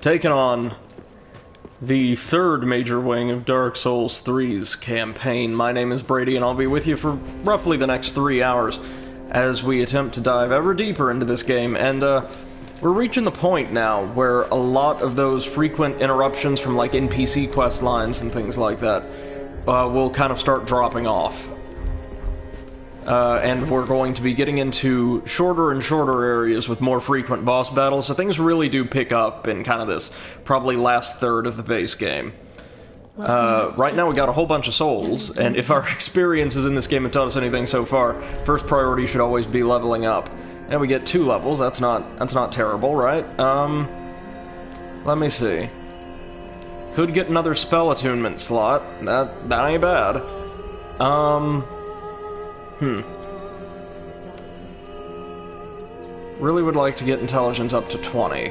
taking on the third major wing of Dark Souls 3's campaign. My name is Brady, and I'll be with you for roughly the next 3 hours as we attempt to dive ever deeper into this game. And we're reaching the point now where a lot of those frequent interruptions from like NPC quest lines and things like that will kind of start dropping off. And we're going to be getting into shorter and shorter areas with more frequent boss battles, so things really do pick up in kind of this probably last third of the base game. Right now we got a whole bunch of souls, and if our experiences in this game have taught us anything so far, first priority should always be leveling up. And we get 2 levels, that's not terrible, right? Let me see. Could get another spell attunement slot, that ain't bad. Really would like to get intelligence up to 20.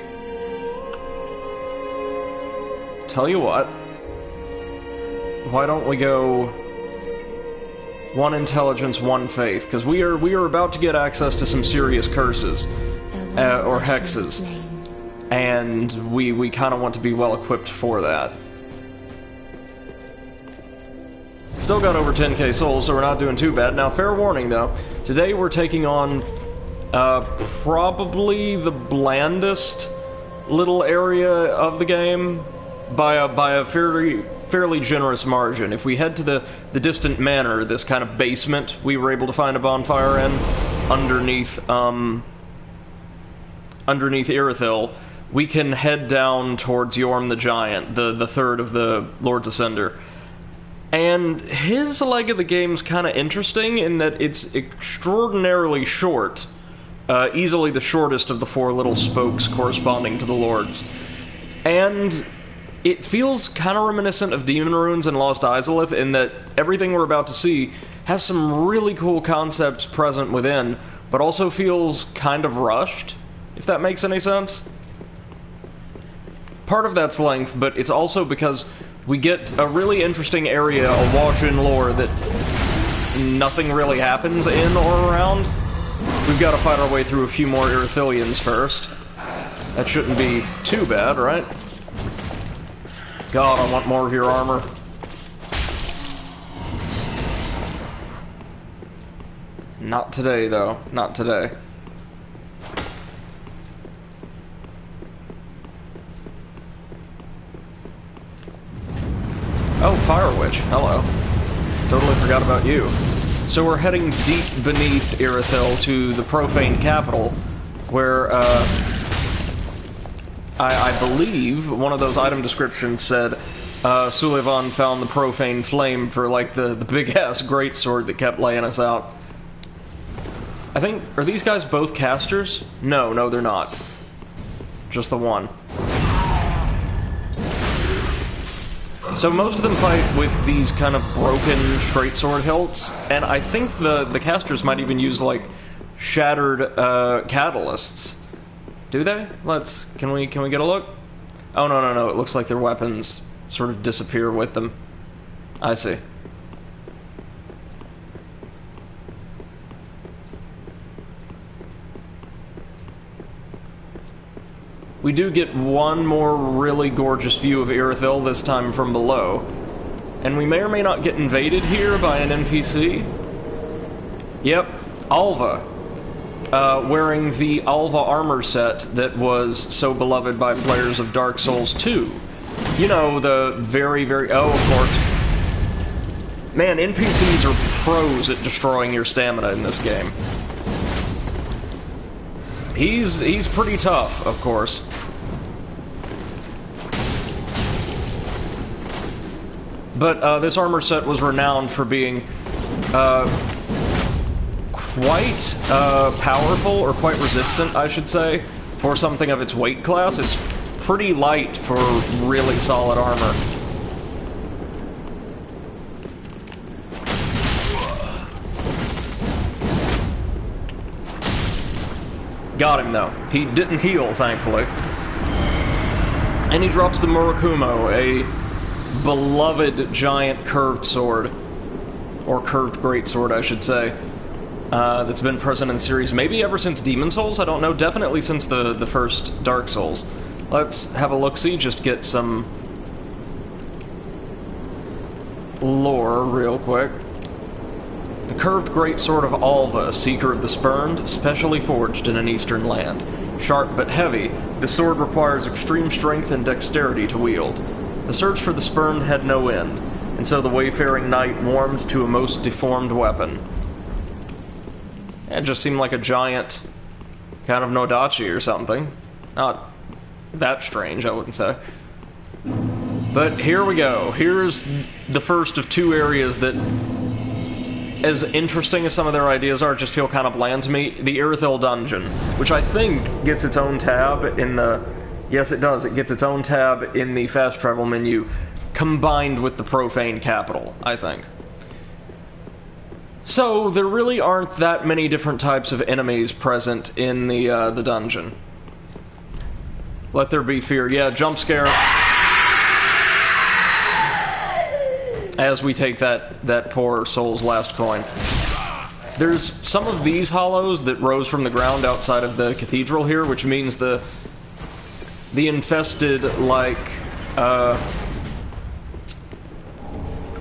Tell you what. Why don't we go 1 intelligence, 1 faith? Because we are about to get access to some serious curses. Or hexes. And we kind of want to be well equipped for that. Still got over 10k souls, so we're not doing too bad. Now, fair warning, though. Today we're taking on probably the blandest little area of the game by a fairly generous margin. If we head to the distant manor, this kind of basement we were able to find a bonfire in, underneath Irithyll, we can head down towards Yorm the Giant, the third of the Lords Ascender. And his leg of the game's kind of interesting in that it's extraordinarily short. Easily the shortest of the 4 little spokes corresponding to the Lords. And it feels kind of reminiscent of Demon Ruins and Lost Izalith in that everything we're about to see has some really cool concepts present within, but also feels kind of rushed, if that makes any sense. Part of that's length, but it's also because we get a really interesting area awash in lore that nothing really happens in or around. We've got to fight our way through a few more Irithyllians first. That shouldn't be too bad, right? God, I want more of your armor. Not today, though. Not today. Oh, Fire Witch. Hello. Totally forgot about you. So we're heading deep beneath Irithyll to the Profaned Capital, where, I believe one of those item descriptions said, Sullivan found the Profane Flame for, like, the big-ass greatsword that kept laying us out. I think, are these guys both casters? No, they're not. Just the one. So most of them fight with these kind of broken straight sword hilts, and I think the casters might even use, like, shattered catalysts. Do they? Can we get a look? Oh, no, it looks like their weapons sort of disappear with them. I see. We do get one more really gorgeous view of Irithyll, this time from below. And we may or may not get invaded here by an NPC. Yep, Alva. Wearing the Alva armor set that was so beloved by players of Dark Souls 2. You know, the very... Oh, of course. Man, NPCs are pros at destroying your stamina in this game. He's pretty tough, of course. But this armor set was renowned for being quite powerful, or quite resistant, I should say, for something of its weight class. It's pretty light for really solid armor. Got him, though. He didn't heal, thankfully. And he drops the Murakumo, a beloved giant curved sword. Or curved greatsword, I should say. That's been present in the series maybe ever since Demon Souls, I don't know. Definitely since the first Dark Souls. Let's have a look-see, just get some lore real quick. The curved greatsword of Alva, Seeker of the Spurned, specially forged in an eastern land. Sharp but heavy, the sword requires extreme strength and dexterity to wield. The search for the Spurned had no end, and so the wayfaring knight warmed to a most deformed weapon. It just seemed like a giant kind of Nodachi or something. Not that strange, I wouldn't say. But here we go. Here's the first of two areas that, as interesting as some of their ideas are, just feel kind of bland to me. The Irithyll Dungeon, which I think gets its own tab in the... Yes, it does. It gets its own tab in the fast travel menu, combined with the Profaned Capital, I think. So, there really aren't that many different types of enemies present in the dungeon. Let there be fear. Yeah, jump scare. As we take that poor soul's last coin. There's some of these hollows that rose from the ground outside of the cathedral here, which means the infested, like,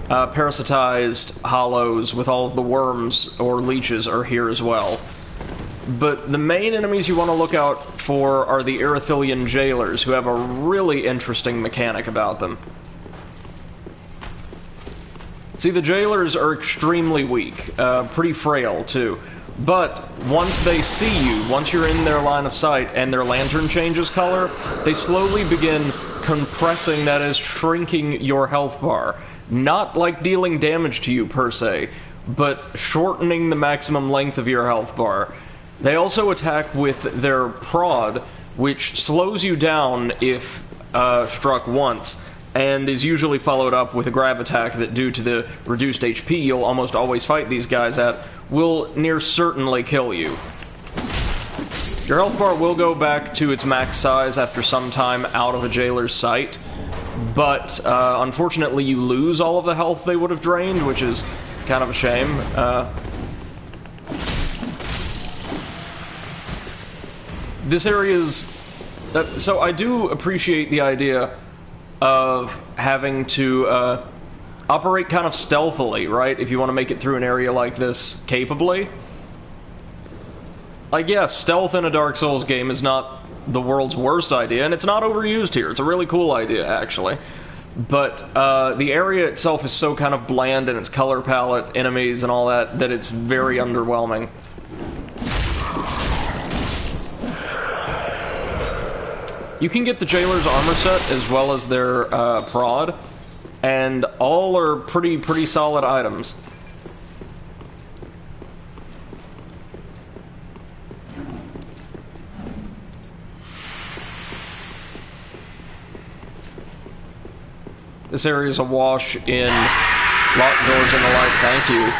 parasitized hollows with all of the worms or leeches are here as well. But the main enemies you want to look out for are the Irithyllian jailers, who have a really interesting mechanic about them. See, the jailers are extremely weak, pretty frail too. But once they see you, once you're in their line of sight and their lantern changes color, they slowly begin compressing, that is, shrinking your health bar. Not like dealing damage to you per se, but shortening the maximum length of your health bar. They also attack with their prod, which slows you down if struck once, and is usually followed up with a grab attack that, due to the reduced HP you'll almost always fight these guys at, will near certainly kill you. Your health bar will go back to its max size after some time out of a jailer's sight, but unfortunately you lose all of the health they would have drained, which is kind of a shame. This area's... so I do appreciate the idea of having to operate kind of stealthily, right? If you want to make it through an area like this capably. Like, yes, stealth in a Dark Souls game is not the world's worst idea, and it's not overused here. It's a really cool idea, actually. But the area itself is so kind of bland in its color palette, enemies, and all that, that it's very underwhelming. You can get the Jailer's armor set as well as their prod, and all are pretty solid items. This area is awash in locked doors and the like, thank you.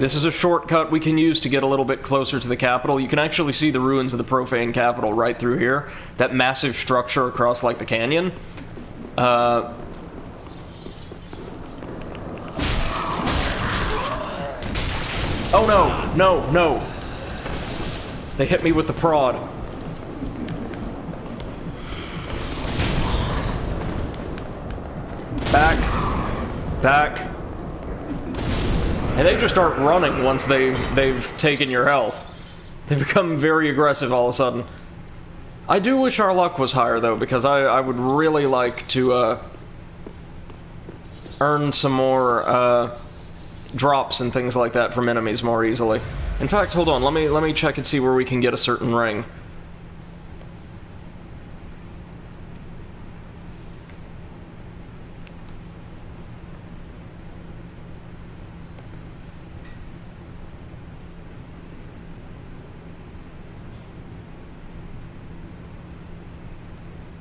This is a shortcut we can use to get a little bit closer to the capital. You can actually see the ruins of the Profaned Capital right through here. That massive structure across, like, the canyon. Oh no, no, no. They hit me with the prod. Back. Back. And they just start running once they've taken your health. They become very aggressive all of a sudden. I do wish our luck was higher, though, because I would really like to earn some more drops and things like that from enemies more easily. In fact, hold on, let me check and see where we can get a certain ring.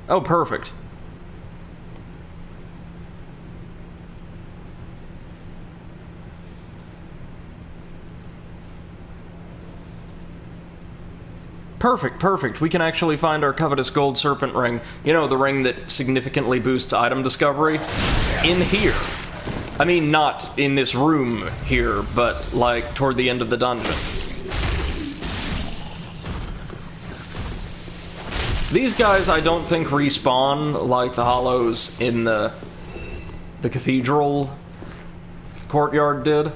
Oh, perfect. Perfect, perfect. We can actually find our covetous gold serpent ring. You know, the ring that significantly boosts item discovery. In here. I mean, not in this room here, but, like, toward the end of the dungeon. These guys, I don't think respawn like the hollows in the cathedral courtyard did.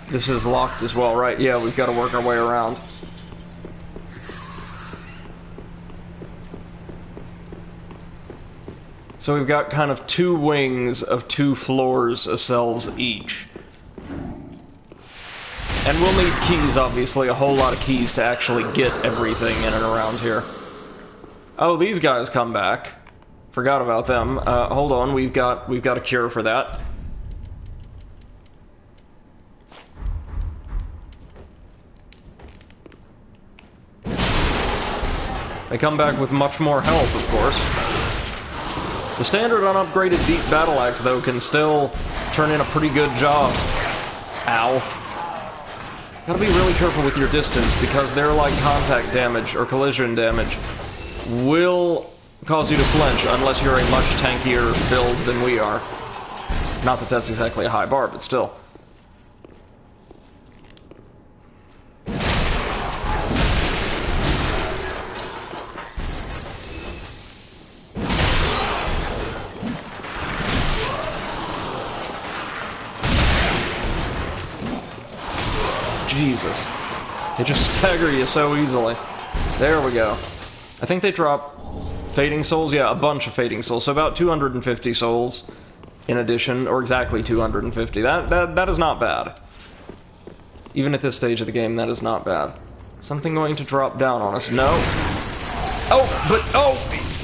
This is locked as well, right? Yeah, we've got to work our way around. So we've got kind of 2 wings of 2 floors of cells each. And we'll need keys, obviously, a whole lot of keys to actually get everything in and around here. Oh, these guys come back. Forgot about them. Hold on, we've got a cure for that. They come back with much more health, of course. The standard unupgraded Deep Battle Axe, though, can still turn in a pretty good job. Ow. Gotta be really careful with your distance, because their, like, contact damage, or collision damage, will cause you to flinch, unless you're a much tankier build than we are. Not that that's exactly a high bar, but still. Jesus. They just stagger you so easily. There we go. I think they drop Fading Souls? Yeah, a bunch of Fading Souls. So about 250 souls in addition, or exactly 250. That is not bad. Even at this stage of the game, that is not bad. Something going to drop down on us. No. Oh, but, oh!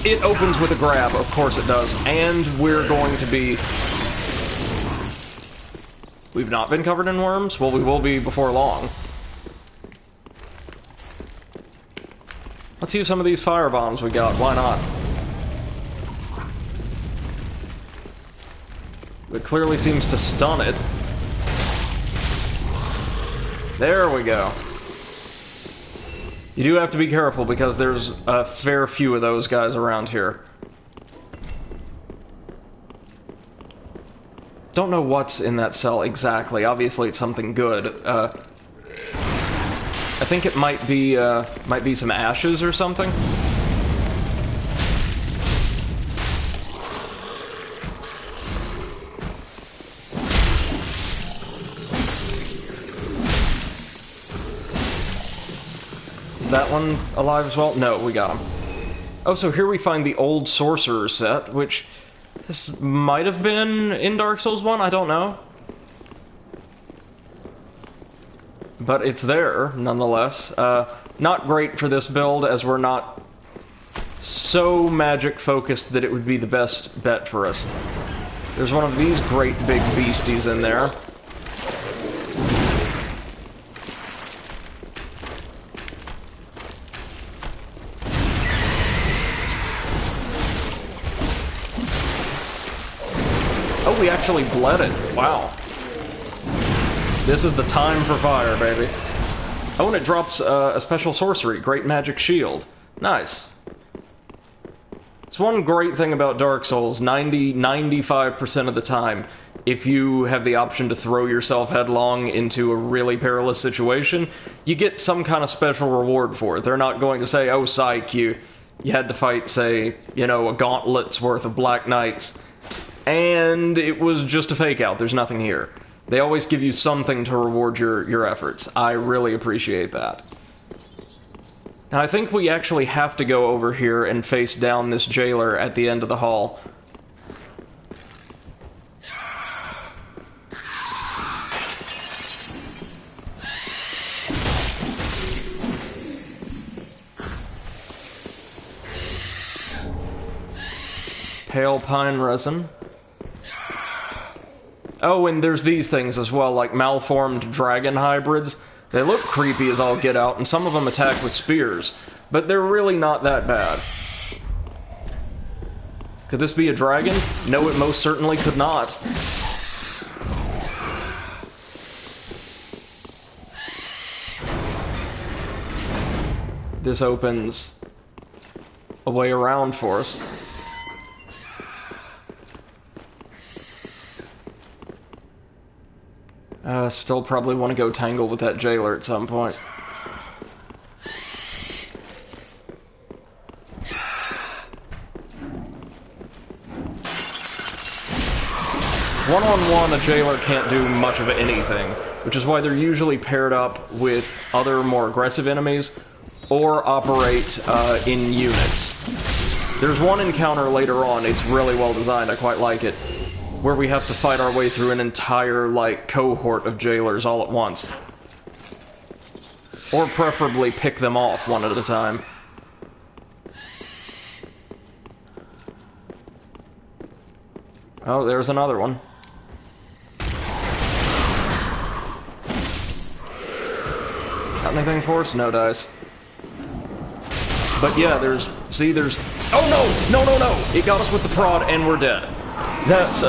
It opens with a grab. Of course it does. And we're going to be... We've not been covered in worms? Well, we will be before long. Let's use some of these fire bombs we got. Why not? It clearly seems to stun it. There we go. You do have to be careful because there's a fair few of those guys around here. Don't know what's in that cell exactly. Obviously, it's something good. I think it might be some ashes or something. Is that one alive as well? No, we got him. Oh, so here we find the old sorcerer set, which... This might have been in Dark Souls 1, I don't know. But it's there, nonetheless. Not great for this build, as we're not so magic-focused that it would be the best bet for us. There's one of these great big beasties in there. Oh, we actually bled it. Wow. This is the time for fire, baby. Oh, and it drops a special sorcery, Great Magic Shield. Nice. It's one great thing about Dark Souls, 95% of the time, if you have the option to throw yourself headlong into a really perilous situation, you get some kind of special reward for it. They're not going to say, oh, psych, you had to fight, say, you know, a gauntlet's worth of Black Knights, and it was just a fake out, there's nothing here. They always give you something to reward your efforts. I really appreciate that. Now, I think we actually have to go over here and face down this jailer at the end of the hall. Pale pine resin. Oh, and there's these things as well, like malformed dragon hybrids. They look creepy as all get out, and some of them attack with spears, but they're really not that bad. Could this be a dragon? No, it most certainly could not. This opens a way around for us. Still probably want to go tangle with that jailer at some point. One-on-one, a jailer can't do much of anything, which is why they're usually paired up with other more aggressive enemies, or operate in units. There's one encounter later on, it's really well designed, I quite like it, where we have to fight our way through an entire, like, cohort of jailers all at once. Or preferably pick them off one at a time. Oh, there's another one. Got anything for us? No dice. But yeah, there's... Oh no! No! It got us with the prod and we're dead. That's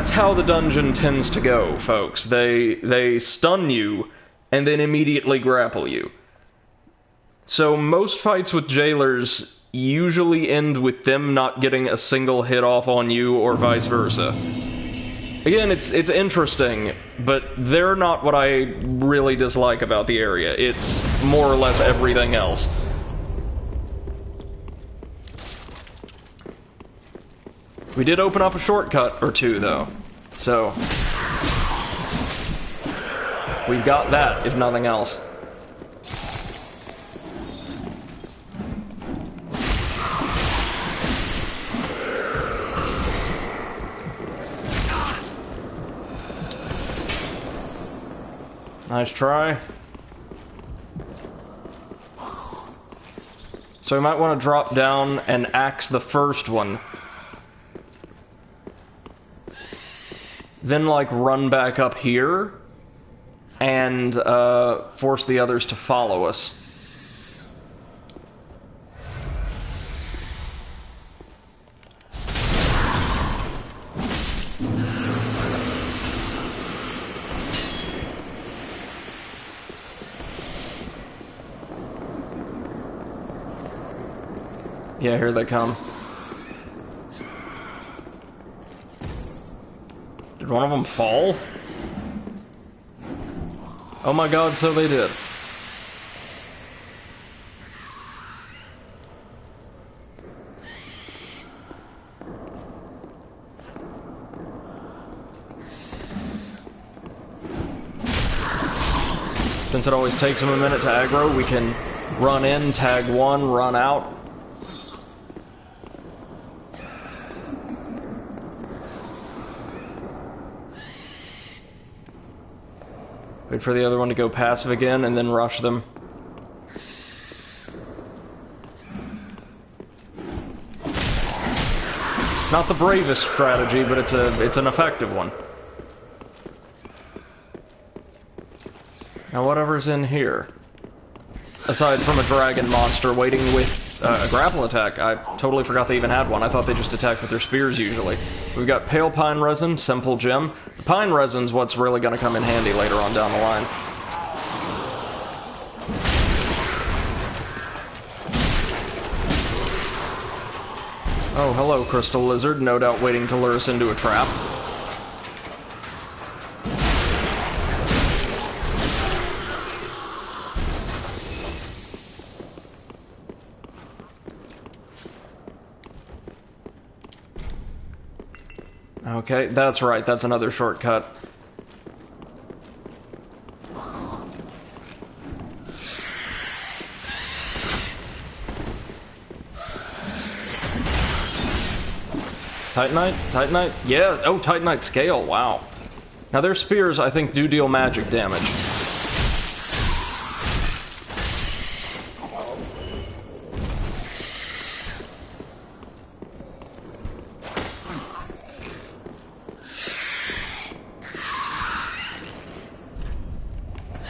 how the dungeon tends to go, folks. They stun you and then immediately grapple you. So most fights with jailers usually end with them not getting a single hit off on you or vice versa. Again, it's interesting, but they're not what I really dislike about the area. It's more or less everything else. We did open up a shortcut or two, though. So we've got that, if nothing else. Nice try. So we might want to drop down and axe the first one. Then, like, run back up here and force the others to follow us. Yeah, here they come. Did one of them fall? Oh my god, so they did. Since it always takes them a minute to aggro, we can run in, tag one, run out. Wait for the other one to go passive again, and then rush them. Not the bravest strategy, but it's an effective one. Now whatever's in here. Aside from a dragon monster waiting with a grapple attack, I totally forgot they even had one. I thought they just attacked with their spears usually. We've got pale pine resin, simple gem. The pine resin's what's really going to come in handy later on down the line. Oh, hello, crystal lizard, no doubt waiting to lure us into a trap. Okay, that's right, that's another shortcut. Titanite? Titanite? Yeah, oh, Titanite scale, wow. Now their spears, I think, do deal magic damage.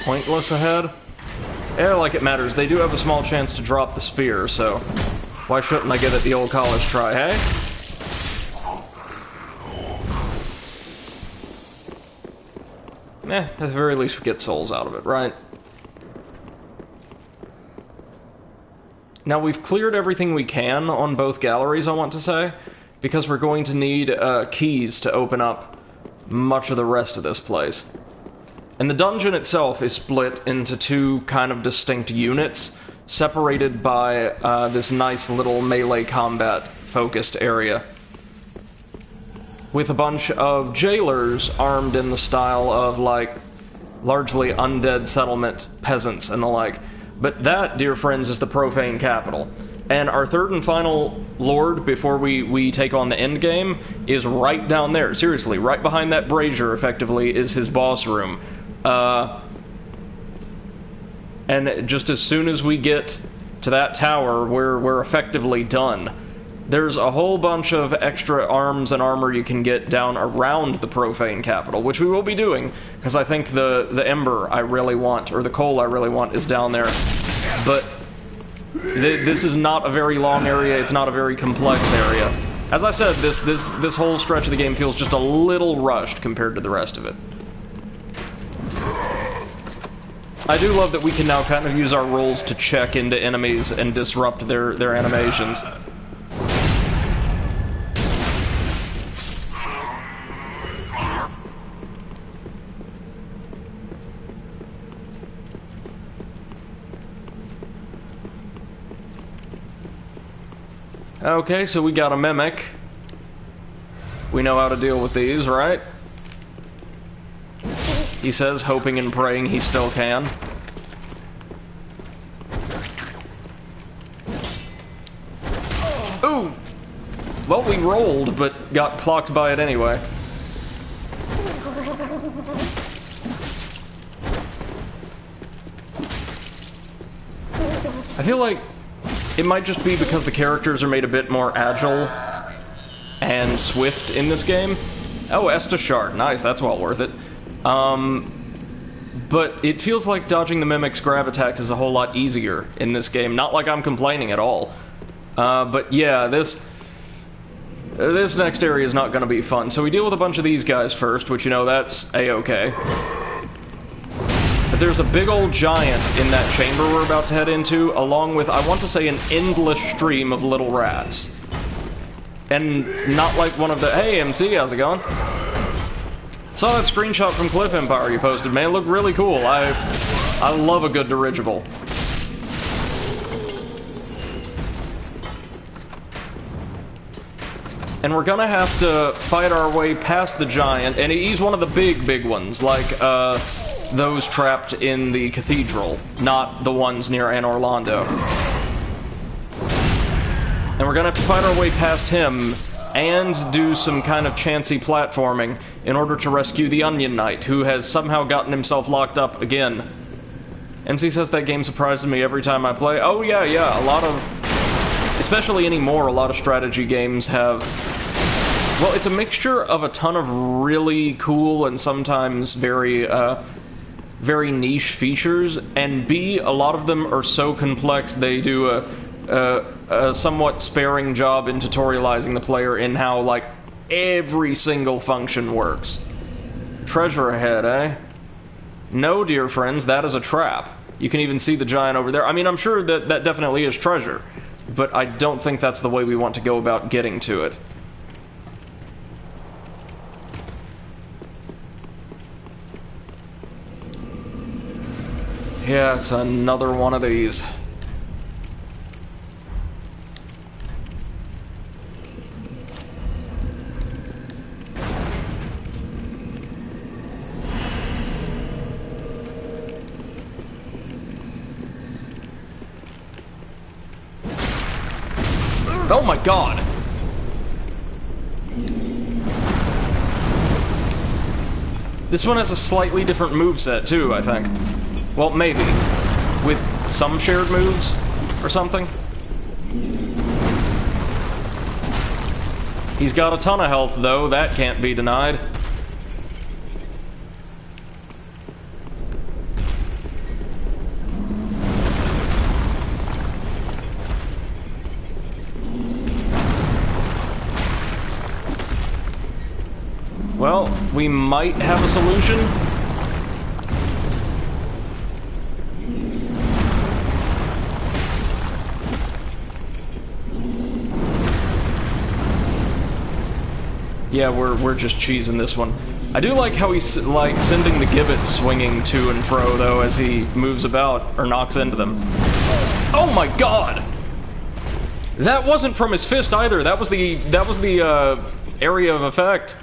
Pointless ahead? Yeah, like it matters. They do have a small chance to drop the spear, so why shouldn't I give it the old college try, hey? At the very least we get souls out of it, right? Now we've cleared everything we can on both galleries, I want to say, because we're going to need keys to open up much of the rest of this place. And the dungeon itself is split into two kind of distinct units, separated by this nice little melee combat-focused area, with a bunch of jailers armed in the style of, like, largely undead settlement peasants and the like. But that, dear friends, is the Profaned Capital. And our third and final lord, before we take on the end game, is right down there. Seriously, right behind that brazier, effectively, is his boss room. And just as soon as we get to that tower, we're effectively done. There's a whole bunch of extra arms and armor you can get down around the Profaned Capital, which we will be doing, because I think the ember I really want, or the coal I really want, is down there. But this is not a very long area, it's not a very complex area. As I said, this whole stretch of the game feels just a little rushed compared to the rest of it. I do love that we can now kind of use our rolls to check into enemies and disrupt their animations. Okay, so we got a mimic. We know how to deal with these, right? He says, hoping and praying he still can. Ooh! Well, we rolled, but got clocked by it anyway. I feel like it might just be because the characters are made a bit more agile and swift in this game. Oh, Estus Shard. Nice, that's well worth it. But it feels like dodging the Mimic's grab attacks is a whole lot easier in this game. Not like I'm complaining at all. But yeah, this next area is not going to be fun. So we deal with a bunch of these guys first, which, you know, that's A-okay. But there's a big old giant in that chamber we're about to head into, along with, I want to say, an endless stream of little rats. And not like one of the... Hey, MC, how's it going? Saw that screenshot from Cliff Empire you posted, man. It looked really cool. I love a good dirigible. And we're gonna have to fight our way past the giant, and he's one of the big ones, like, those trapped in the cathedral, not the ones near Anne Orlando. And we're gonna have to fight our way past him, and do some kind of chancy platforming in order to rescue the Onion Knight, who has somehow gotten himself locked up again. MC says that game surprises me every time I play. Oh yeah, a lot of... Especially anymore, a lot of strategy games have... Well, it's a mixture of a ton of really cool and sometimes very niche features, and B, a lot of them are so complex they do a somewhat sparing job in tutorializing the player in how, like, every single function works. Treasure ahead, eh? No, dear friends, that is a trap. You can even see the giant over there. I mean, I'm sure that definitely is treasure, but I don't think that's the way we want to go about getting to it. Yeah, it's another one of these. Oh my god! This one has a slightly different moveset too, I think. Well, maybe. With some shared moves or something. He's got a ton of health though, that can't be denied. Well, we might have a solution. Yeah, we're just cheesing this one. I do like how he's, like, sending the gibbets swinging to and fro, though, as he moves about, or knocks into them. Oh my god! That wasn't from his fist, either. That was the area of effect.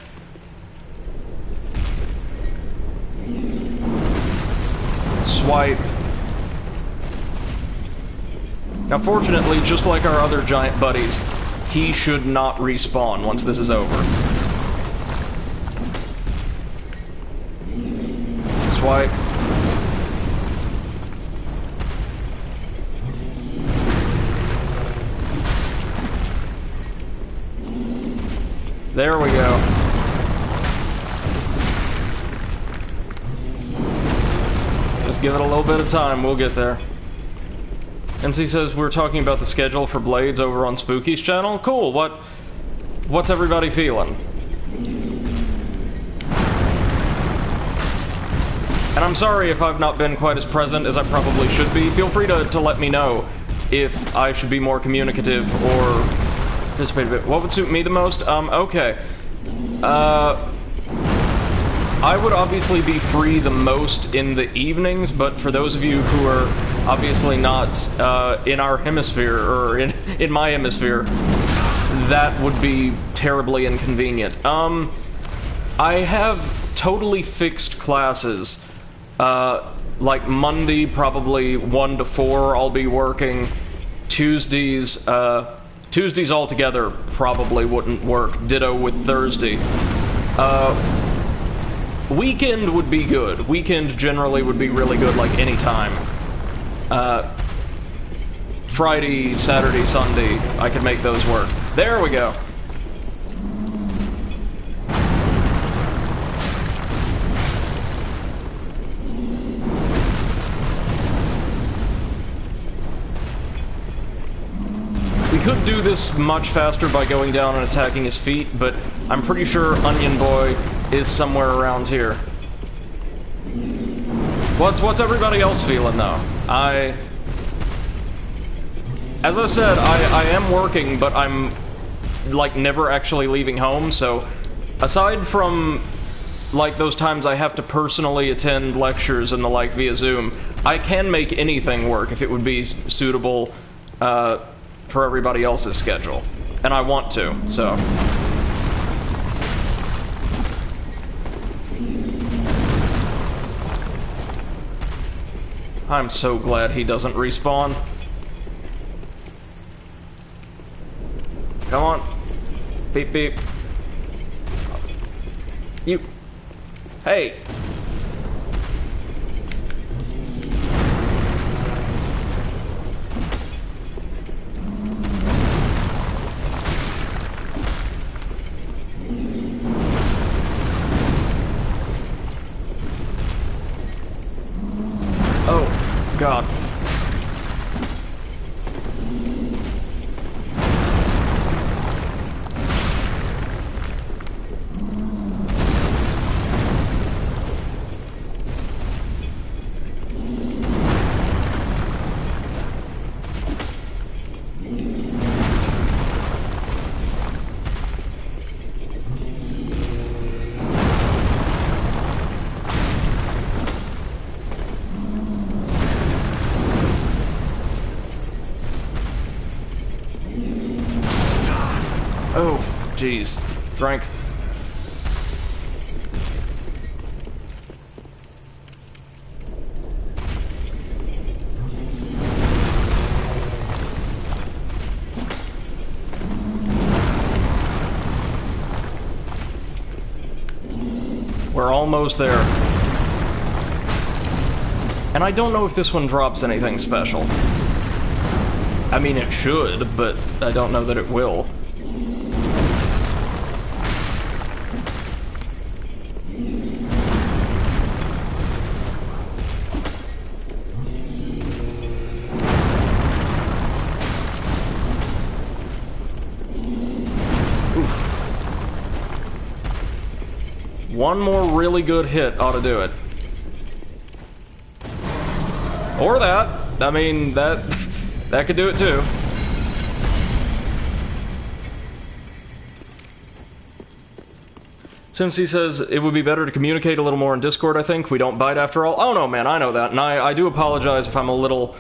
Swipe. Now, fortunately, just like our other giant buddies, he should not respawn once this is over. Swipe. There we go. Just give it a little bit of time, we'll get there. And he says we're talking about the schedule for Blades over on Spooky's channel. Cool, what's everybody feeling? And I'm sorry if I've not been quite as present as I probably should be. Feel free to let me know if I should be more communicative or participate a bit. What would suit me the most? Okay. I would obviously be free the most in the evenings, but for those of you who are obviously not in our hemisphere, or in my hemisphere, that would be terribly inconvenient. I have totally fixed classes. Like Monday, probably 1 to 4, I'll be working. Tuesdays altogether probably wouldn't work. Ditto with Thursday. Weekend would be good. Weekend generally would be really good, like any time. Friday, Saturday, Sunday, I could make those work. There we go. We could do this much faster by going down and attacking his feet, but I'm pretty sure Onion Boy is somewhere around here. What's everybody else feeling, though? As I said, I am working, but I'm, like, never actually leaving home, so aside from, like, those times I have to personally attend lectures and the like via Zoom, I can make anything work if it would be suitable, for everybody else's schedule. And I want to, so. I'm so glad he doesn't respawn. Come on. Beep, beep. You. Hey. Oh, God. Oh, jeez. Frank. We're almost there. And I don't know if this one drops anything special. I mean, it should, but I don't know that it will. One more really good hit ought to do it. Or that. I mean, that could do it too. Since he says it would be better to communicate a little more in Discord, I think. We don't bite after all. Oh no, man, I know that. And I do apologize if I'm a little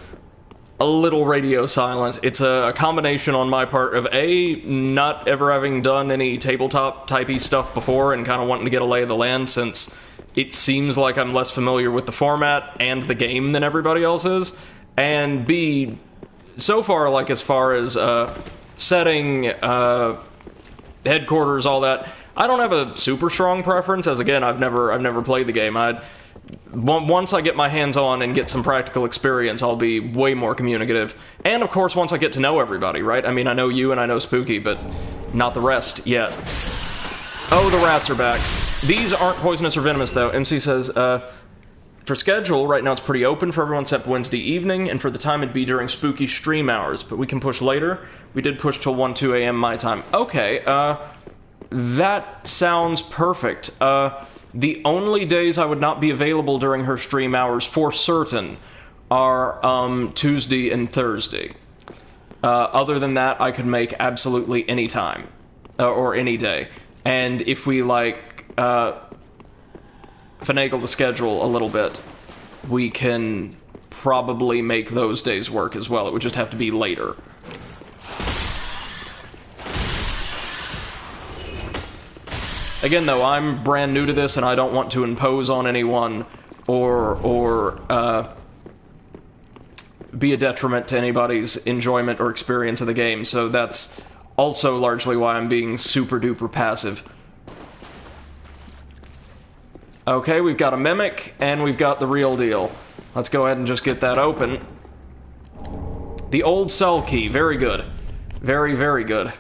radio silent. It's a combination on my part of A, not ever having done any tabletop-typey stuff before and kind of wanting to get a lay of the land since it seems like I'm less familiar with the format and the game than everybody else is. And B, so far, like as far as setting, headquarters, all that, I don't have a super strong preference, as again, I've never played the game. Once I get my hands on and get some practical experience, I'll be way more communicative. And of course, once I get to know everybody, right? I mean, I know you and I know Spooky, but not the rest yet. Oh, the rats are back. These aren't poisonous or venomous, though. MC says, for schedule, right now it's pretty open for everyone except Wednesday evening, and for the time it'd be during Spooky stream hours, but we can push later. We did push till 1, 2 a.m. my time. Okay, that sounds perfect. The only days I would not be available during her stream hours, for certain, are Tuesday and Thursday. Other than that, I could make absolutely any time. Or any day. And if we, like, finagle the schedule a little bit, we can probably make those days work as well. It would just have to be later. Again, though, I'm brand new to this, and I don't want to impose on anyone or be a detriment to anybody's enjoyment or experience of the game, so that's also largely why I'm being super-duper passive. Okay, we've got a Mimic, and we've got the real deal. Let's go ahead and just get that open. The old cell key, very good. Very, very good.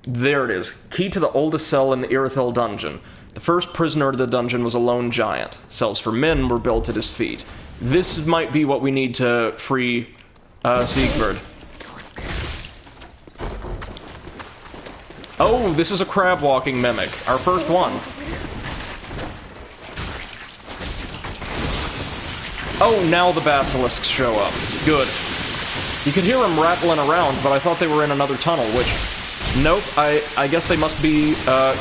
There it is. Key to the oldest cell in the Irithyll Dungeon. The first prisoner of the dungeon was a lone giant. Cells for men were built at his feet. This might be what we need to free Siegbert. Oh, this is a crab-walking mimic. Our first one. Oh, now the basilisks show up. Good. You could hear them rattling around, but I thought they were in another tunnel, which... Nope, I guess they must be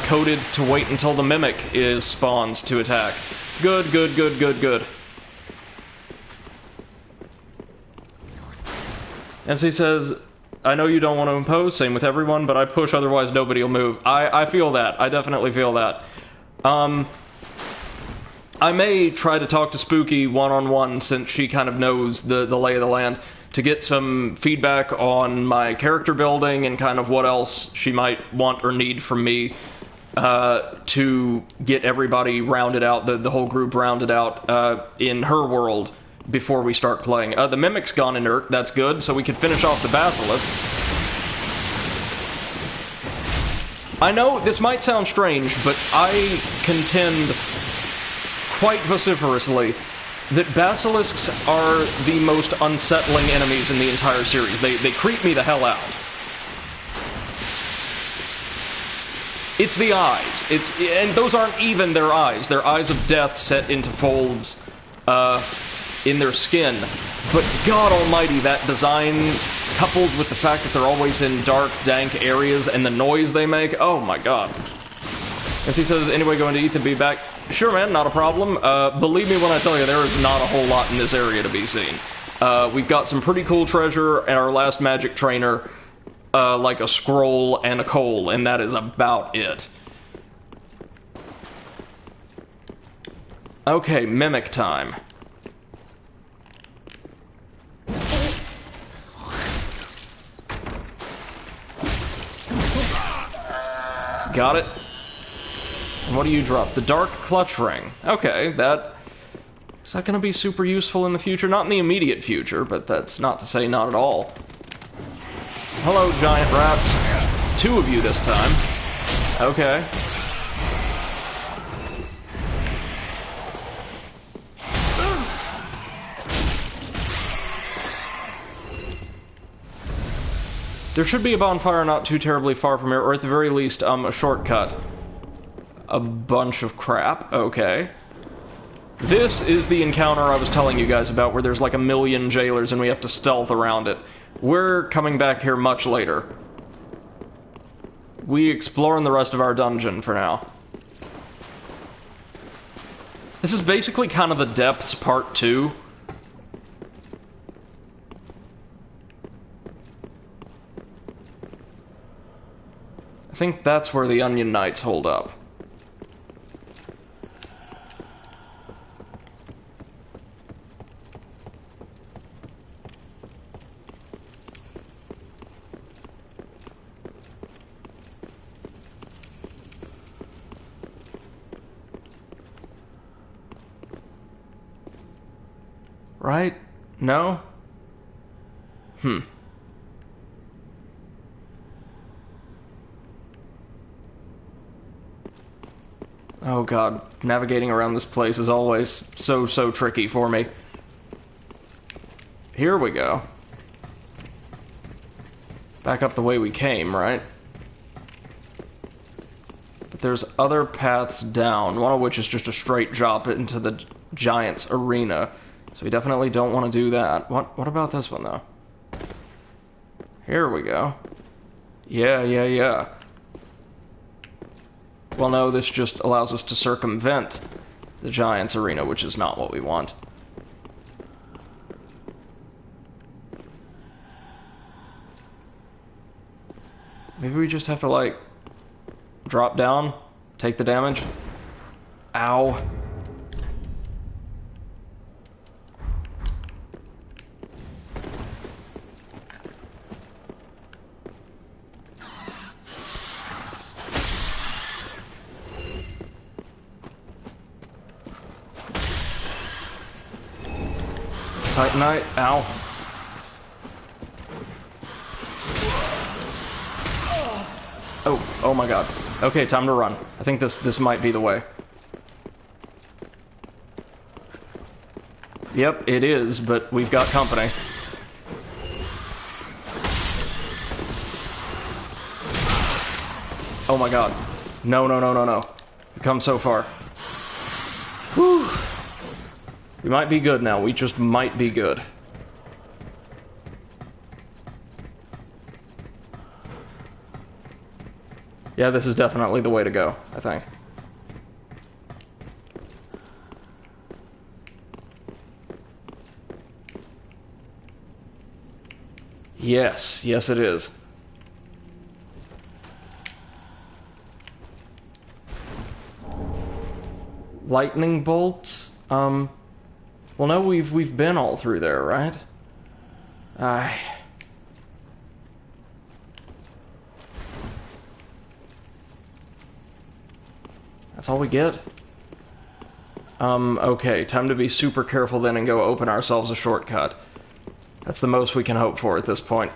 coded to wait until the Mimic is spawned to attack. Good, good, good, good, good. MC says, I know you don't want to impose, same with everyone, but I push, otherwise nobody will move. I feel that. I definitely feel that. I may try to talk to Spooky one-on-one, since she kind of knows the lay of the land, to get some feedback on my character building and kind of what else she might want or need from me to get everybody rounded out, the whole group rounded out in her world before we start playing. The Mimic's gone inert, that's good, so we can finish off the Basilisks. I know this might sound strange, but I contend quite vociferously that basilisks are the most unsettling enemies in the entire series. They creep me the hell out. It's the eyes. And those aren't even their eyes. They're eyes of death set into folds in their skin. But God almighty, that design, coupled with the fact that they're always in dark, dank areas and the noise they make, oh my God. And he says, anyway, going to eat and be back. Sure, man, not a problem. Believe me when I tell you, there is not a whole lot in this area to be seen. We've got some pretty cool treasure, and our last magic trainer, like a scroll and a coal, and that is about it. Okay, Mimic time. Got it. And what do you drop? The Dark Clutch Ring. Okay, is that going to be super useful in the future? Not in the immediate future, but that's not to say not at all. Hello, giant rats. 2 of you this time. Okay. There should be a bonfire not too terribly far from here, or at the very least, a shortcut. A bunch of crap, okay. This is the encounter I was telling you guys about, where there's like a million jailers and we have to stealth around it. We're coming back here much later. we exploring the rest of our dungeon for now. This is basically kind of the Depths Part 2. I think that's where the Onion Knights hold up. Right? No? Oh god, navigating around this place is always so tricky for me. Here we go. Back up the way we came, right? But there's other paths down, one of which is just a straight drop into the Giant's arena. So we definitely don't want to do that. What about this one, though? Here we go. Yeah. Well, no, this just allows us to circumvent the Giant's arena, which is not what we want. Maybe we just have to, like, drop down, take the damage. Ow. Titanite, ow. Oh my god. Okay, time to run. I think this might be the way. Yep, it is, but we've got company. Oh my god. No. We've come so far. Whew. We might be good now. We just might be good. Yeah, this is definitely the way to go, I think. Yes, it is. Lightning bolts? Well, no, we've been all through there, right? That's all we get? Okay, time to be super careful then and go open ourselves a shortcut. That's the most we can hope for at this point.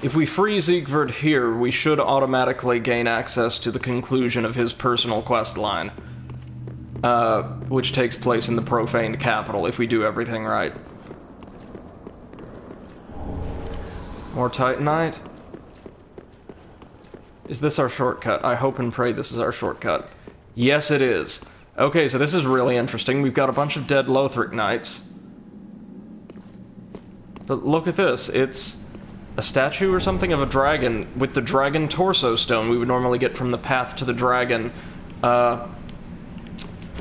If we free Siegfried here, we should automatically gain access to the conclusion of his personal quest line. Which takes place in the Profaned Capital, if we do everything right. More Titanite? Is this our shortcut? I hope and pray this is our shortcut. Yes, it is. Okay, so this is really interesting. We've got a bunch of dead Lothric Knights. But look at this, it's a statue or something of a dragon with the dragon torso stone we would normally get from the Path to the Dragon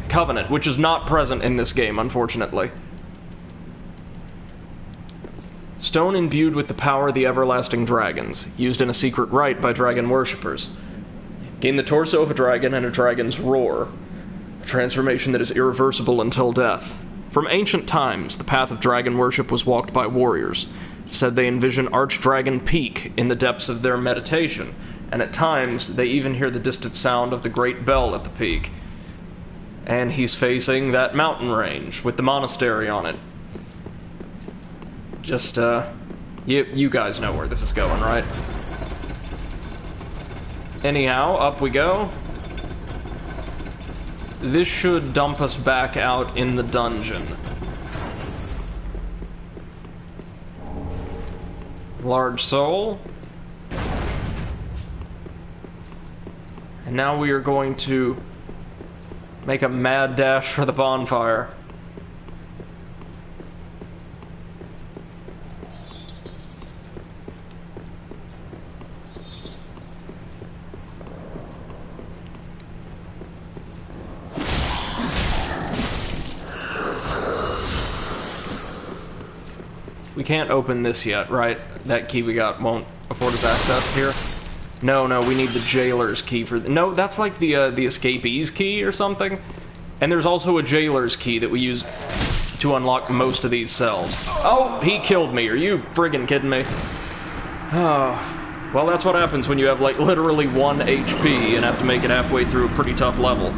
Covenant, which is not present in this game, unfortunately. Stone imbued with the power of the everlasting dragons, used in a secret rite by dragon worshippers. Gain the torso of a dragon and a dragon's roar, a transformation that is irreversible until death. From ancient times, the path of dragon worship was walked by warriors. Said they envision Archdragon Peak in the depths of their meditation, and at times they even hear the distant sound of the great bell at the peak. And he's facing that mountain range with the monastery on it. Just, you guys know where this is going, right? Anyhow, up we go. this should dump us back out in the dungeon. Large soul. And now we are going to make a mad dash for the bonfire. We can't open this yet, right? That key we got won't afford us access here. No, we need the jailer's key for... No, that's like the escapee's key or something. And there's also a jailer's key that we use to unlock most of these cells. Oh, he killed me. Are you friggin' kidding me? Oh, well, that's what happens when you have, like, literally 1 HP and have to make it halfway through a pretty tough level.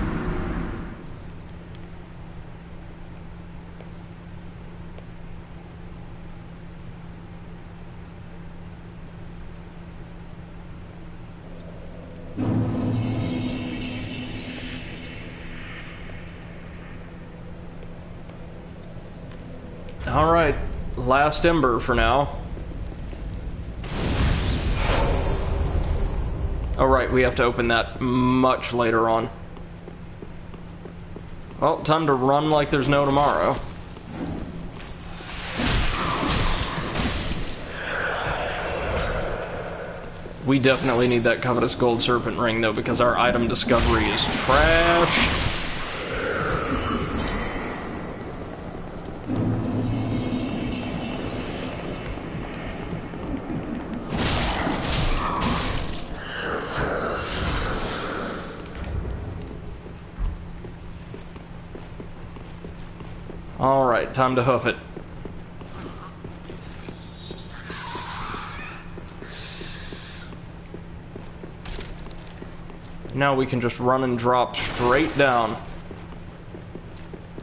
Alright, last ember for now. Alright, we have to open that much later on. Well, time to run like there's no tomorrow. We definitely need that covetous gold serpent ring, though, because our item discovery is trash. Alright, time to hoof it. Now we can just run and drop straight down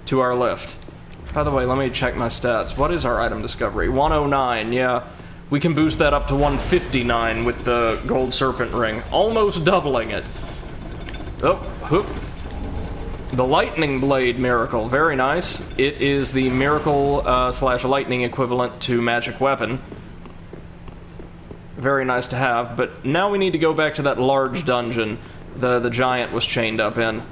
to our lift. By the way, let me check my stats. What is our item discovery? 109, yeah. We can boost that up to 159 with the gold serpent ring. Almost doubling it. Oh, whoop. The lightning blade miracle, very nice. It is the miracle slash lightning equivalent to magic weapon. Very nice to have, but now we need to go back to that large dungeon the giant was chained up in.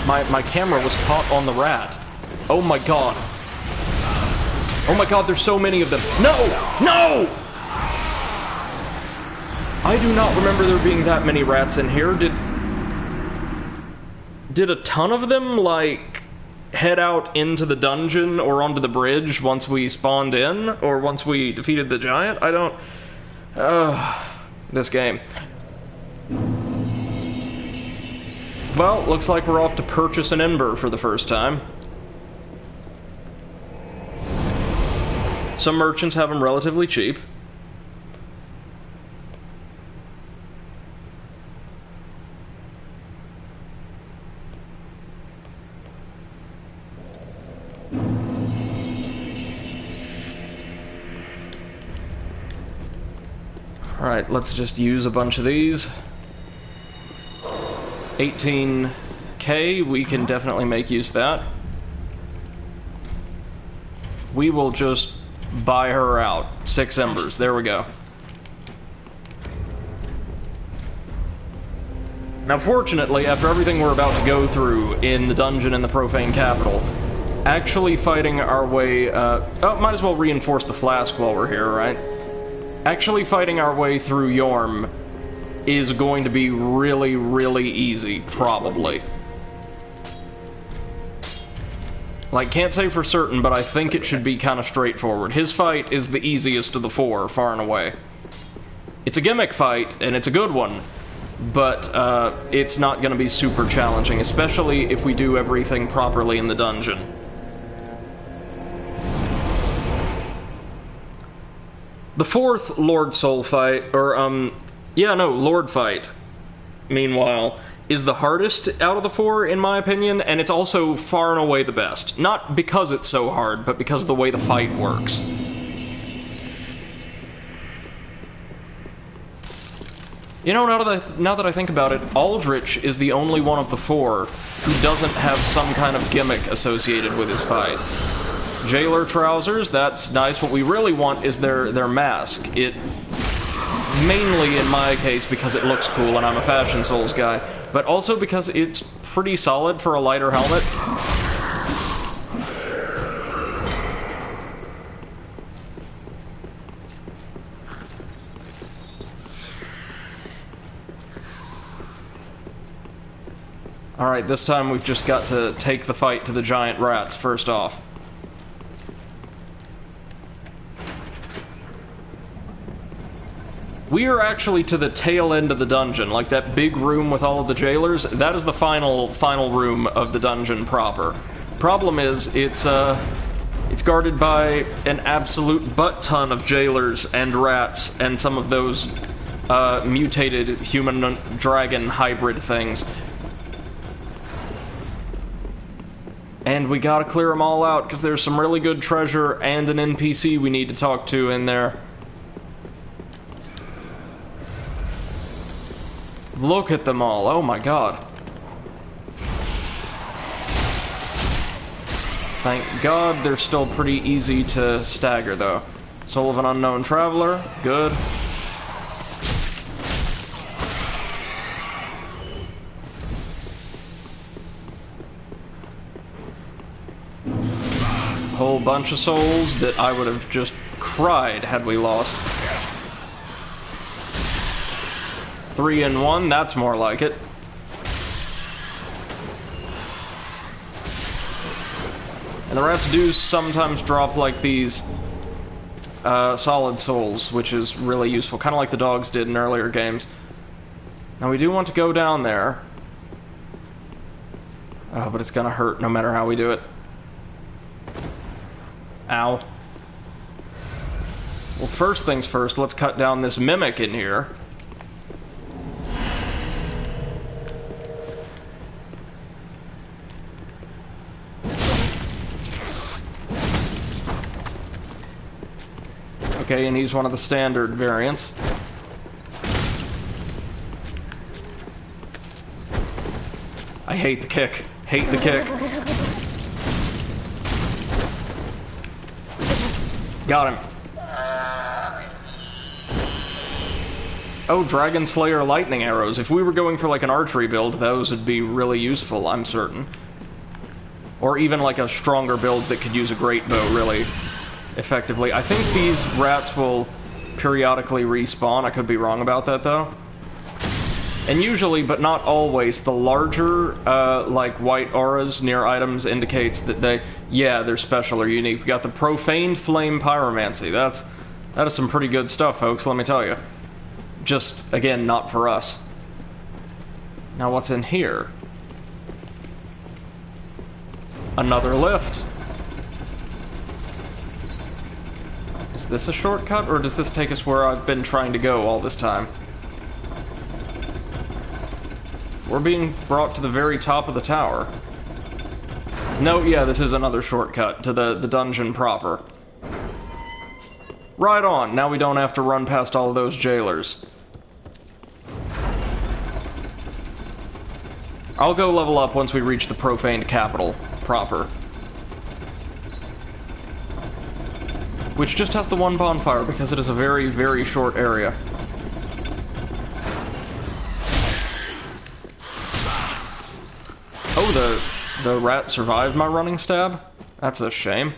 My camera was caught on the rat. Oh my god. Oh my god, there's so many of them. No! No! I do not remember there being that many rats in here. Did a ton of them, like, head out into the dungeon or onto the bridge once we spawned in? Or once we defeated the giant? I don't... this game. Well, looks like we're off to purchase an ember for the first time. Some merchants have them relatively cheap. Alright, let's just use a bunch of these. 18k, we can definitely make use of that. We will just buy her out. 6 embers, there we go. Now fortunately, after everything we're about to go through in the dungeon in the Profaned Capital, actually fighting our way, oh, might as well reinforce the flask while we're here, right? Actually fighting our way through Yorm is going to be really, really easy, probably. Like, can't say for certain, but I think it should be kind of straightforward. His fight is the easiest of the 4, far and away. It's a gimmick fight, and it's a good one, but it's not going to be super challenging, especially if we do everything properly in the dungeon. The 4th Lord Soul fight, or, Lord fight, meanwhile, is the hardest out of the 4, in my opinion, and it's also far and away the best. Not because it's so hard, but because of the way the fight works. You know, now that I think about it, Aldrich is the only one of the four who doesn't have some kind of gimmick associated with his fight. Jailer trousers, that's nice. What we really want is their mask. It, mainly in my case, because it looks cool and I'm a Fashion Souls guy, but also because it's pretty solid for a lighter helmet. Alright, this time we've just got to take the fight to the giant rats first off. We are actually to the tail end of the dungeon, like that big room with all of the jailers. That is the final room of the dungeon proper. Problem is, it's guarded by an absolute butt-ton of jailers and rats and some of those mutated human-dragon hybrid things. And we gotta clear them all out, because there's some really good treasure and an NPC we need to talk to in there. Look at them all, oh my god. Thank god they're still pretty easy to stagger, though. Soul of an Unknown Traveler, good. Whole bunch of souls that I would have just cried had we lost. 3 in 1, that's more like it. And the rats do sometimes drop like these solid souls, which is really useful, kind of like the dogs did in earlier games. Now we do want to go down there. Oh, but it's gonna hurt no matter how we do it. Ow. Well, first things first, let's cut down this mimic in here. Okay, and he's one of the standard variants. I hate the kick. Hate the kick. Got him. Oh, Dragon Slayer lightning arrows. If we were going for like an archery build, those would be really useful, I'm certain. Or even like a stronger build that could use a great bow really effectively. I think these rats will periodically respawn. I could be wrong about that though. And usually, but not always, the larger, like, white auras near items indicates that they're special or unique. We got the Profaned Flame Pyromancy. That is some pretty good stuff, folks, let me tell you. Just, again, not for us. Now, what's in here? Another lift. Is this a shortcut, or does this take us where I've been trying to go all this time? We're being brought to the very top of the tower. No, yeah, this is another shortcut to the dungeon proper. Right on, now we don't have to run past all of those jailers. I'll go level up once we reach the Profaned Capital proper. Which just has the one bonfire because it is a very, very short area. Oh, the rat survived my running stab? That's a shame.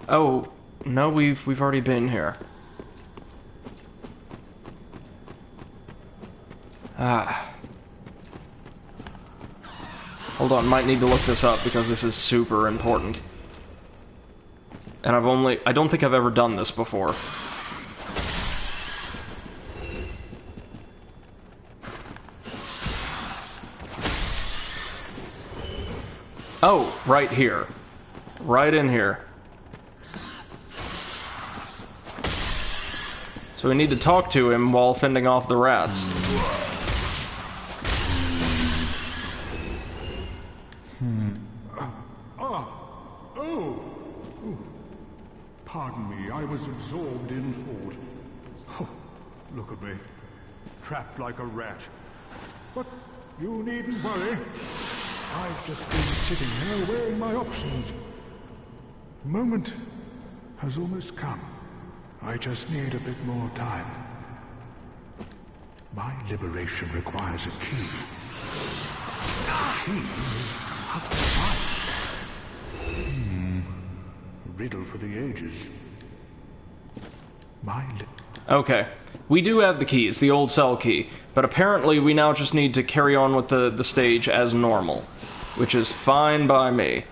Oh, no, we've already been here. Ah. Hold on, might need to look this up because this is super important. And I don't think I've ever done this before. Oh, right here. Right in here. So we need to talk to him while fending off the rats. absorbed in thought. Oh, look at me, trapped like a rat. But you needn't worry. I've just been sitting here weighing my options. The moment has almost come. I just need a bit more time. My liberation requires a key. The key is up to riddle for the ages. Okay. We do have the keys, the old cell key, but apparently we now just need to carry on with the stage as normal, which is fine by me.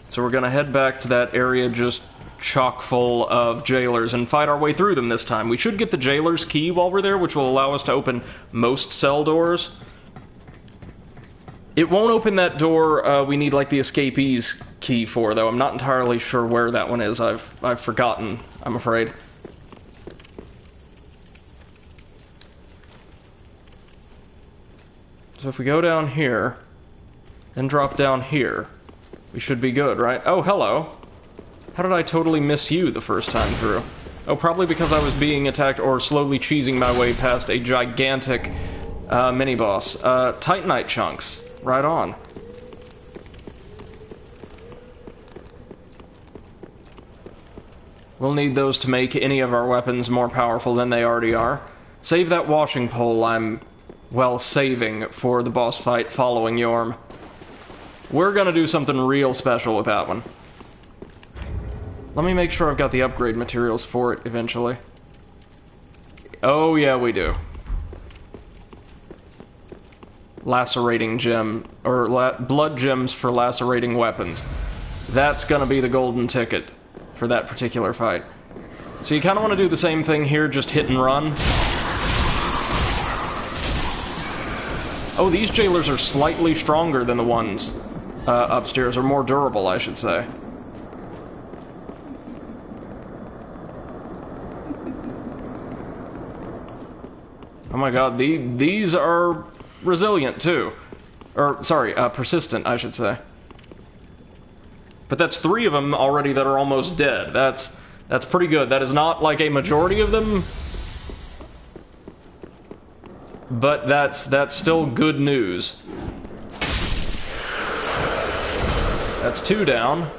So we're gonna head back to that area just chock full of jailers and fight our way through them this time. We should get the jailer's key while we're there, which will allow us to open most cell doors. It won't open that door we need, like, the escapee's key for, though. I'm not entirely sure where that one is. I've forgotten, I'm afraid. So if we go down here, and drop down here, we should be good, right? Oh, hello. How did I totally miss you the first time through? Oh, probably because I was being attacked or slowly cheesing my way past a gigantic mini-boss. Titanite chunks. Right on. We'll need those to make any of our weapons more powerful than they already are. Save that washing pole I'm, well, saving for the boss fight following Yorm. We're gonna do something real special with that one. Let me make sure I've got the upgrade materials for it eventually. Oh yeah, we do. Lacerating gem, or blood gems for lacerating weapons. That's gonna be the golden ticket for that particular fight. So you kind of want to do the same thing here, just hit and run. Oh, these jailers are slightly stronger than the ones upstairs, or more durable, I should say. Oh my god, these are resilient, too. Or, sorry, persistent, I should say. But that's 3 of them already that are almost dead. That's pretty good. That is not, like, a majority of them. But that's still good news. That's 2 down.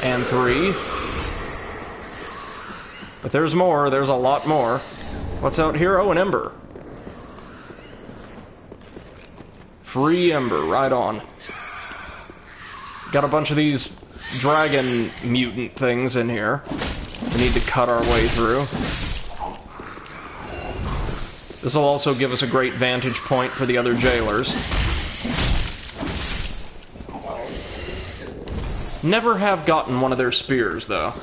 And 3. But there's more. There's a lot more. What's out here? Oh, an ember. Free ember, right on. Got a bunch of these dragon mutant things in here. We need to cut our way through. This will also give us a great vantage point for the other jailers. Never have gotten one of their spears, though.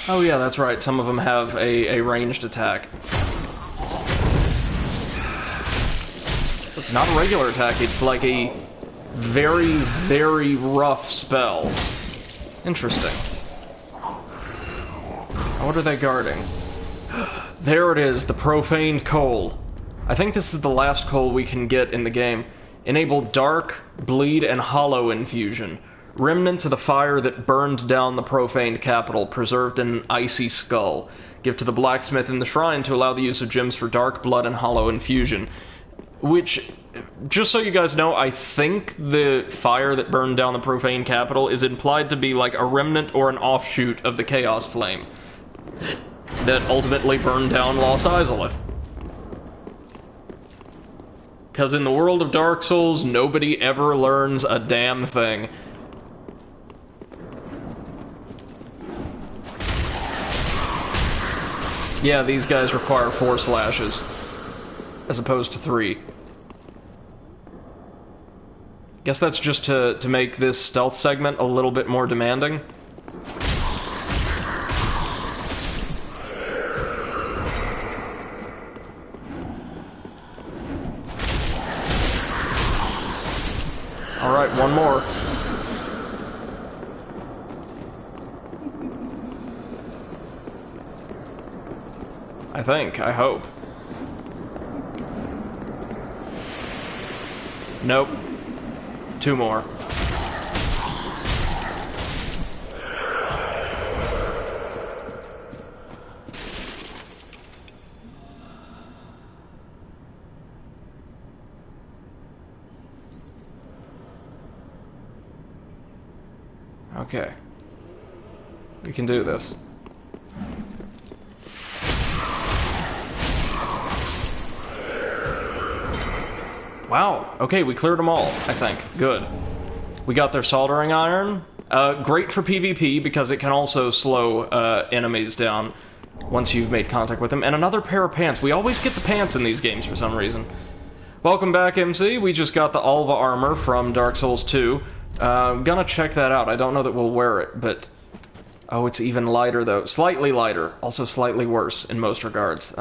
Oh yeah, that's right, some of them have a ranged attack. It's not a regular attack, it's like a very, very rough spell. Interesting. What are they guarding? There it is, the Profaned Coal. I think this is the last coal we can get in the game. Enable Dark, Bleed, and Hollow infusion. Remnants of the fire that burned down the Profaned Capital, preserved in an icy skull. Give to the blacksmith in the shrine to allow the use of gems for dark, blood, and hollow infusion. Which, just so you guys know, I think the fire that burned down the Profaned Capital is implied to be like a remnant or an offshoot of the Chaos Flame that ultimately burned down Lost Izalith. Because in the world of Dark Souls, nobody ever learns a damn thing. Yeah, these guys require 4 slashes, as opposed to 3. Guess that's just to make this stealth segment a little bit more demanding. Alright, one more. I think. I hope. Nope. 2 more. Okay. We can do this. Wow. Okay, we cleared them all, I think. Good. We got their soldering iron. Great for PvP, because it can also slow enemies down once you've made contact with them. And another pair of pants. We always get the pants in these games for some reason. Welcome back, MC. We just got the Alva armor from Dark Souls 2. Gonna check that out. I don't know that we'll wear it, but... Oh, it's even lighter, though. Slightly lighter. Also slightly worse, in most regards.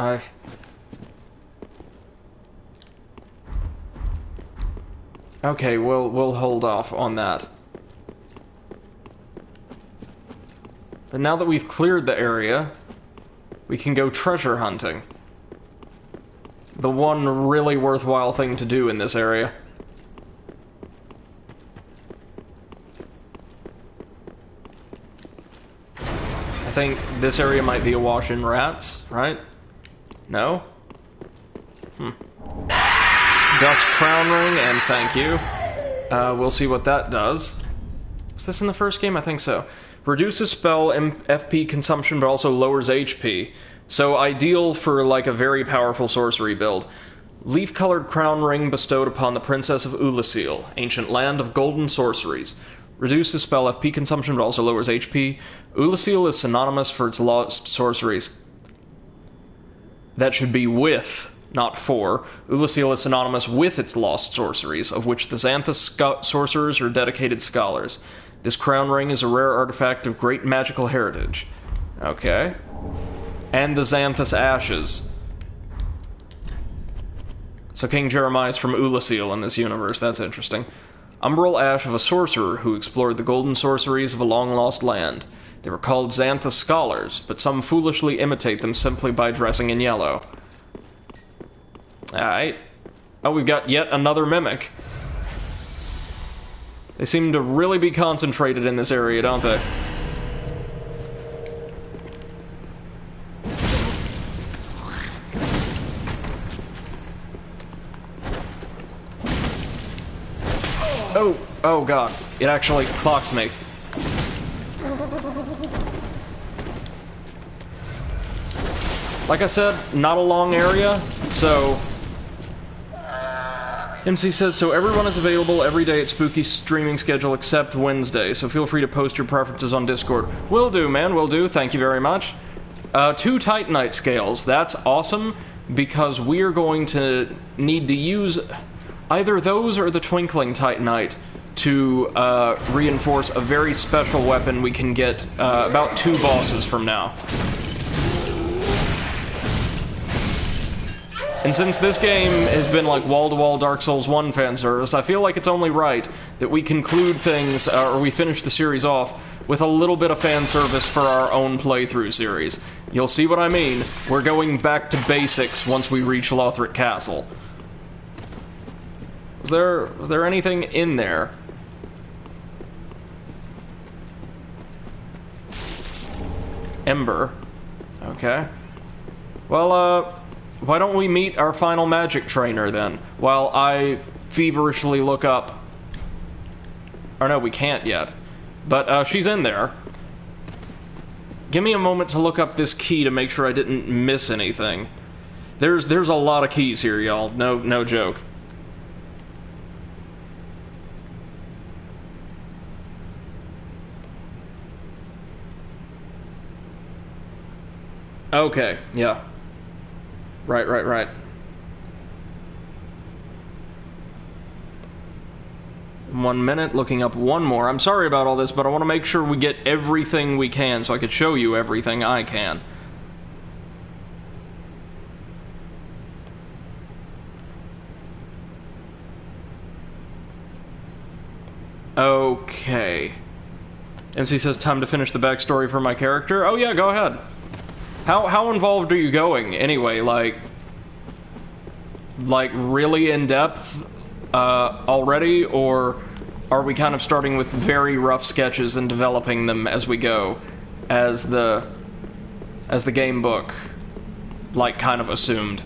Okay, we'll hold off on that. But now that we've cleared the area, we can go treasure hunting. The one really worthwhile thing to do in this area. I think this area might be awash in rats, right? No? Dust Crown Ring, and thank you. We'll see what that does. Was this in the first game? I think so. Reduces spell FP consumption, but also lowers HP. So ideal for, like, a very powerful sorcery build. Leaf-colored crown ring bestowed upon the Princess of Irithyll, ancient land of golden sorceries. Reduces spell FP consumption, but also lowers HP. Irithyll is synonymous for its lost sorceries. That should be with, not for. Irithyll is synonymous with its lost sorceries, of which the Xanthus sorcerers are dedicated scholars. This crown ring is a rare artifact of great magical heritage. Okay. And the Xanthus ashes. So King Jeremiah's from Irithyll in this universe. That's interesting. Umbral ash of a sorcerer who explored the golden sorceries of a long-lost land. They were called Xanthus scholars, but some foolishly imitate them simply by dressing in yellow. Alright. Oh, we've got yet another mimic. They seem to really be concentrated in this area, don't they? Oh god. It actually clocked me. Like I said, not a long area, so... MC says, so everyone is available every day at Spooky's streaming schedule except Wednesday, so feel free to post your preferences on Discord. Will do, man, will do. Thank you very much. 2 Titanite scales. That's awesome, because we are going to need to use either those or the Twinkling Titanite to reinforce a very special weapon we can get about 2 bosses from now. And since this game has been like wall-to-wall Dark Souls 1 fan service, I feel like it's only right that we conclude things, or we finish the series off, with a little bit of fan service for our own playthrough series. You'll see what I mean. We're going back to basics once we reach Lothric Castle. Was there anything in there? Ember. Okay. Well, why don't we meet our final magic trainer, then, while I feverishly look up... Or no, we can't yet. But, she's in there. Give me a moment to look up this key to make sure I didn't miss anything. There's a lot of keys here, y'all. No joke. Okay, yeah. Right. 1 minute, looking up one more. I'm sorry about all this, but I want to make sure we get everything we can so I could show you everything I can. Okay. MC says time to finish the backstory for my character. Oh yeah, go ahead. How involved are you going anyway? Like really in depth already, or are we kind of starting with very rough sketches and developing them as we go, as the game book like kind of assumed?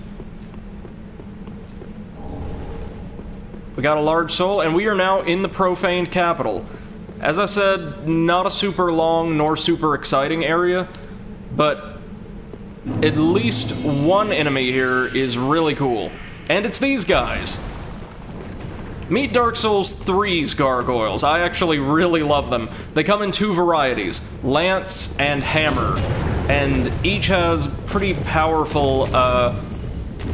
We got a large soul, and we are now in the Profaned Capital. As I said, not a super long nor super exciting area, but at least one enemy here is really cool. And it's these guys. Meet Dark Souls 3's gargoyles. I actually really love them. They come in two varieties, lance and hammer, and each has pretty powerful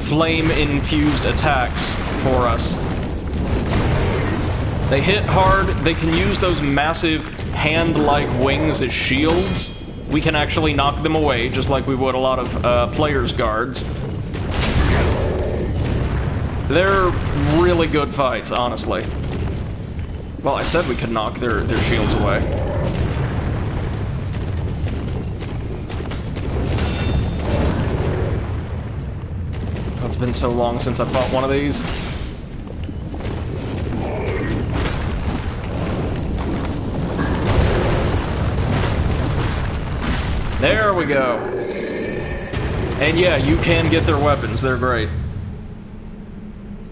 flame-infused attacks for us. They hit hard. They can use those massive hand-like wings as shields. We can actually knock them away, just like we would a lot of players' guards. They're really good fights, honestly. Well, I said we could knock their shields away. Oh, it's been so long since I fought one of these. There we go. And yeah, you can get their weapons. They're great.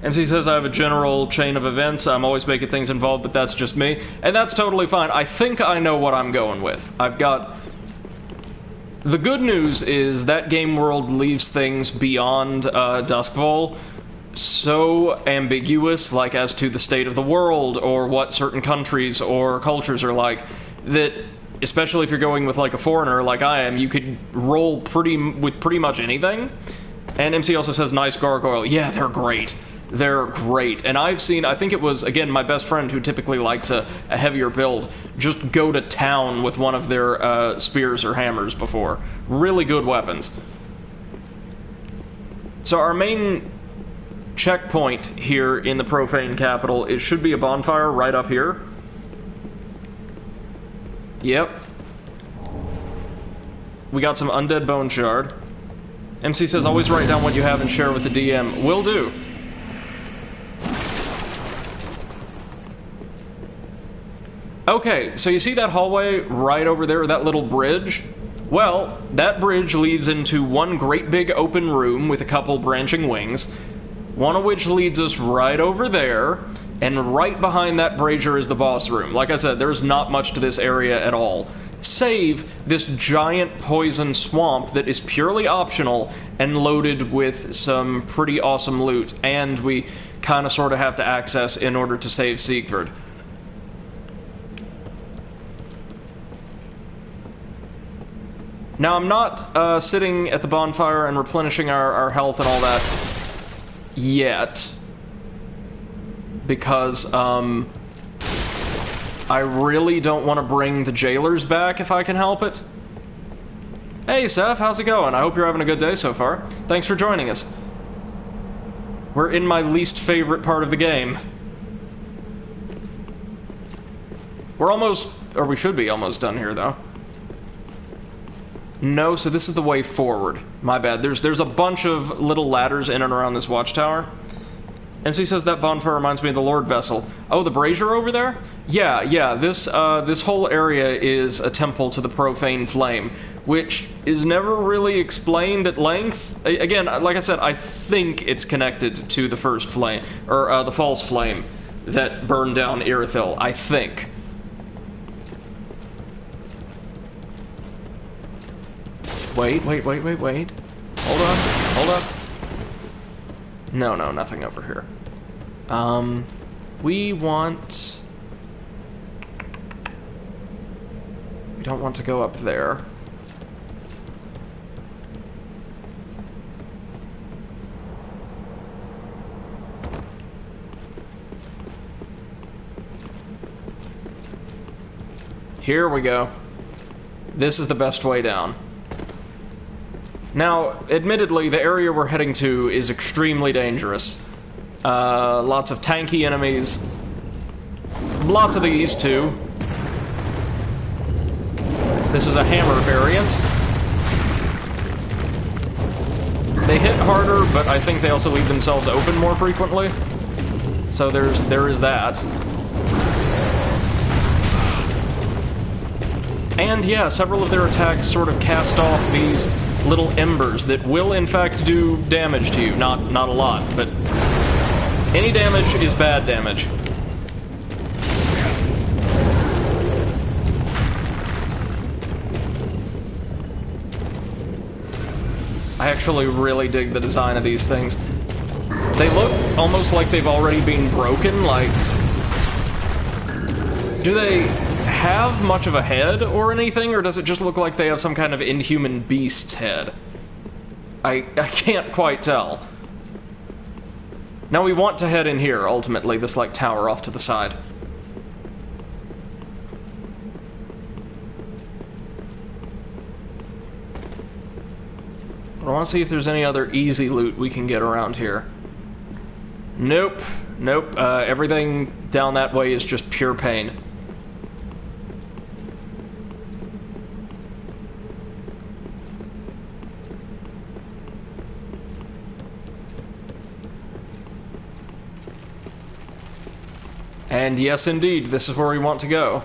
MC says I have a general chain of events. I'm always making things involved, but that's just me. And that's totally fine. I think I know what I'm going with. I've got... The good news is that game world leaves things beyond Duskfall so ambiguous, like as to the state of the world, or what certain countries or cultures are like, that... Especially if you're going with, like, a foreigner like I am, you could roll with pretty much anything. And MC also says, nice gargoyle. Yeah, they're great. They're great. And I've seen, I think it was, again, my best friend who typically likes a heavier build, just go to town with one of their spears or hammers before. Really good weapons. So our main checkpoint here in the Profaned Capital, it should be a bonfire right up here. Yep. We got some undead bone shard. MC says, always write down what you have and share with the DM. Will do. Okay, so you see that hallway right over there, that little bridge? Well, that bridge leads into one great big open room with a couple branching wings, one of which leads us right over there. And right behind that brazier is the boss room. Like I said, there's not much to this area at all, save this giant poison swamp that is purely optional and loaded with some pretty awesome loot, and we kind of sort of have to access in order to save Siegfried. Now, I'm not sitting at the bonfire and replenishing our health and all that yet, because I really don't want to bring the jailers back if I can help it. Hey Seth, how's it going? I hope you're having a good day so far. Thanks for joining us. We're in my least favorite part of the game. We're almost, or we should be almost done here though. No, so this is the way forward. My bad. There's a bunch of little ladders in and around this watchtower. MC says that bonfire reminds me of the Lord Vessel. Oh, the brazier over there? Yeah, this whole area is a temple to the Profane Flame, which is never really explained at length. Again, like I said, I think it's connected to the first flame, or the false flame that burned down Irithyll, I think. Wait. Hold up. No, nothing over here. We don't want to go up there. Here we go. This is the best way down. Now, admittedly, the area we're heading to is extremely dangerous. Lots of tanky enemies. Lots of these, too. This is a hammer variant. They hit harder, but I think they also leave themselves open more frequently. So there is that. And yeah, several of their attacks sort of cast off these little embers that will in fact do damage to you. Not a lot, but any damage is bad damage. I actually really dig the design of these things. They look almost like they've already been broken, like... Do they have much of a head or anything, or does it just look like they have some kind of inhuman beast's head? I can't quite tell. Now we want to head in here, ultimately, this, like, tower off to the side. I want to see if there's any other easy loot we can get around here. Nope. Nope. Everything down that way is just pure pain. And yes, indeed, this is where we want to go.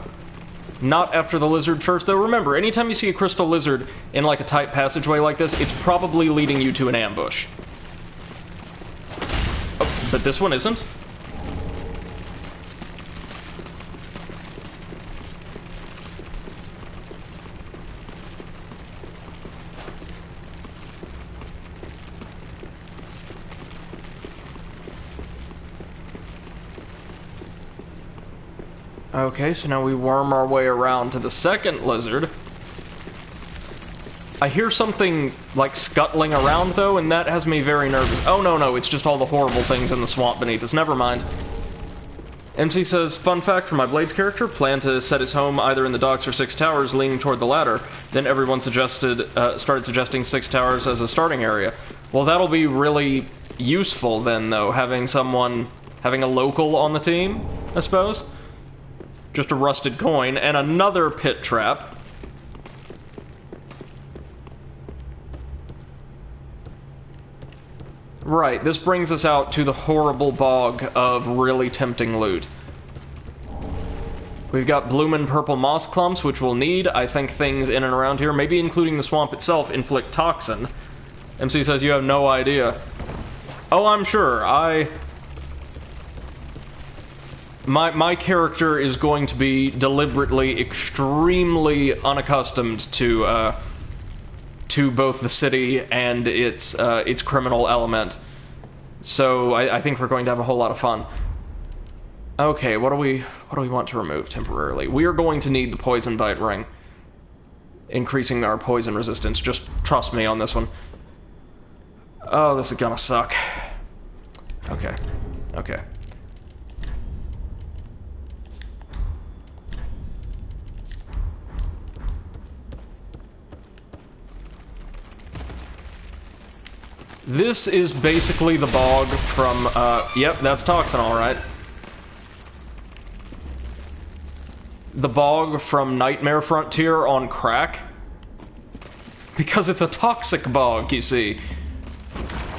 Not after the lizard first, though. Remember, anytime you see a crystal lizard in, like, a tight passageway like this, it's probably leading you to an ambush. Oh, but this one isn't? Okay, so now we worm our way around to the second lizard. I hear something, like, scuttling around, though, and that has me very nervous. Oh, no, it's just all the horrible things in the swamp beneath us. Never mind. MC says, fun fact for my Blades character, planned to set his home either in the docks or Six Towers, leaning toward the latter. Then everyone started suggesting Six Towers as a starting area. Well, that'll be really useful, then, though, having a local on the team, I suppose. Just a rusted coin, and another pit trap. Right, this brings us out to the horrible bog of really tempting loot. We've got bloomin' purple moss clumps, which we'll need. I think things in and around here, maybe including the swamp itself, inflict toxin. MC says you have no idea. Oh, I'm sure. My character is going to be deliberately extremely unaccustomed to both the city and its criminal element. So I think we're going to have a whole lot of fun. Okay, what do we want to remove temporarily? We are going to need the poison bite ring, increasing our poison resistance. Just trust me on this one. Oh, this is gonna suck. Okay. This is basically the bog from, yep, that's toxin, alright. The bog from Nightmare Frontier on crack. Because it's a toxic bog, you see.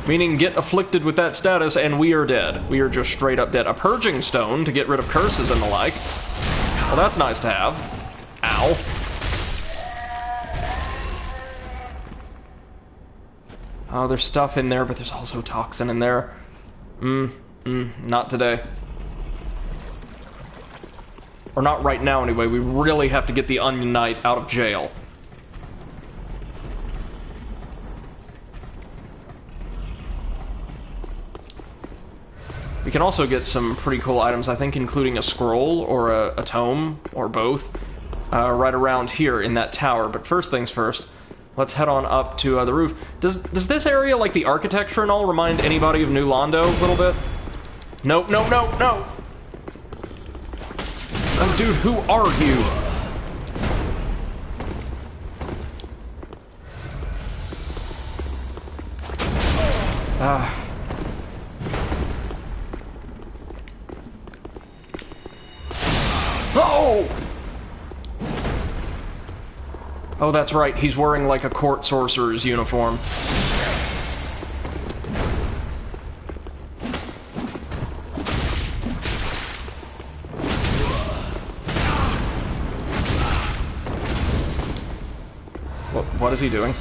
Meaning get afflicted with that status and we are dead. We are just straight up dead. A purging stone to get rid of curses and the like. Well, that's nice to have. Ow. Oh, there's stuff in there, but there's also toxin in there. Not today. Or not right now, anyway. We really have to get the Onion Knight out of jail. We can also get some pretty cool items, I think, including a scroll or a tome, or both, right around here in that tower. But first things first. Let's head on up to the roof. Does this area, like the architecture and all, remind anybody of New Londo a little bit? Nope, no. Oh, dude, who are you? Oh! Oh, that's right, he's wearing like a court sorcerer's uniform. what is he doing?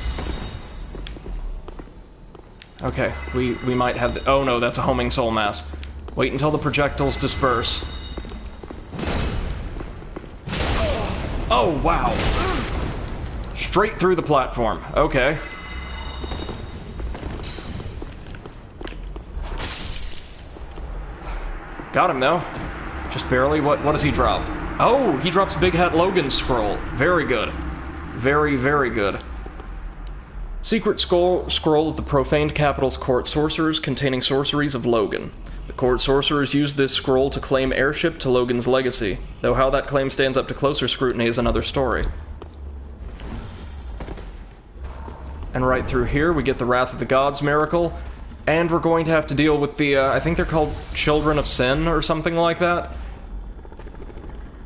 Okay, we might have the... Oh no, that's a homing soul mass. Wait until the projectiles disperse. Oh, wow. Straight through the platform. Okay. Got him, though. Just barely. What does he drop? Oh, he drops Big Hat Logan's scroll. Very good. Very, very good. Secret scroll of the Profaned Capital's court sorcerers containing sorceries of Logan. The court sorcerers used this scroll to claim heirship to Logan's legacy, though how that claim stands up to closer scrutiny is another story. And right through here, we get the Wrath of the Gods miracle, and we're going to have to deal with the, I think they're called Children of Sin, or something like that.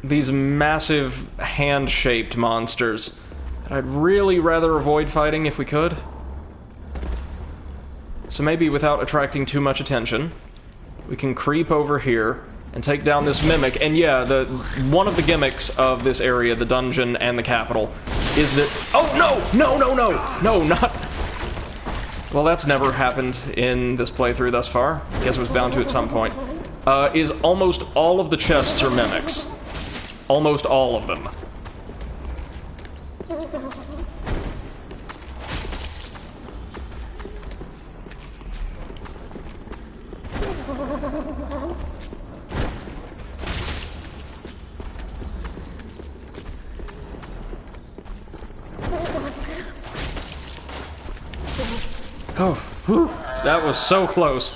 These massive, hand-shaped monsters that I'd really rather avoid fighting if we could. So maybe without attracting too much attention, we can creep over here and take down this mimic. And yeah, one of the gimmicks of this area, the dungeon and the capital, is that... Oh, no! No, no, no! No, not... Well, that's never happened in this playthrough thus far. I guess it was bound to at some point. Is almost all of the chests are mimics. Almost all of them. Oh, whew, that was so close.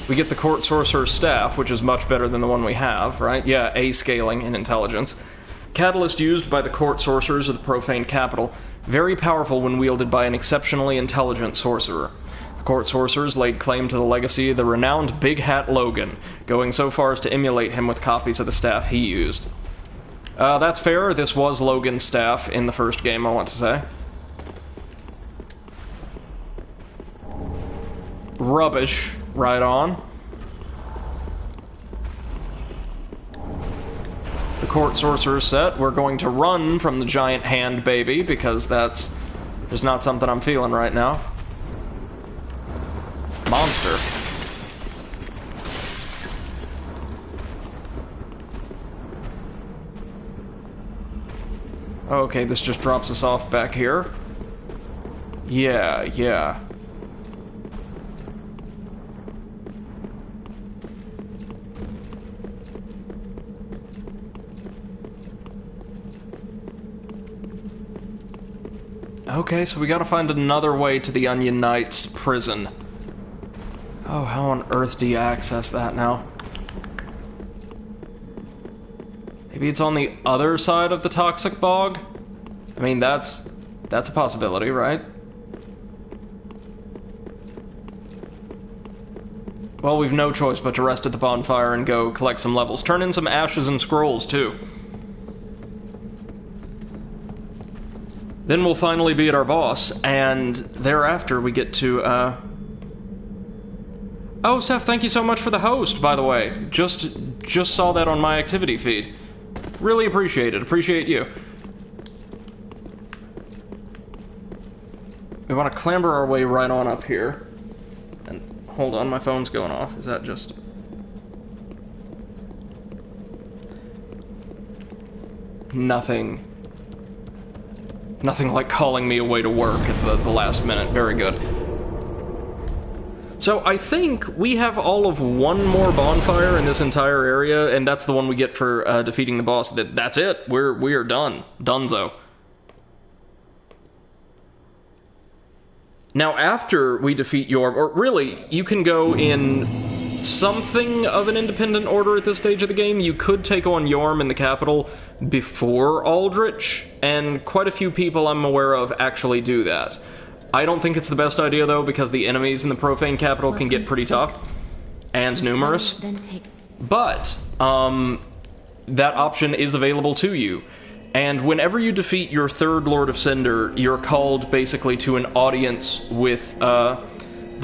We get the Court Sorcerer's Staff, which is much better than the one we have, right? Yeah, A scaling in intelligence. Catalyst used by the Court Sorcerers of the Profaned Capital. Very powerful when wielded by an exceptionally intelligent sorcerer. The Court Sorcerers laid claim to the legacy of the renowned Big Hat Logan, going so far as to emulate him with copies of the staff he used. That's fair. This was Logan's staff in the first game, I want to say. Rubbish. Right on. The Court Sorcerer set. We're going to run from the giant hand baby, because that's just not something I'm feeling right now. Monster. Okay, this just drops us off back here. Yeah, yeah. Okay, so we gotta find another way to the Onion Knight's prison. Oh, how on earth do you access that now? Maybe it's on the other side of the toxic bog? I mean, that's a possibility, right? Well, we've no choice but to rest at the bonfire and go collect some levels. Turn in some ashes and scrolls, too. Then we'll finally be at our boss, and thereafter we get to, Oh, Seth, thank you so much for the host, by the way. Just saw that on my activity feed. Really appreciate it. Appreciate you. We want to clamber our way right on up here. And hold on, my phone's going off. Is that just... Nothing like calling me away to work at the last minute. Very good. So I think we have all of one more bonfire in this entire area, and that's the one we get for defeating the boss. That's it. We are done. Dunzo. Now, after we defeat Yorm, or really, you can go in something of an independent order at this stage of the game. You could take on Yorm in the capital before Aldrich, and quite a few people I'm aware of actually do that. I don't think it's the best idea, though, because the enemies in the Profaned Capital can get pretty tough and numerous. But that option is available to you. And whenever you defeat your third Lord of Cinder, you're called basically to an audience with the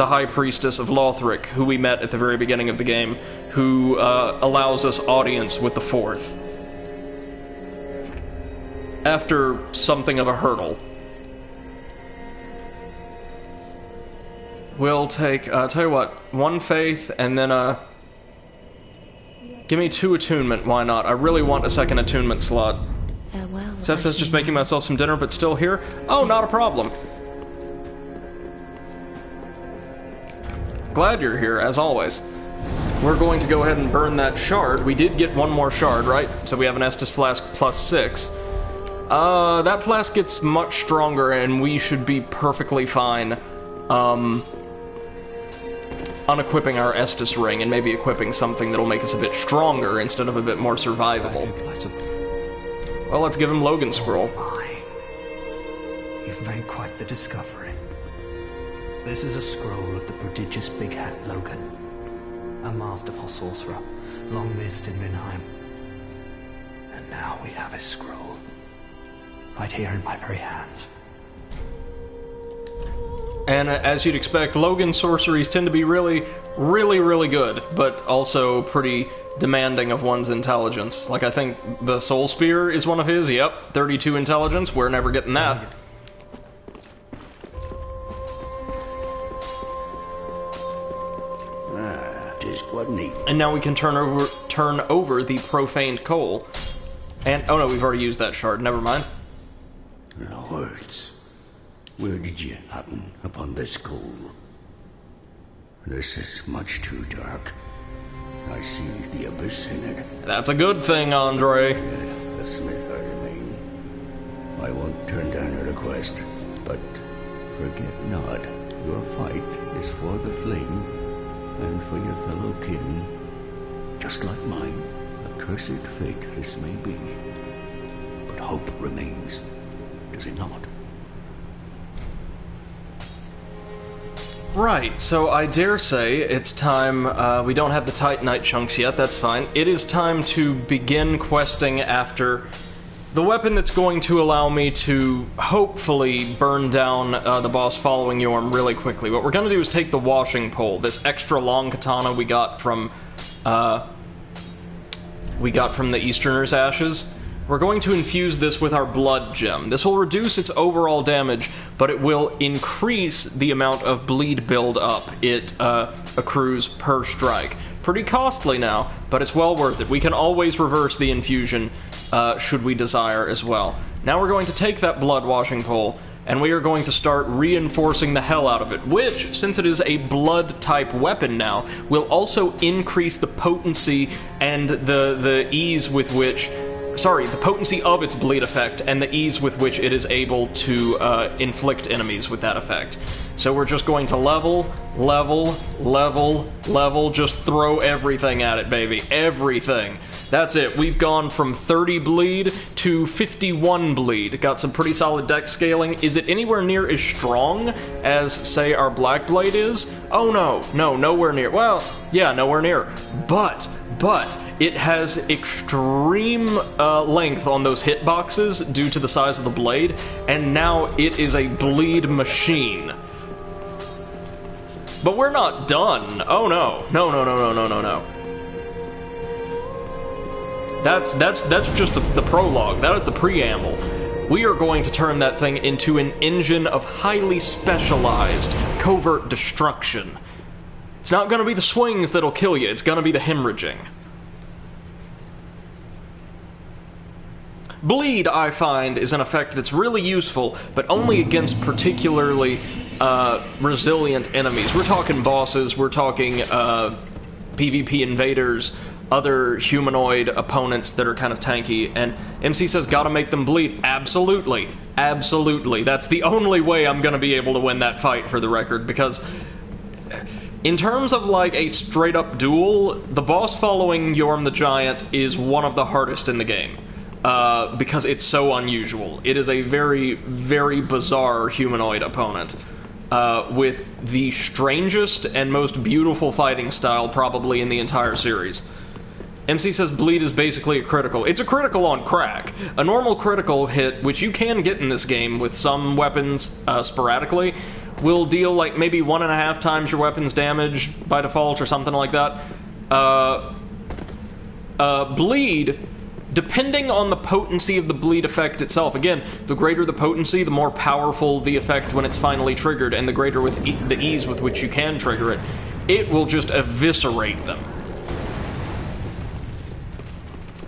High Priestess of Lothric, who we met at the very beginning of the game, who allows us audience with the fourth. after something of a hurdle. We'll take, tell you what, 1 faith, and then, give me 2 attunement, why not? I really want a second attunement slot. Farewell. Seth says just making myself some dinner, but still here? Oh, not a problem. Glad you're here, as always. We're going to go ahead and burn that shard. We did get 1 more shard, right? So we have an Estus Flask plus 6. That flask gets much stronger, and we should be perfectly fine, unequipping our Estus ring and maybe equipping something that'll make us a bit stronger instead of a bit more survivable. Well, let's give him Logan's scroll. My. You've made quite the discovery. This is a scroll of the prodigious Big Hat Logan, a masterful sorcerer, long missed in Vinheim. And now we have his scroll, right here in my very hands. And as you'd expect, Logan sorceries tend to be really, really, really good, but also pretty demanding of one's intelligence. Like, I think the Soul Spear is one of his. Yep, 32 intelligence. We're never getting that. And now we can turn over the Profaned Coal. And, oh no, we've already used that shard. Never mind. Lords, where did you happen upon this coal? This is much too dark. I see the abyss in it. That's a good thing, Andre. Yet a smith I remain. I won't turn down a request, but forget not, your fight is for the flame and for your fellow kin. Just like mine, a cursed fate this may be. But hope remains, does it not? Right, so I dare say it's time, we don't have the Titanite chunks yet, that's fine. It is time to begin questing after the weapon that's going to allow me to hopefully burn down the boss following Yorm really quickly. What we're going to do is take the washing pole, this extra long katana we got from the Easterner's Ashes. We're going to infuse this with our blood gem. This will reduce its overall damage, but it will increase the amount of bleed build-up it accrues per strike. Pretty costly now, but it's well worth it. We can always reverse the infusion should we desire as well. Now we're going to take that blood washing pole, and we are going to start reinforcing the hell out of it, which, since it is a blood-type weapon now, will also increase the potency and the ease with which... Sorry, the potency of its bleed effect and the ease with which it is able to inflict enemies with that effect. So we're just going to level, just throw everything at it, baby. Everything. That's it. We've gone from 30 bleed to 51 bleed. Got some pretty solid dex scaling. Is it anywhere near as strong as, say, our Black Blade is? Oh no, nowhere near. Well, yeah, nowhere near. But it has extreme length on those hitboxes due to the size of the blade, and now it is a bleed machine. But we're not done. Oh no. No. That's just the prologue. That is the preamble. We are going to turn that thing into an engine of highly specialized covert destruction. It's not going to be the swings that'll kill you, it's going to be the hemorrhaging. Bleed, I find, is an effect that's really useful, but only against particularly resilient enemies. We're talking bosses, we're talking PvP invaders, other humanoid opponents that are kind of tanky, and MC says gotta make them bleed. Absolutely. That's the only way I'm gonna be able to win that fight, for the record, because in terms of like a straight up duel, the boss following Yorm the Giant is one of the hardest in the game. Because it's so unusual. It is a very, very bizarre humanoid opponent, with the strangest and most beautiful fighting style probably in the entire series. MC says bleed is basically a critical. It's a critical on crack. A normal critical hit, which you can get in this game with some weapons sporadically, will deal like maybe 1.5 times your weapon's damage by default or something like that. Bleed depending on the potency of the bleed effect itself. Again, the greater the potency, the more powerful the effect when it's finally triggered, and the greater with the ease with which you can trigger it, it will just eviscerate them.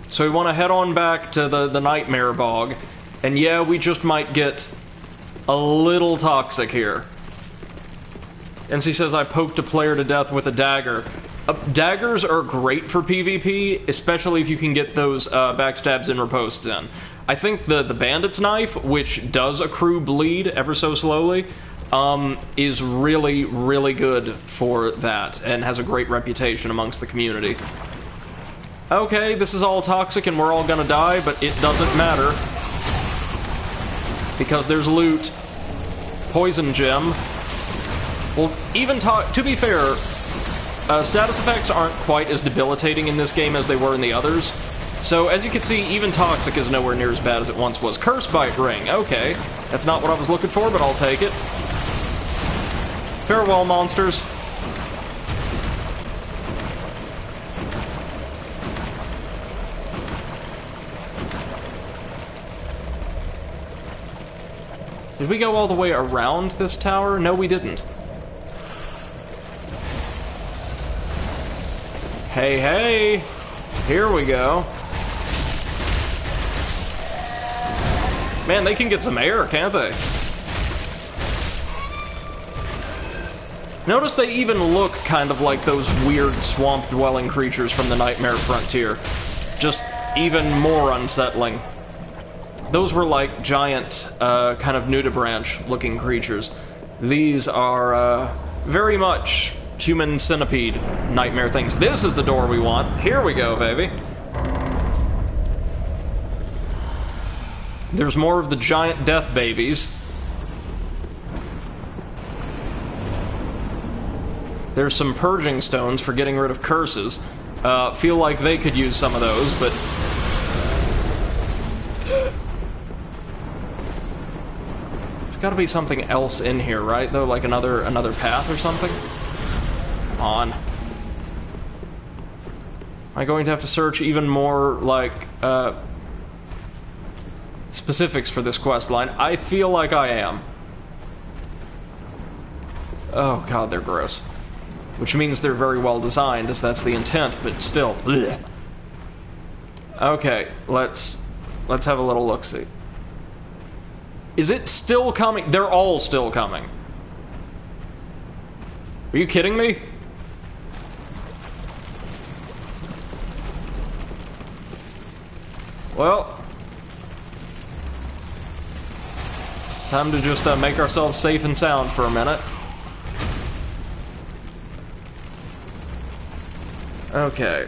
So we want to head on back to the Nightmare Bog, and yeah, we just might get a little toxic here. MC says, I poked a player to death with a dagger. Daggers are great for PvP, especially if you can get those backstabs and riposts in. I think the bandit's knife, which does accrue bleed ever so slowly, is really, really good for that, and has a great reputation amongst the community. Okay, this is all toxic and we're all gonna die, but it doesn't matter. Because there's loot. Poison gem. Well, even to be fair, status effects aren't quite as debilitating in this game as they were in the others. So, as you can see, even Toxic is nowhere near as bad as it once was. Curse Bite Ring, okay. That's not what I was looking for, but I'll take it. Farewell, monsters. Did we go all the way around this tower? No, we didn't. Hey, hey! Here we go. Man, they can get some air, can't they? Notice they even look kind of like those weird swamp-dwelling creatures from the Nightmare Frontier. Just even more unsettling. Those were like giant, kind of nudibranch-looking creatures. These are, very much human centipede nightmare things. This is the door we want. Here we go, baby. There's more of the giant death babies. There's some purging stones for getting rid of curses. Feel like they could use some of those, but... There's gotta be something else in here, right? Though, like another path or something? Come on. Am I going to have to search even more, like, specifics for this quest line? I feel like I am. Oh god, they're gross. Which means they're very well designed, as that's the intent, but still. Blech. Okay, let's have a little look-see. Is it still coming? They're all still coming. Are you kidding me? Well, time to just make ourselves safe and sound for a minute. Okay.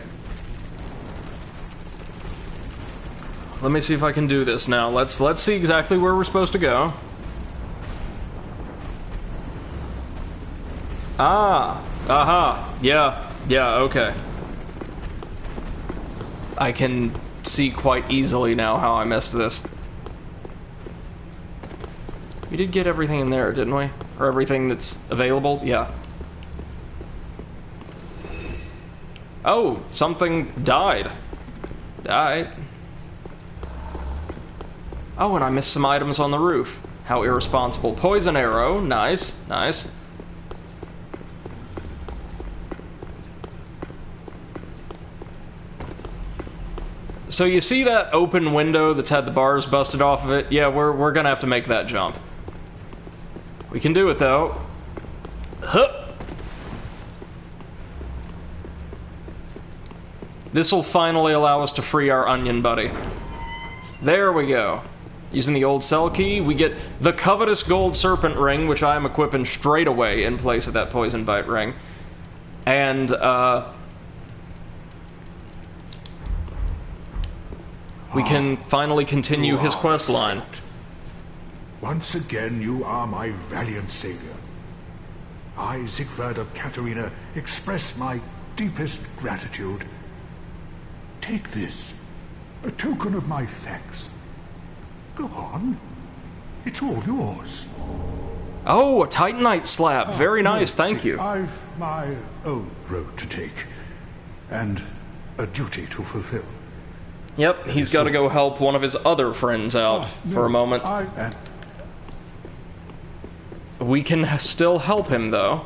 Let me see if I can do this now. Let's see exactly where we're supposed to go. Ah, aha, yeah, okay. I can see quite easily now how I missed this. We did get everything in there, didn't we? Or everything that's available? Yeah. Oh, something died. Died. Oh, and I missed some items on the roof. How irresponsible. Poison arrow. Nice, nice. So you see that open window that's had the bars busted off of it? Yeah, we're gonna have to make that jump. We can do it, though. Huh. This will finally allow us to free our onion buddy. There we go. Using the old cell key, we get the covetous gold serpent ring, which I am equipping straight away in place of that poison bite ring. And, we can finally continue his quest line. Once again, you are my valiant savior. I, Siegfried of Katarina, express my deepest gratitude. Take this, a token of my thanks. Go on. It's all yours. Oh, a Titanite slab. Very nice, thank you. I've my own road to take, and a duty to fulfill. Yep, he's got to go help one of his other friends out for a moment. We can still help him, though.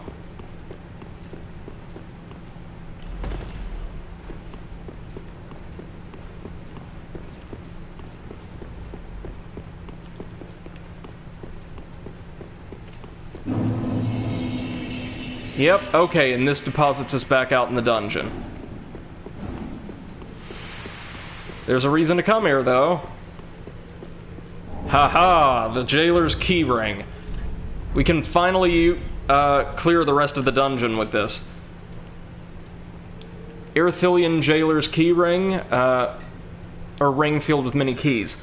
Yep, okay, and this deposits us back out in the dungeon. There's a reason to come here, though. Haha, the jailer's keyring. We can finally clear the rest of the dungeon with this. Irithyll jailer's keyring, or ring filled with many keys.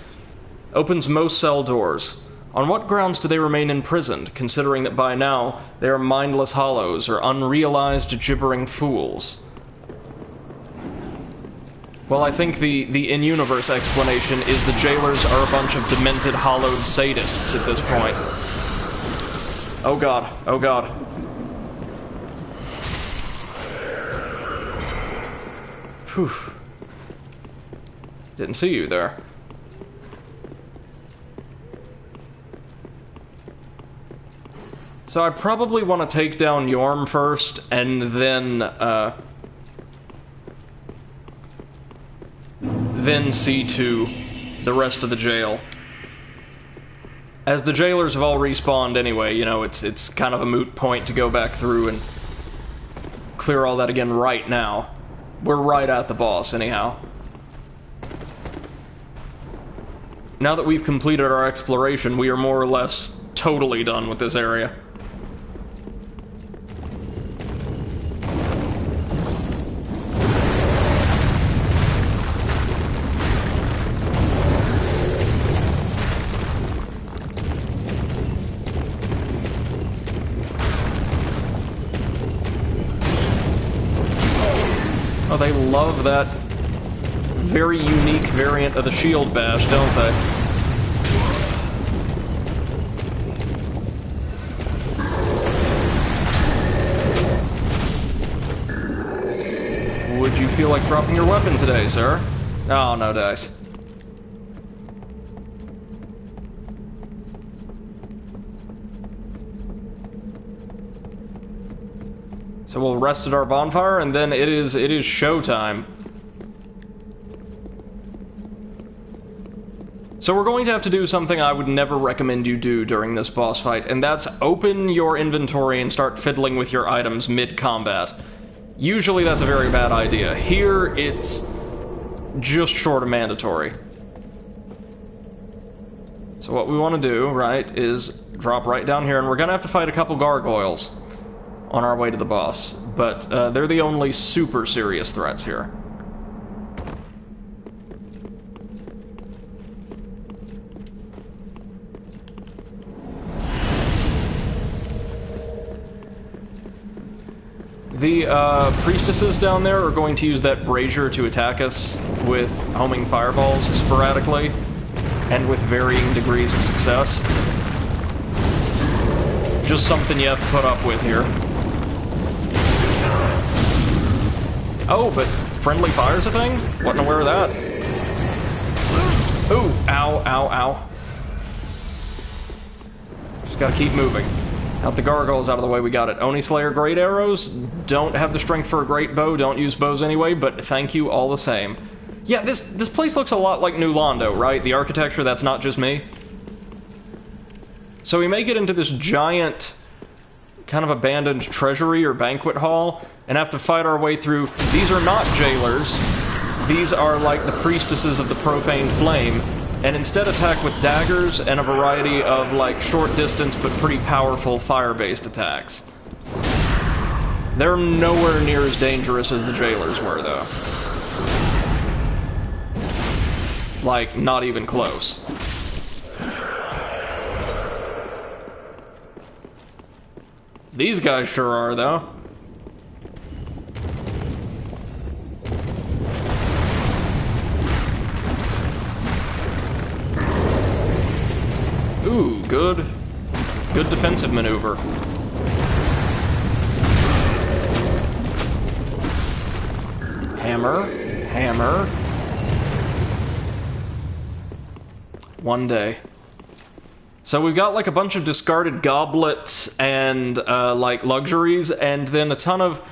Opens most cell doors. On what grounds do they remain imprisoned, considering that by now they are mindless hollows or unrealized gibbering fools? Well, I think the in-universe explanation is the jailers are a bunch of demented, hollowed sadists at this point. Oh god, oh god. Whew. Didn't see you there. So I probably want to take down Yorm first, and then see to the rest of the jail. As the jailers have all respawned anyway, you know, it's kind of a moot point to go back through and clear all that again right now. We're right at the boss, anyhow. Now that we've completed our exploration, we are more or less totally done with this area. Oh, they love that very unique variant of the shield bash, don't they? Would you feel like dropping your weapon today, sir? Oh, no dice. So we'll rest at our bonfire, and then it is showtime. So we're going to have to do something I would never recommend you do during this boss fight, and that's open your inventory and start fiddling with your items mid-combat. Usually that's a very bad idea. Here, it's just short of mandatory. So what we want to do, right, is drop right down here, and we're going to have to fight a couple gargoyles on our way to the boss, but they're the only super serious threats here. The priestesses down there are going to use that brazier to attack us with homing fireballs sporadically, and with varying degrees of success. Just something you have to put up with here. Oh, but friendly fire's a thing? Wasn't aware of that. Ooh, ow, ow, ow. Just gotta keep moving. Out the gargoyles out of the way, we got it. Oni Slayer great arrows. Don't have the strength for a great bow, don't use bows anyway, but thank you all the same. Yeah, this place looks a lot like New Londo, right? The architecture, that's not just me. So we make it into this giant, kind of abandoned treasury or banquet hall, and have to fight our way through. These are not jailers. These are like the priestesses of the Profaned Flame, and instead attack with daggers and a variety of like short distance but pretty powerful fire-based attacks. They're nowhere near as dangerous as the jailers were, though. Like, not even close. These guys sure are, though. Ooh, good defensive maneuver. Hammer, hammer. One day. So we've got like a bunch of discarded goblets and like luxuries, and then a ton of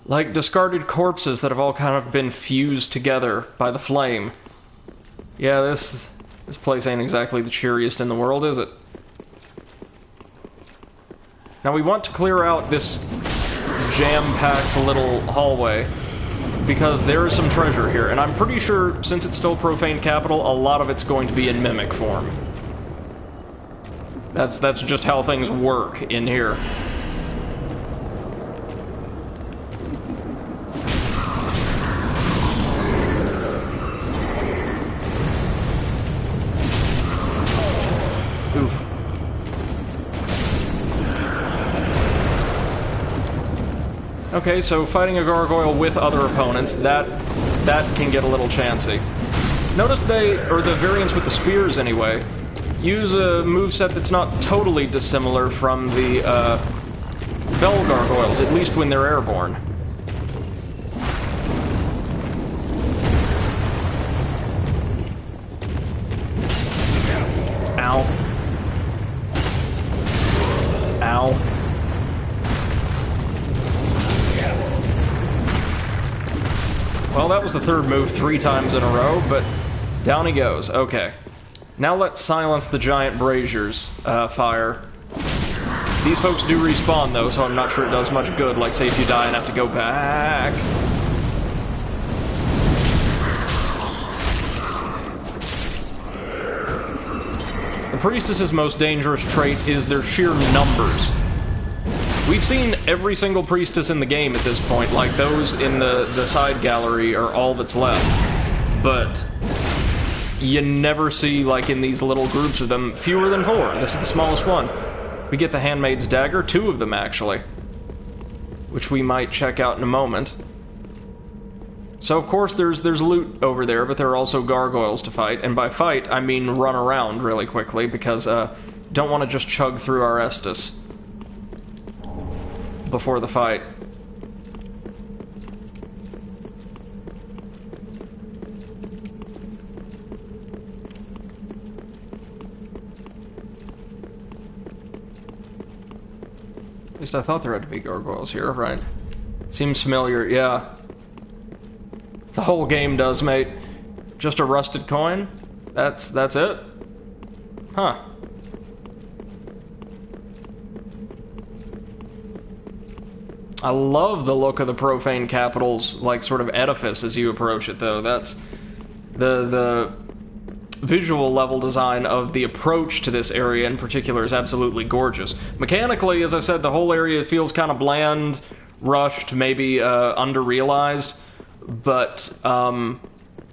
like discarded corpses that have all kind of been fused together by the flame. Yeah, this place ain't exactly the cheeriest in the world, is it? Now we want to clear out this jam-packed little hallway, because there is some treasure here, and I'm pretty sure, since it's still Profaned Capital, a lot of it's going to be in mimic form. That's just how things work in here. Oof. Okay, so fighting a gargoyle with other opponents, that can get a little chancy. Notice the variants with the spears anyway, use a moveset that's not totally dissimilar from the Bell gargoyles, at least when they're airborne. Ow. Ow. Well, that was the third move 3 times in a row, but down he goes. Okay. Now let's silence the giant braziers fire. These folks do respawn, though, so I'm not sure it does much good, like, say, if you die and have to go back. The Priestess's most dangerous trait is their sheer numbers. We've seen every single priestess in the game at this point, like those in the side gallery are all that's left. But you never see, like in these little groups of them, fewer than 4. This is the smallest one. We get the Handmaid's Dagger, 2 of them actually, which we might check out in a moment. So of course there's loot over there, but there are also gargoyles to fight, and by fight I mean run around really quickly, because don't want to just chug through our Estus before the fight. At least I thought there had to be gargoyles here, right? Seems familiar, yeah. The whole game does, mate. Just a rusted coin? That's it? Huh. I love the look of the Profaned Capital's, like, sort of edifice as you approach it, though. That's... The visual level design of the approach to this area in particular is absolutely gorgeous. Mechanically, as I said, the whole area feels kind of bland, rushed, maybe under-realized, but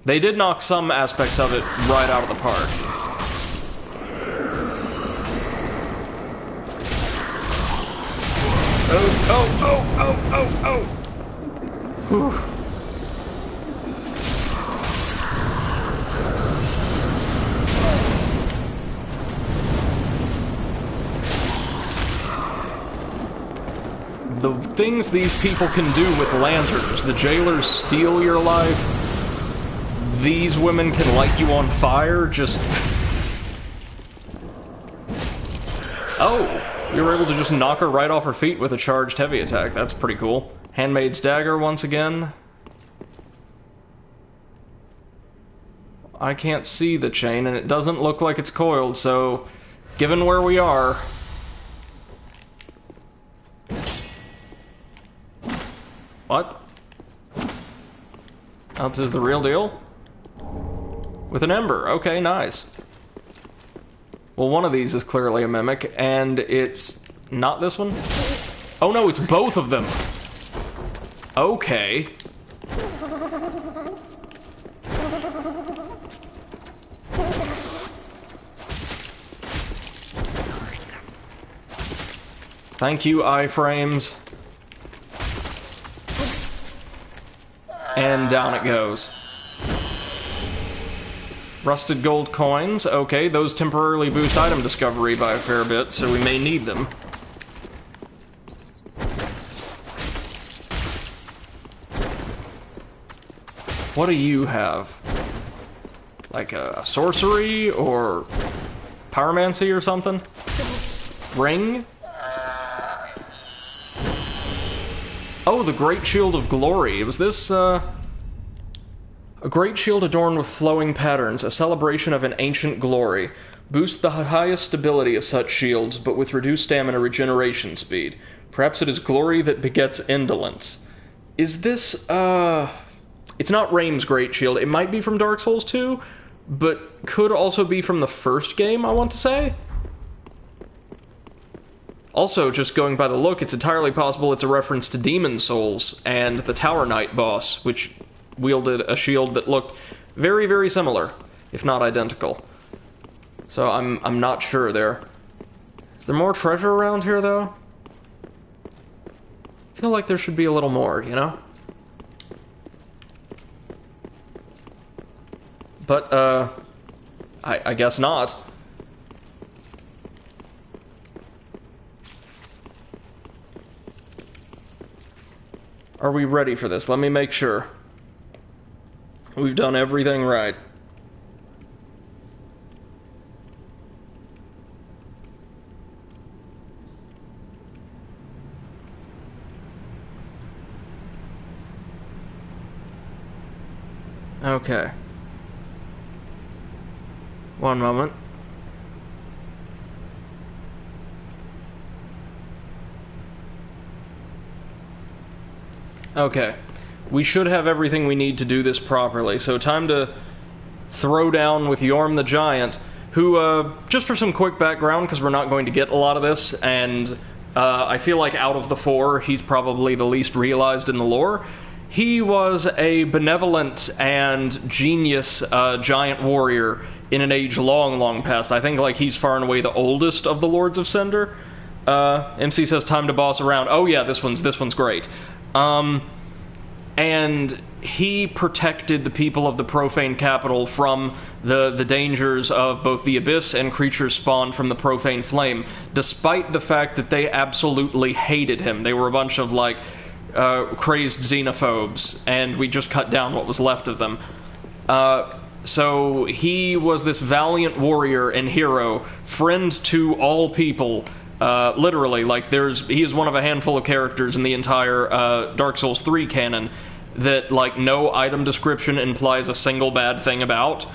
they did knock some aspects of it right out of the park. Oh. Whew. The things these people can do with lanterns. The jailers steal your life. These women can light you on fire, just... Oh! You were able to just knock her right off her feet with a charged heavy attack. That's pretty cool. Handmaid's Dagger once again. I can't see the chain, and it doesn't look like it's coiled, so... Given where we are... What? Oh, this is the real deal? With an ember. Okay, nice. Well, one of these is clearly a mimic, and it's not this one? Oh no, it's both of them! Okay. Thank you, iframes. And down it goes. Rusted gold coins. Okay, those temporarily boost item discovery by a fair bit, so we may need them. What do you have? like a sorcery or pyromancy or something? Ring? Oh, the Great Shield of Glory. Was this, a great shield adorned with flowing patterns, a celebration of an ancient glory. Boost the highest stability of such shields, but with reduced stamina regeneration speed. Perhaps it is glory that begets indolence. Is this, it's not Raim's Great Shield. It might be from Dark Souls 2, but could also be from the first game, I want to say? Also, just going by the look, it's entirely possible it's a reference to Demon Souls and the Tower Knight boss, which wielded a shield that looked very, very similar, if not identical. So I'm not sure there. Is there more treasure around here, though? I feel like there should be a little more, you know? But, I guess not. Are we ready for this? Let me make sure. We've done everything right. Okay. One moment. Okay. We should have everything we need to do this properly, so time to throw down with Yorm the Giant, who, just for some quick background, because we're not going to get a lot of this, and I feel like out of the four, he's probably the least realized in the lore. He was a benevolent and genius giant warrior in an age long, long past. I think like he's far and away the oldest of the Lords of Cinder. MC says time to boss around. Oh yeah, this one's great. And he protected the people of the Profaned Capital from the dangers of both the Abyss and creatures spawned from the Profane Flame, despite the fact that they absolutely hated him. They were a bunch of like crazed xenophobes, and we just cut down what was left of them. So he was this valiant warrior and hero, friend to all people, literally. Like, he is one of a handful of characters in the entire Dark Souls 3 canon that, like, no item description implies a single bad thing about,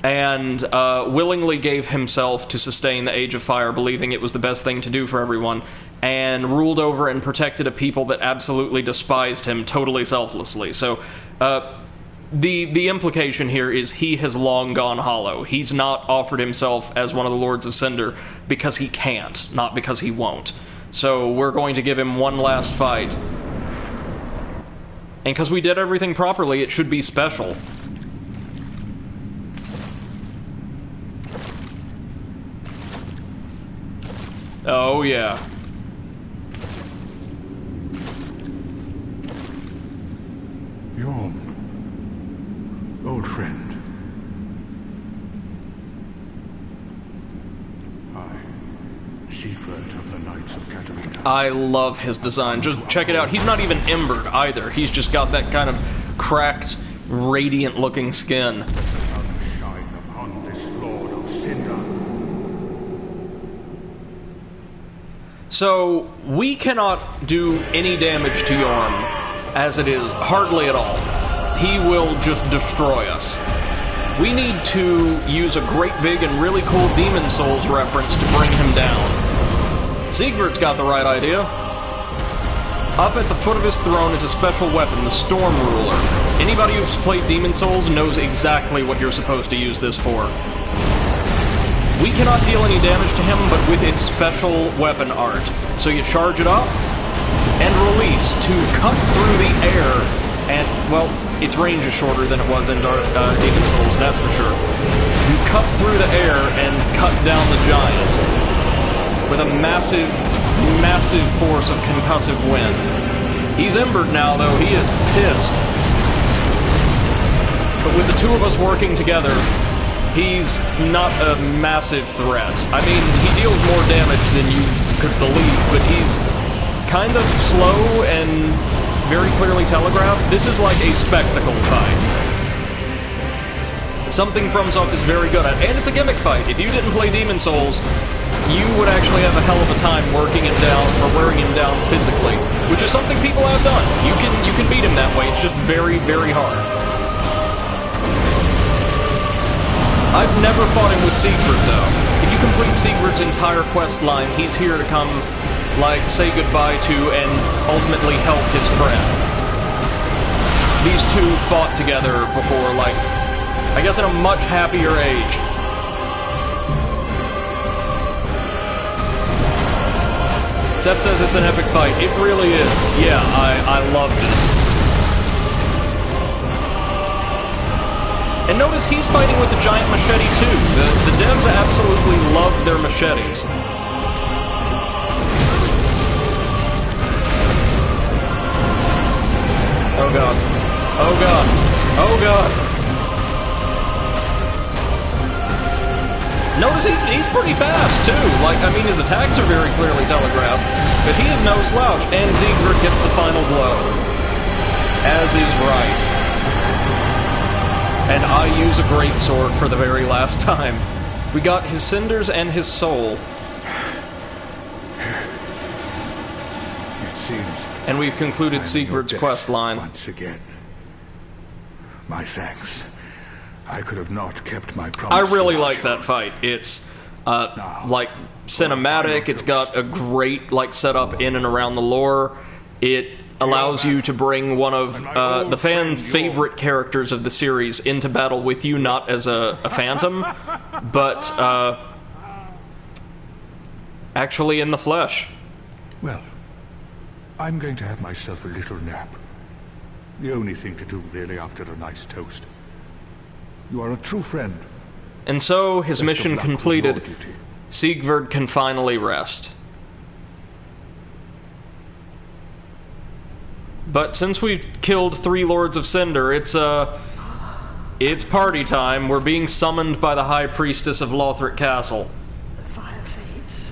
and willingly gave himself to sustain the Age of Fire, believing it was the best thing to do for everyone, and ruled over and protected a people that absolutely despised him totally selflessly. So, the implication here is he has long gone hollow. He's not offered himself as one of the Lords of Cinder because he can't, not because he won't. So we're going to give him one last fight. And because we did everything properly, it should be special. Oh, yeah. Yorm, old friend. Secret of the Knights of Catalina. I love his design. Just check it out. He's not even embered either. He's just got that kind of cracked, radiant-looking skin. Sunshine upon this Lord of Cinder. So, we cannot do any damage to Yorm, as it is, hardly at all. He will just destroy us. We need to use a great big and really cool Demon Souls reference to bring him down. Siegbert's got the right idea. Up at the foot of his throne is a special weapon, the Storm Ruler. Anybody who's played Demon Souls knows exactly what you're supposed to use this for. We cannot deal any damage to him, but with its special weapon art. So you charge it up, and release to cut through the air, and, well, its range is shorter than it was in Demon Souls, that's for sure. You cut through the air and cut down the giant with a massive, massive force of concussive wind. He's embered now, though. He is pissed. But with the two of us working together, he's not a massive threat. I mean, he deals more damage than you could believe, but he's kind of slow and very clearly telegraphed. This is like a spectacle fight. something FromSoft is very good at, and it's a gimmick fight. If you didn't play Demon Souls, you would actually have a hell of a time working him down, or wearing him down physically, which is something people have done. You can beat him that way, it's just very, very hard. I've never fought him with Siegfried, though. If you complete Siegfried's entire quest line, he's here to come, like, say goodbye to and ultimately help his friend. These two fought together before, like, I guess in a much happier age. Seth says it's an epic fight. It really is. Yeah, I love this. And notice he's fighting with the giant machete too. The devs absolutely love their machetes. Oh god. Oh god. Oh god. Notice he's pretty fast too. Like, I mean, his attacks are very clearly telegraphed, but he is no slouch, and Siegfried gets the final blow. As is right. And I use a greatsword for the very last time. We got his cinders and his soul. It seems. And we've concluded Siegfried's quest line. Once again. My thanks. I could have not kept my promise. I really like that fight. It's like cinematic. It's got a great like setup in and around the lore. It allows you to bring one of the fan favorite characters of the series into battle with you, not as a phantom, but actually in the flesh. Well, I'm going to have myself a little nap. The only thing to do, really, after a nice toast. You are a true friend. And so, his Best mission of luck with completed. your duty. Siegfried can finally rest. But since we've killed 3 Lords of Cinder, it's party time. We're being summoned by the High Priestess of Lothric Castle. The fire fades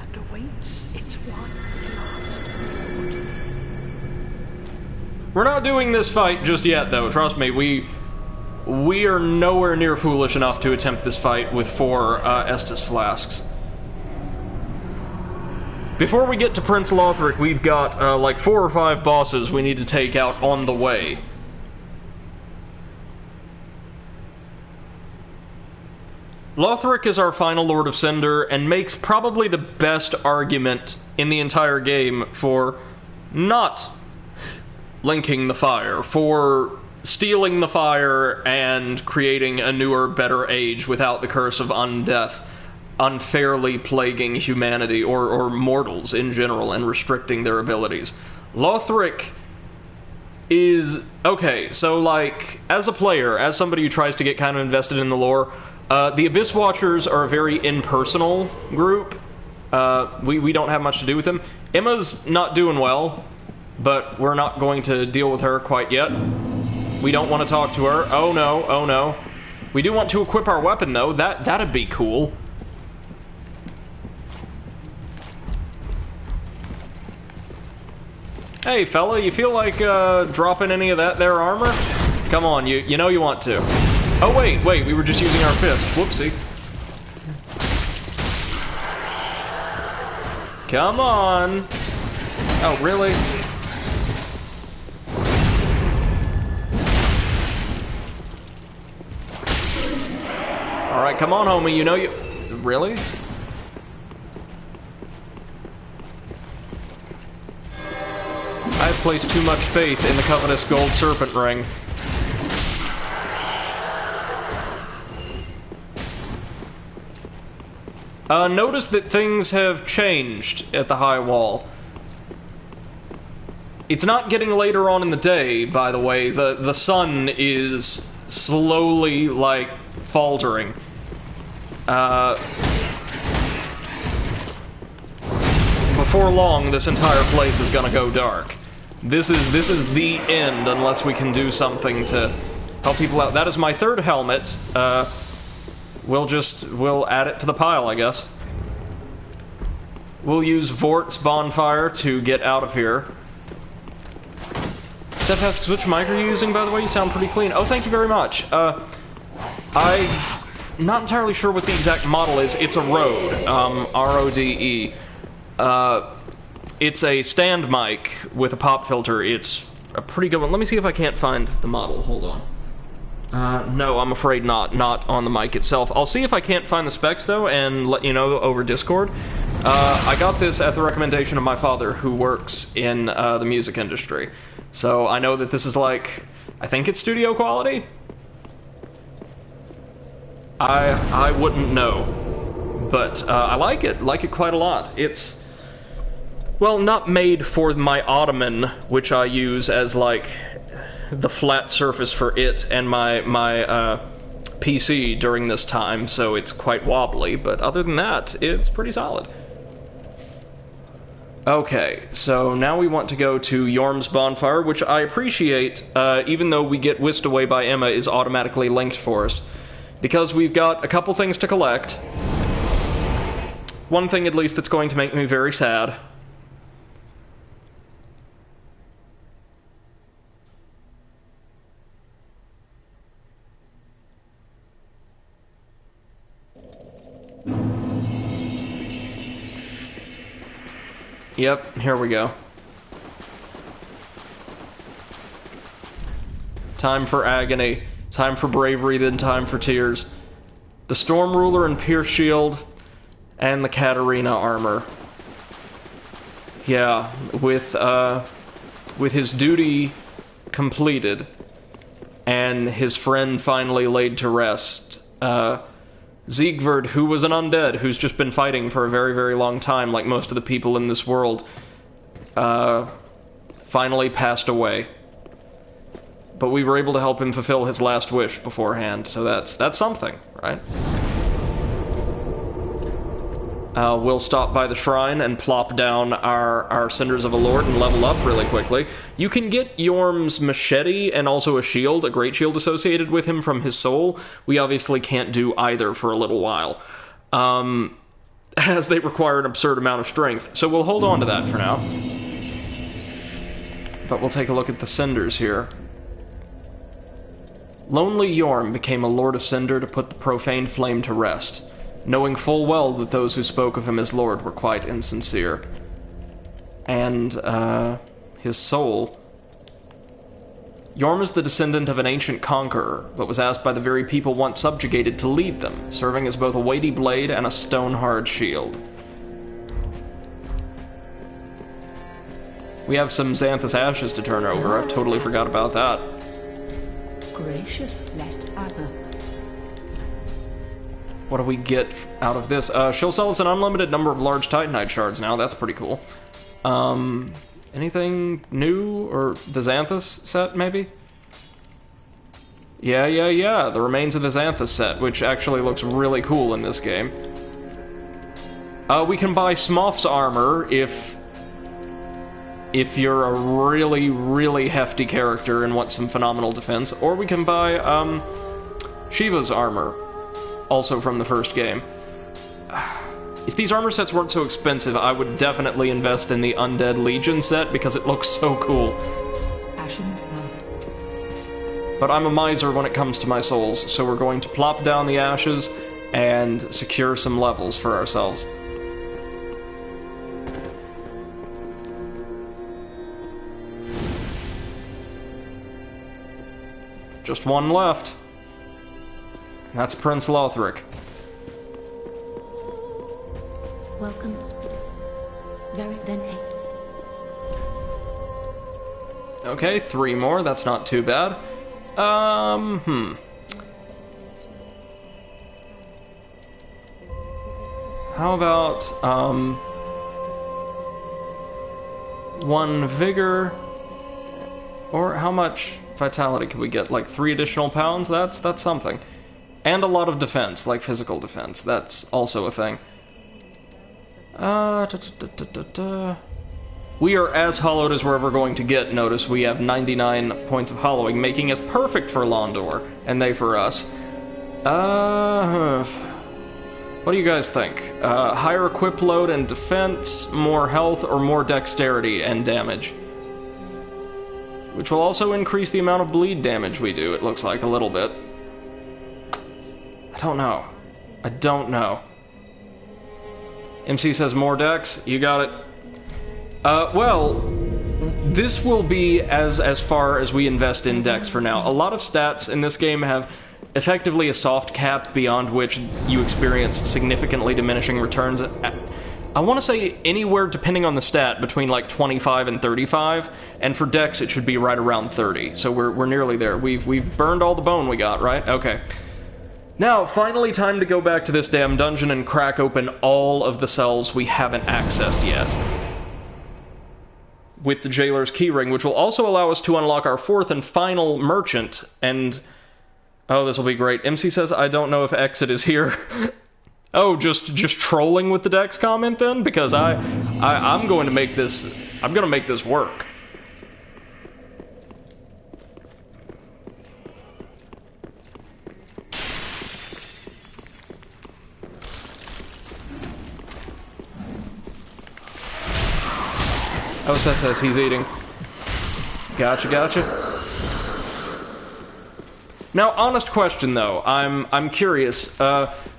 and awaits its one last reward. We're not doing this fight just yet, though. Trust me, we are nowhere near foolish enough to attempt this fight with 4 Estus flasks. Before we get to Prince Lothric, we've got like 4 or 5 bosses we need to take out on the way. Lothric is our final Lord of Cinder and makes probably the best argument in the entire game for not linking the fire, for stealing the fire and creating a newer, better age without the curse of undeath unfairly plaguing humanity or mortals in general and restricting their abilities. Lothric is... okay, so like, as a player, as somebody who tries to get kind of invested in the lore, the Abyss Watchers are a very impersonal group. We don't have much to do with them. Emma's not doing well, but we're not going to deal with her quite yet. We don't want to talk to her. Oh no, oh no. We do want to equip our weapon though. That'd be cool. Hey fella, you feel like dropping any of that there armor? Come on, you know you want to. Oh wait, we were just using our fist. Whoopsie. Come on. Oh, really? Alright, come on, homie, you know you... really? I've placed too much faith in the Covetous Gold Serpent Ring. Notice that things have changed at the High Wall. It's not getting later on in the day, by the way. The sun is slowly, like, faltering. Before long, this entire place is gonna go dark. This is the end, unless we can do something to help people out. That is my 3rd helmet. We'll add it to the pile, I guess. We'll use Vort's bonfire to get out of here. Seth asks, which mic are you using, by the way? You sound pretty clean. Oh, thank you very much. I'm not entirely sure what the exact model is. It's a Rode, R-O-D-E. It's a stand mic with a pop filter. It's a pretty good one. Let me see if I can't find the model. Hold on. No, I'm afraid not. Not on the mic itself. I'll see if I can't find the specs, though, and let you know over Discord. I got this at the recommendation of my father, who works in the music industry. So I know that this is like... I think it's studio quality? I wouldn't know. But I like it quite a lot. It's... well, not made for my ottoman, which I use as, like... the flat surface for it and my PC during this time, so it's quite wobbly, but other than that, it's pretty solid. Okay, so now we want to go to Yorm's Bonfire, which I appreciate, even though we get whisked away by Emma, is automatically linked for us. Because we've got a couple things to collect. One thing, at least, that's going to make me very sad. Yep, here we go. Time for agony, time for bravery, then time for tears. The Storm Ruler and Pierce Shield, and the Katarina armor. Yeah, with his duty completed, and his friend finally laid to rest, Siegvard, who was an undead, who's just been fighting for a very, very long time, like most of the people in this world, finally passed away. But we were able to help him fulfill his last wish beforehand, so that's something, right? We'll stop by the shrine and plop down our Cinders of a Lord and level up really quickly. You can get Yorm's machete and also a shield, a great shield associated with him from his soul. We obviously can't do either for a little while, as they require an absurd amount of strength. So we'll hold on to that for now. But we'll take a look at the Cinders here. Lonely Yorm became a Lord of Cinder to put the profaned flame to rest, knowing full well that those who spoke of him as Lord were quite insincere. And, his soul... Yorm is the descendant of an ancient conqueror, but was asked by the very people once subjugated to lead them, serving as both a weighty blade and a stone-hard shield. We have some Xanthus ashes to turn over. I've totally forgot about that. Gracious let Abba. What do we get out of this? She'll sell us an unlimited number of large Titanite shards now. That's pretty cool. Anything new? Or the Xanthus set, maybe? Yeah. The remains of the Xanthus set, which actually looks really cool in this game. We can buy Smoth's armor if you're a really, really hefty character and want some phenomenal defense. Or we can buy, Shiva's armor, also from the first game. If these armor sets weren't so expensive, I would definitely invest in the Undead Legion set because it looks so cool. But I'm a miser when it comes to my souls, so we're going to plop down the ashes and secure some levels for ourselves. Just one left. That's Prince Lothric. Welcome, Spirit. Very then take. Okay, 3 more. That's not too bad. How about, 1 vigor? Or how much vitality can we get? Like 3 additional pounds? That's something. And a lot of defense, like physical defense. That's also a thing. We are as hollowed as we're ever going to get. Notice we have 99 points of hollowing, making us perfect for Londor, and they for us. What do you guys think? Higher equip load and defense, more health, or more dexterity and damage? Which will also increase the amount of bleed damage we do, it looks like, a little bit. don't know. I don't know. MC says more dex. You got it. Well, this will be as far as we invest in dex for now. A lot of stats in this game have effectively a soft cap beyond which you experience significantly diminishing returns. I want to say anywhere, depending on the stat, between like 25 and 35, and for dex it should be right around 30. So we're nearly there. We've burned all the bone we got, right? Okay. Now, finally time to go back to this damn dungeon and crack open all of the cells we haven't accessed yet. With the Jailer's Keyring, which will also allow us to unlock our fourth and final merchant, and... oh, this will be great. MC says, I don't know if exit is here. Oh, just trolling with the Dex comment then? Because I'm going to make this... I'm going to make this work. Oh, Seth says he's eating. Gotcha. Now, honest question though, I'm curious,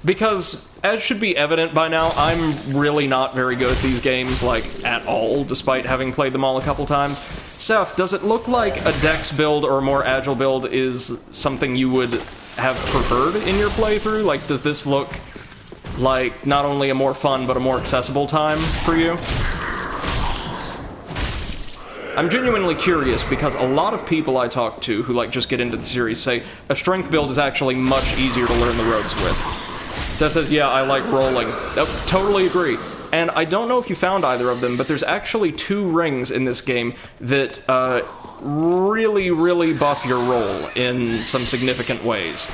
because as should be evident by now, I'm really not very good at these games, like, at all, despite having played them all a couple times. Seth, does it look like a Dex build or a more agile build is something you would have preferred in your playthrough? Like, does this look like not only a more fun, but a more accessible time for you? I'm genuinely curious because a lot of people I talk to who, like, just get into the series say a strength build is actually much easier to learn the ropes with. Seth says, yeah, I like rolling. Oh, totally agree. And I don't know if you found either of them, but there's actually 2 rings in this game that really buff your roll in some significant ways.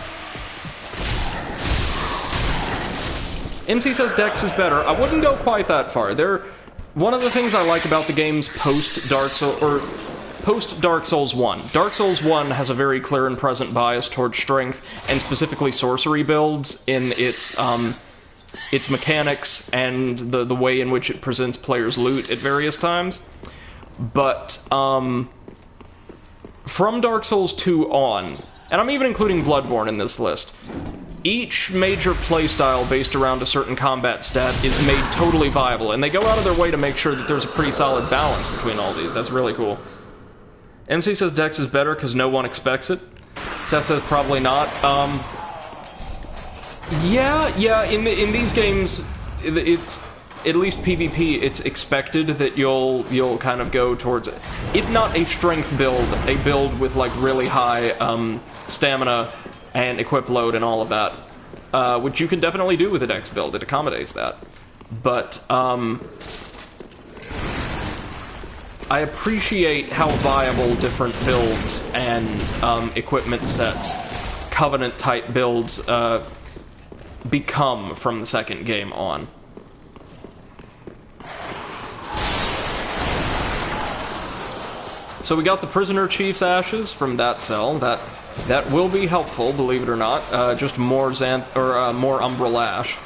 MC says Dex is better. I wouldn't go quite that far. One of the things I like about the games post-Dark Souls 1. Dark Souls 1 has a very clear and present bias towards strength, and specifically sorcery builds in its mechanics and the way in which it presents players' loot at various times. But, from Dark Souls 2 on, and I'm even including Bloodborne in this list, each major playstyle based around a certain combat stat is made totally viable, and they go out of their way to make sure that there's a pretty solid balance between all these. That's really cool. MC says Dex is better because no one expects it. Seth says probably not. Yeah, in these games, it's, at least PvP, it's expected that you'll kind of go towards, if not a strength build, a build with, like, really high stamina and equip load and all of that, which you can definitely do with a Dex build. It accommodates that. But, I appreciate how viable different builds and equipment sets, Covenant-type builds, become from the second game on. So we got the Prisoner Chief's ashes from that cell. That will be helpful, believe it or not. Just more more Umbral Ash.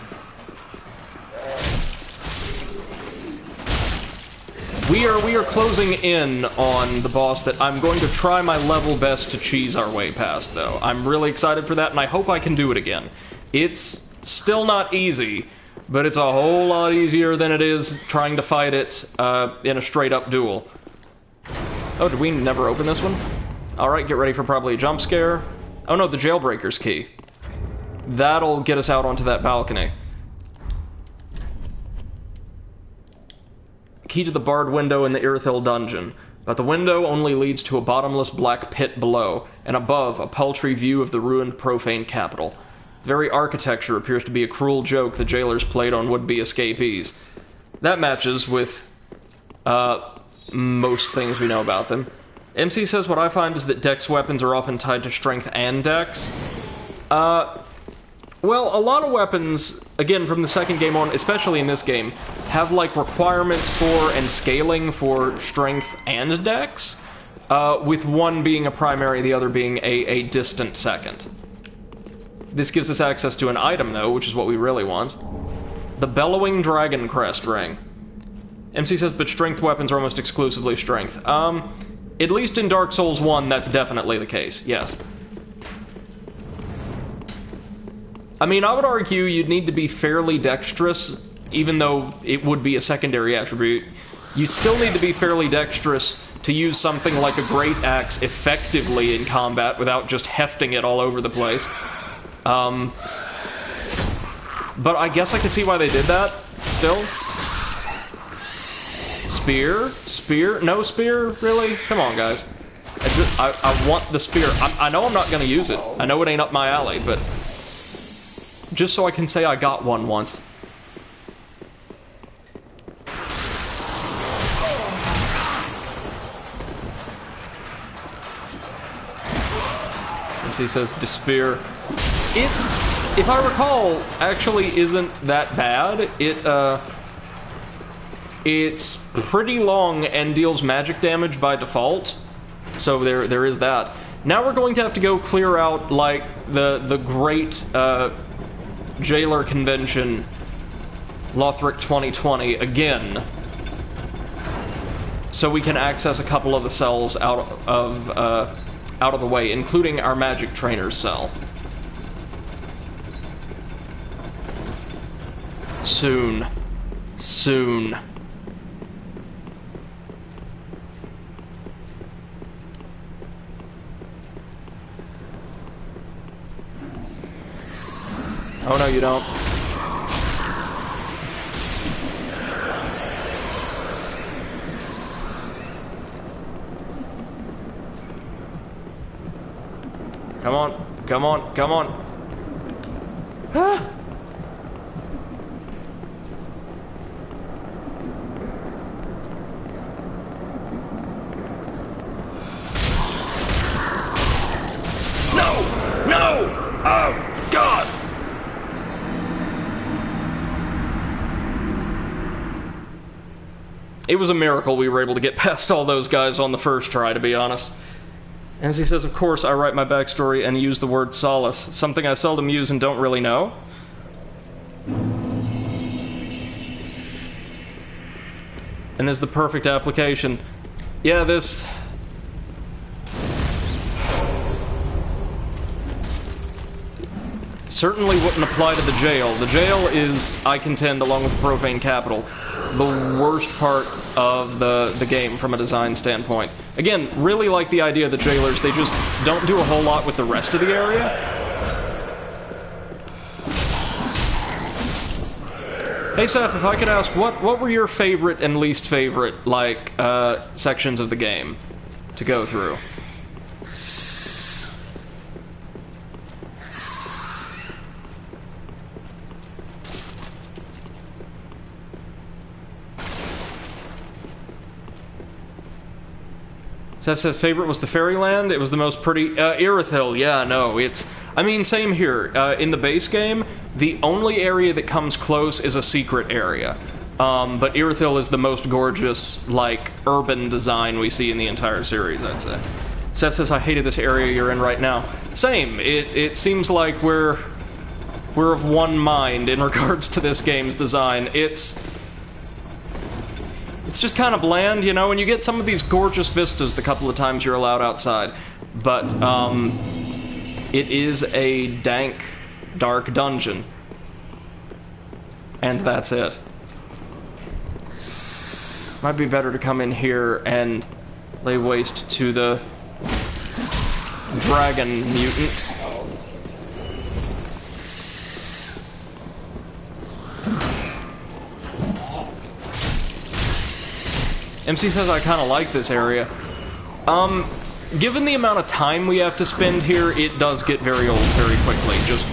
We are closing in on the boss that I'm going to try my level best to cheese our way past, though. I'm really excited for that, and I hope I can do it again. It's still not easy, but it's a whole lot easier than it is trying to fight it in a straight-up duel. Oh, did we never open this one? Alright, get ready for probably a jump scare. Oh no, the Jailbreaker's key. That'll get us out onto that balcony. Key to the barred window in the Irithyll Dungeon, but the window only leads to a bottomless black pit below, and above, a paltry view of the ruined Profaned Capital. The very architecture appears to be a cruel joke the jailers played on would-be escapees. That matches with, most things we know about them. MC says what I find is that Dex weapons are often tied to strength and Dex. Well, a lot of weapons, again, from the second game on, especially in this game, have, like, requirements for and scaling for strength and Dex, with one being a primary, the other being a distant second. This gives us access to an item, though, which is what we really want. The Bellowing Dragon Crest Ring. MC says, but strength weapons are almost exclusively strength. At least in Dark Souls 1, that's definitely the case, yes. I mean, I would argue you'd need to be fairly dexterous, even though it would be a secondary attribute. You still need to be fairly dexterous to use something like a great axe effectively in combat without just hefting it all over the place. But I guess I could see why they did that, still. Spear? Spear? No spear? Really? Come on, guys. I want the spear. I know I'm not going to use it. I know it ain't up my alley, but... just so I can say I got one once. As he says, despair. It, if I recall, actually isn't that bad. It's pretty long and deals magic damage by default. So there is that. Now we're going to have to go clear out, like, the great, Jailer Convention, Lothric 2020, again. So we can access a couple of the cells out of the way, including our magic trainer's cell. Soon. Soon. Oh, no, you don't. Come on, come on, come on. Ah! No! No! Oh, God! It was a miracle we were able to get past all those guys on the first try, to be honest. As he says, of course, I write my backstory and use the word solace, something I seldom use and don't really know. And is the perfect application. Yeah, this... certainly wouldn't apply to the jail. The jail is, I contend, along with Profaned Capital, the worst part of the game from a design standpoint. Again, really like the idea of the jailers, they just don't do a whole lot with the rest of the area. Hey Seth, if I could ask, what were your favorite and least favorite, like, sections of the game to go through? Seth says favorite was the Fairyland. It was the most pretty. Irithyll, yeah, no, it's... I mean, same here. In the base game, the only area that comes close is a secret area. But Irithyll is the most gorgeous, like, urban design we see in the entire series, I'd say. Seth says, I hated this area you're in right now. Same. It seems like we're of one mind in regards to this game's design. It's just kind of bland, you know, and you get some of these gorgeous vistas the couple of times you're allowed outside. But, it is a dank, dark dungeon. And that's it. Might be better to come in here and lay waste to the dragon mutants. MC says I kind of like this area. Given the amount of time we have to spend here, it does get very old very quickly. Just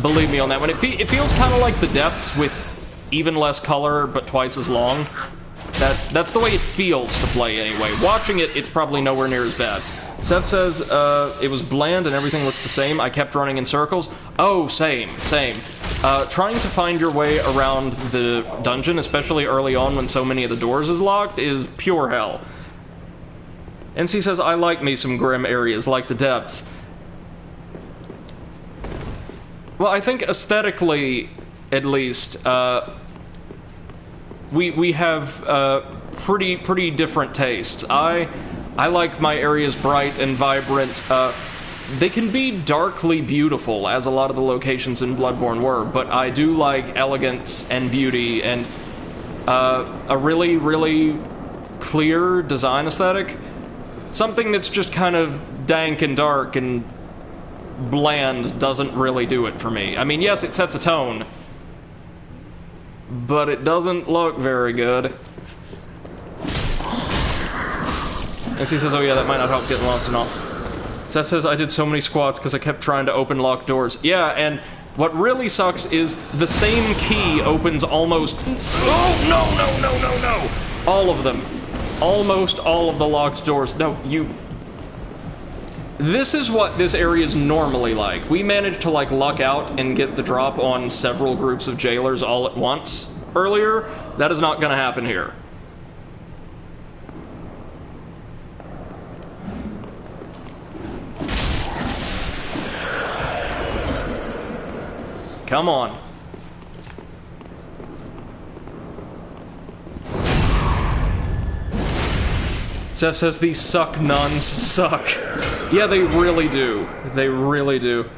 believe me on that one. It feels kind of like the depths with even less color, but twice as long. That's the way it feels to play anyway. Watching it, it's probably nowhere near as bad. Seth says, it was bland and everything looks the same. I kept running in circles. Oh, same. Trying to find your way around the dungeon, especially early on when so many of the doors is locked, is pure hell. MC says, I like me some grim areas, like the depths. Well, I think aesthetically, at least, we have pretty different tastes. I like my areas bright and vibrant. they can be darkly beautiful, as a lot of the locations in Bloodborne were, but I do like elegance and beauty and a really, really clear design aesthetic. Something that's just kind of dank and dark and bland doesn't really do it for me. I mean, yes, it sets a tone, but it doesn't look very good. And he says, oh yeah, that might not help getting lost and all. Seth says, I did so many squats because I kept trying to open locked doors. Yeah, and what really sucks is the same key opens almost... Oh, no! All of them. Almost all of the locked doors. No, you... This is what this area is normally like. We managed to, like, luck out and get the drop on several groups of jailers all at once earlier. That is not going to happen here. Come on. Seth says these suck nuns suck. Yeah, they really do. They really do.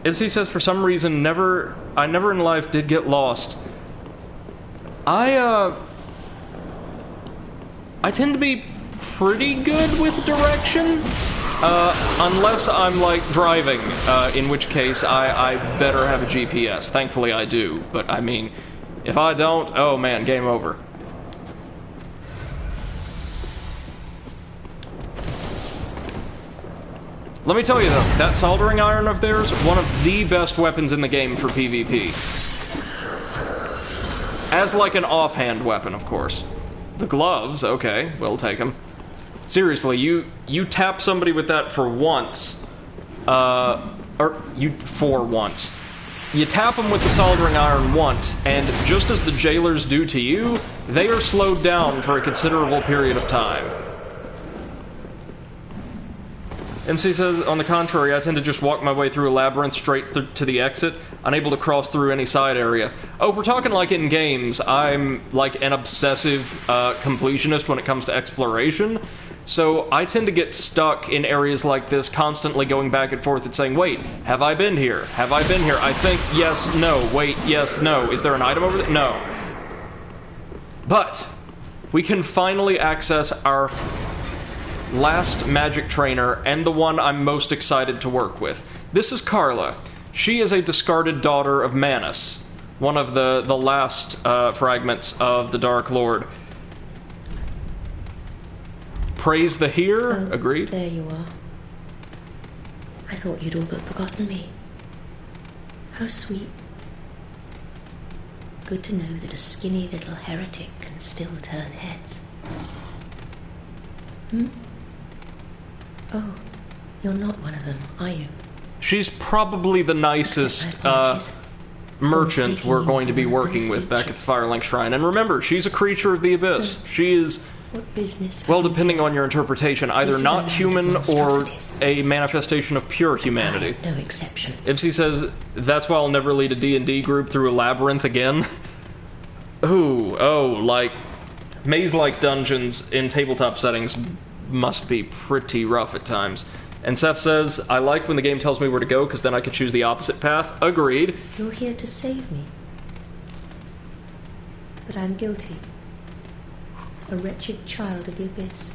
MC says for some reason I never in life did get lost. I tend to be pretty good with direction. Unless I'm, like, driving, in which case I better have a GPS. Thankfully I do, but I mean, if I don't, oh man, game over. Let me tell you though, that soldering iron of theirs, one of the best weapons in the game for PvP. As like an offhand weapon, of course. The gloves, okay, we'll take them. Seriously, you tap somebody with that for once, for once. You tap them with the soldering iron once, and just as the jailers do to you, they are slowed down for a considerable period of time. MC says, on the contrary, I tend to just walk my way through a labyrinth straight to the exit, unable to cross through any side area. Oh, if we're talking like in games, I'm like an obsessive completionist when it comes to exploration. So I tend to get stuck in areas like this, constantly going back and forth and saying, wait, have I been here? Have I been here? I think, yes, no, wait, yes, no. Is there an item over there? No. But we can finally access our last magic trainer, and the one I'm most excited to work with. This is Carla. She is a discarded daughter of Manus, one of the last fragments of the Dark Lord. Praise the Heer, agreed. There you are. I thought you'd all but forgotten me. How sweet. Good to know that a skinny little heretic can still turn heads. Oh, you're not one of them, are you? She's probably the nicest merchant we're going to be working with back at the Firelink Shrine. And remember, she's a creature of the Abyss. She is... What business? Well, depending on your interpretation, either not human or a manifestation of pure humanity. No exception. Ipsy says, that's why I'll never lead a D&D group through a labyrinth again. Ooh, oh, like, maze-like dungeons in tabletop settings must be pretty rough at times. And Seth says, I like when the game tells me where to go, because then I can choose the opposite path. Agreed. You're here to save me. But I'm guilty. A wretched child of the Abyss.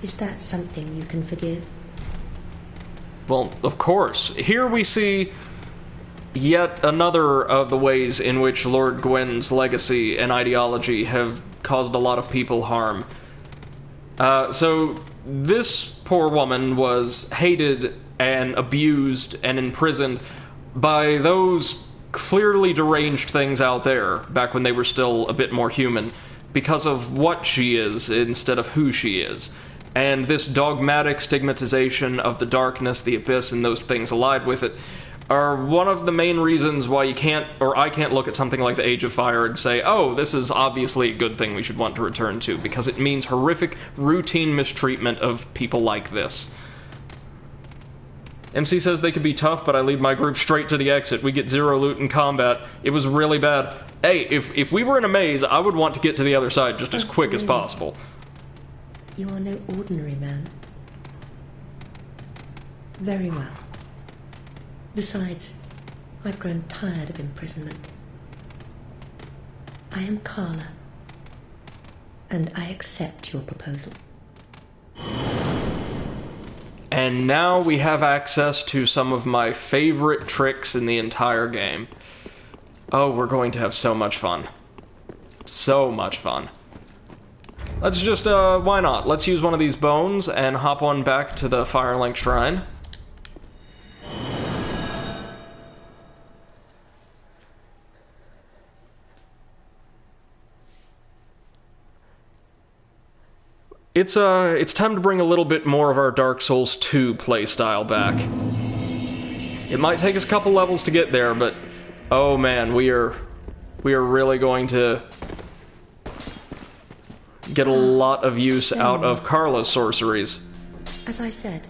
Is that something you can forgive? Well, of course. Here we see yet another of the ways in which Lord Gwyn's legacy and ideology have caused a lot of people harm. So, this poor woman was hated and abused and imprisoned by those clearly deranged things out there, back when they were still a bit more human, because of what she is instead of who she is. And this dogmatic stigmatization of the darkness, the abyss, and those things allied with it are one of the main reasons why you can't, or I can't look at something like the Age of Fire and say, oh, this is obviously a good thing we should want to return to, because it means horrific, routine mistreatment of people like this. MC says they could be tough, but I lead my group straight to the exit. We get zero loot in combat. It was really bad. Hey, if we were in a maze, I would want to get to the other side just as quick as possible. You are no ordinary man. Very well. Besides, I've grown tired of imprisonment. I am Carla, and I accept your proposal. And now we have access to some of my favorite tricks in the entire game. Oh, we're going to have so much fun. So much fun. Let's just, why not? Let's use one of these bones and hop on back to the Firelink Shrine. It's time to bring a little bit more of our Dark Souls 2 playstyle back. It might take us a couple levels to get there, but oh man, we are really going to get a lot of use out of Carla's sorceries. As I said,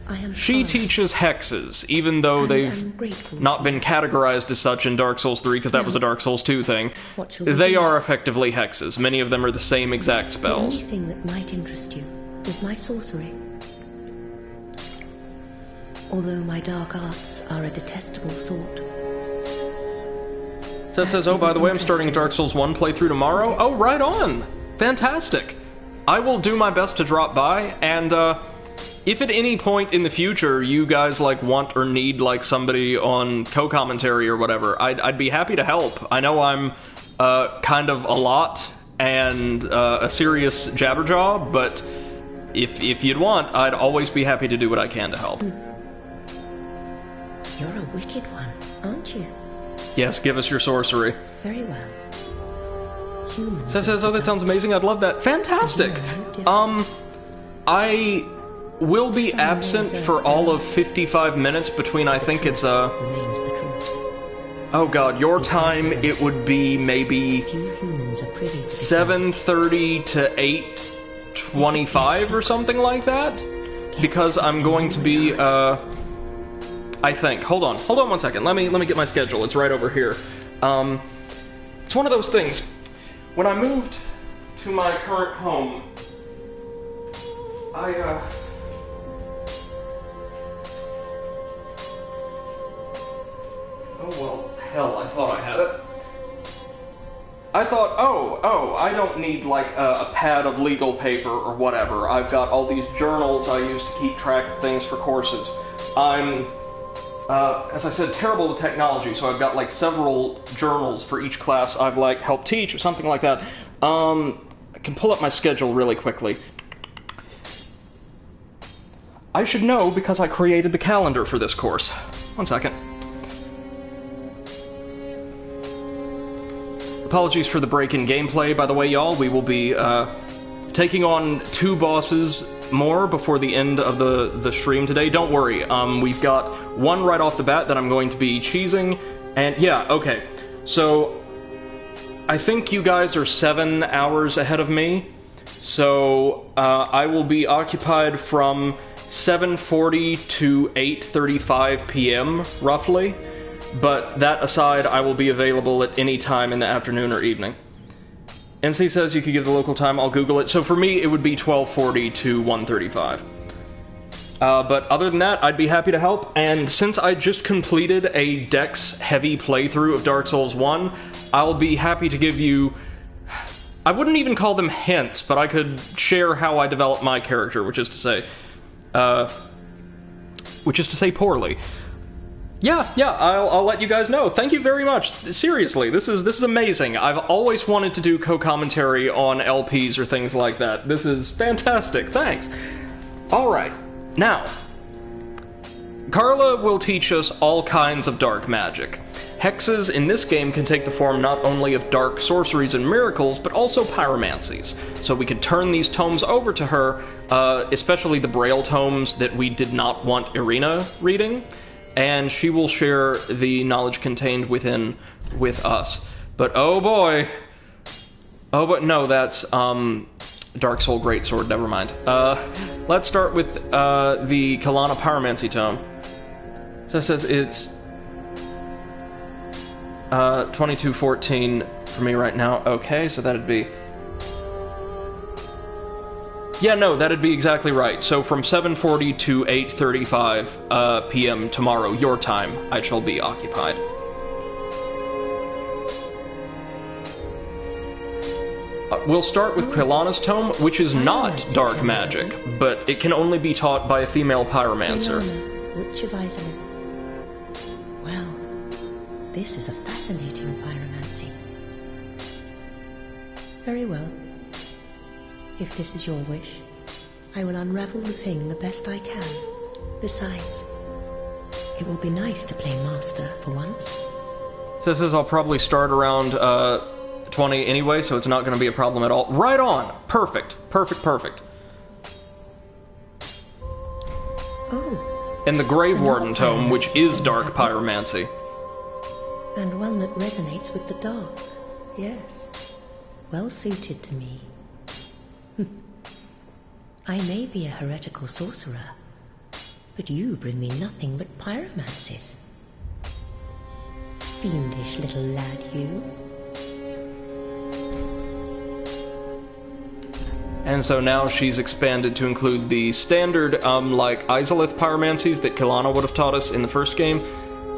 I am She teaches hexes, even though they've not been categorized as such in Dark Souls 3, because that was a Dark Souls 2 thing. They are effectively hexes. Many of them are the same exact spells. The only thing that might interest you is my sorcery. Although my dark arts are a detestable sort. Seth says, oh, by the way, I'm starting a Dark Souls 1 playthrough tomorrow. Oh, right on! Fantastic! I will do my best to drop by, and, if at any point in the future you guys, like, want or need, like, somebody on co-commentary or whatever, I'd be happy to help. I know I'm, kind of a lot and, a serious jabberjaw, but if you'd want, I'd always be happy to do what I can to help. You're a wicked one, aren't you? Yes, give us your sorcery. Very well. Humans Seth says, oh, that sounds amazing, I'd love that. Fantastic! I will be absent for all of 55 minutes between, I think it's, remains the truth. oh god, your time, it would be maybe Few humans are privy to this 7:30 to 8:25 or something like that? Because I'm going to be, I think. Hold on 1 second. Let me get my schedule. It's right over here. It's one of those things. When I moved to my current home, oh well, hell, I thought I had it. I thought, oh, I don't need, like, a pad of legal paper or whatever. I've got all these journals I use to keep track of things for courses. I'm, as I said, terrible with technology, so I've got, like, several journals for each class I've, like, helped teach or something like that. I can pull up my schedule really quickly. I should know because I created the calendar for this course. 1 second. Apologies for the break in gameplay, by the way, y'all. We will be taking on 2 bosses more before the end of the stream today. Don't worry, we've got one right off the bat that I'm going to be cheesing, and yeah, okay. So, I think you guys are 7 hours ahead of me, so I will be occupied from 7:40 to 8:35 p.m., roughly. But that aside, I will be available at any time in the afternoon or evening. MC says you could give the local time, I'll Google it. So for me, it would be 12:40 to 1:35. But other than that, I'd be happy to help. And since I just completed a Dex-heavy playthrough of Dark Souls 1, I'll be happy to give you... I wouldn't even call them hints, but I could share how I developed my character, which is to say poorly. Yeah, I'll let you guys know. Thank you very much. Seriously, this is amazing. I've always wanted to do co-commentary on LPs or things like that. This is fantastic. Thanks. Alright, now, Carla will teach us all kinds of dark magic. Hexes in this game can take the form not only of dark sorceries and miracles, but also pyromancies. So we could turn these tomes over to her, especially the Braille tomes that we did not want Irina reading, and she will share the knowledge contained within with us. But oh boy. Oh, but no, that's, Dark Soul Greatsword, never mind. Let's start with, the Kalana Pyromancy tome. So it says it's, 2214 for me right now. Okay, so that'd be... Yeah, no, that'd be exactly right. So from 7:40 to 8:35 p.m. tomorrow, your time, I shall be occupied. We'll start with Quelana's Tome, which is not dark magic, but it can only be taught by a female pyromancer. Witch of Isolith. Well, this is a fascinating pyromancy. Very well. If this is your wish, I will unravel the thing the best I can. Besides, it will be nice to play master for once. So it says I'll probably start around 20 anyway, so it's not going to be a problem at all. Right on! Perfect. Perfect, perfect. Oh. And the Grave Warden Tome, which is dark pyromancy. And one that resonates with the dark. Yes. Well suited to me. I may be a heretical sorcerer, but you bring me nothing but pyromancies. Fiendish little lad, you. And so now she's expanded to include the standard, like, Isolith pyromancies that Quelana would have taught us in the first game,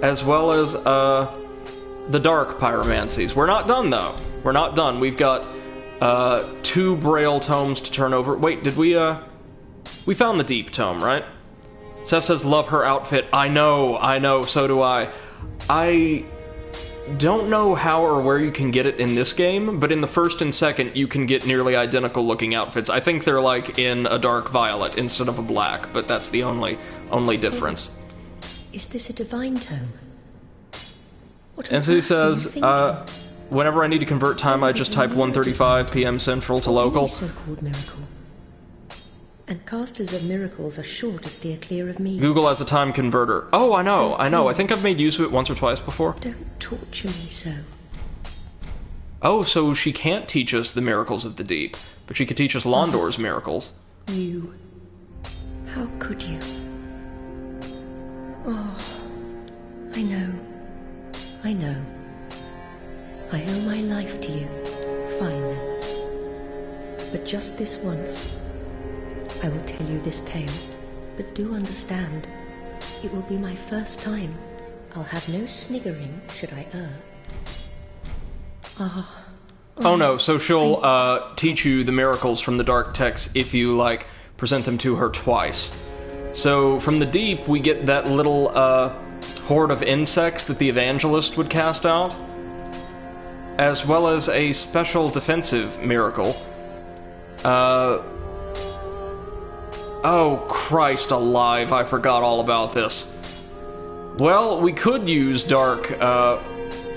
as well as, the dark pyromancies. We're not done, though. We're not done. We've got, 2 Braille tomes to turn over. Wait, did we found the Deep Tome, right? Seth says, love her outfit. I know, so do I. I don't know how or where you can get it in this game, but in the first and second, you can get nearly identical looking outfits. I think they're like in a dark violet instead of a black, but that's the only difference. Is this a divine tome? And so he says, whenever I need to convert time, I just type 1:35 p.m. Central to local. So-called miracle. And casters of miracles are sure to steer clear of me. Google as a time converter. Oh, I know. I think I've made use of it once or twice before. Don't torture me so. Oh, so she can't teach us the miracles of the deep, but she could teach us Londor's miracles. You. How could you? Oh, I know. I owe my life to you. Fine then. But just this once, I will tell you this tale, but do understand, it will be my first time. I'll have no sniggering should I err. Oh no, so she'll teach you the miracles from the dark texts if you, like, present them to her twice. So from the deep, we get that little horde of insects that the evangelist would cast out, as well as a special defensive miracle. Oh, Christ alive, I forgot all about this. Well, we could use dark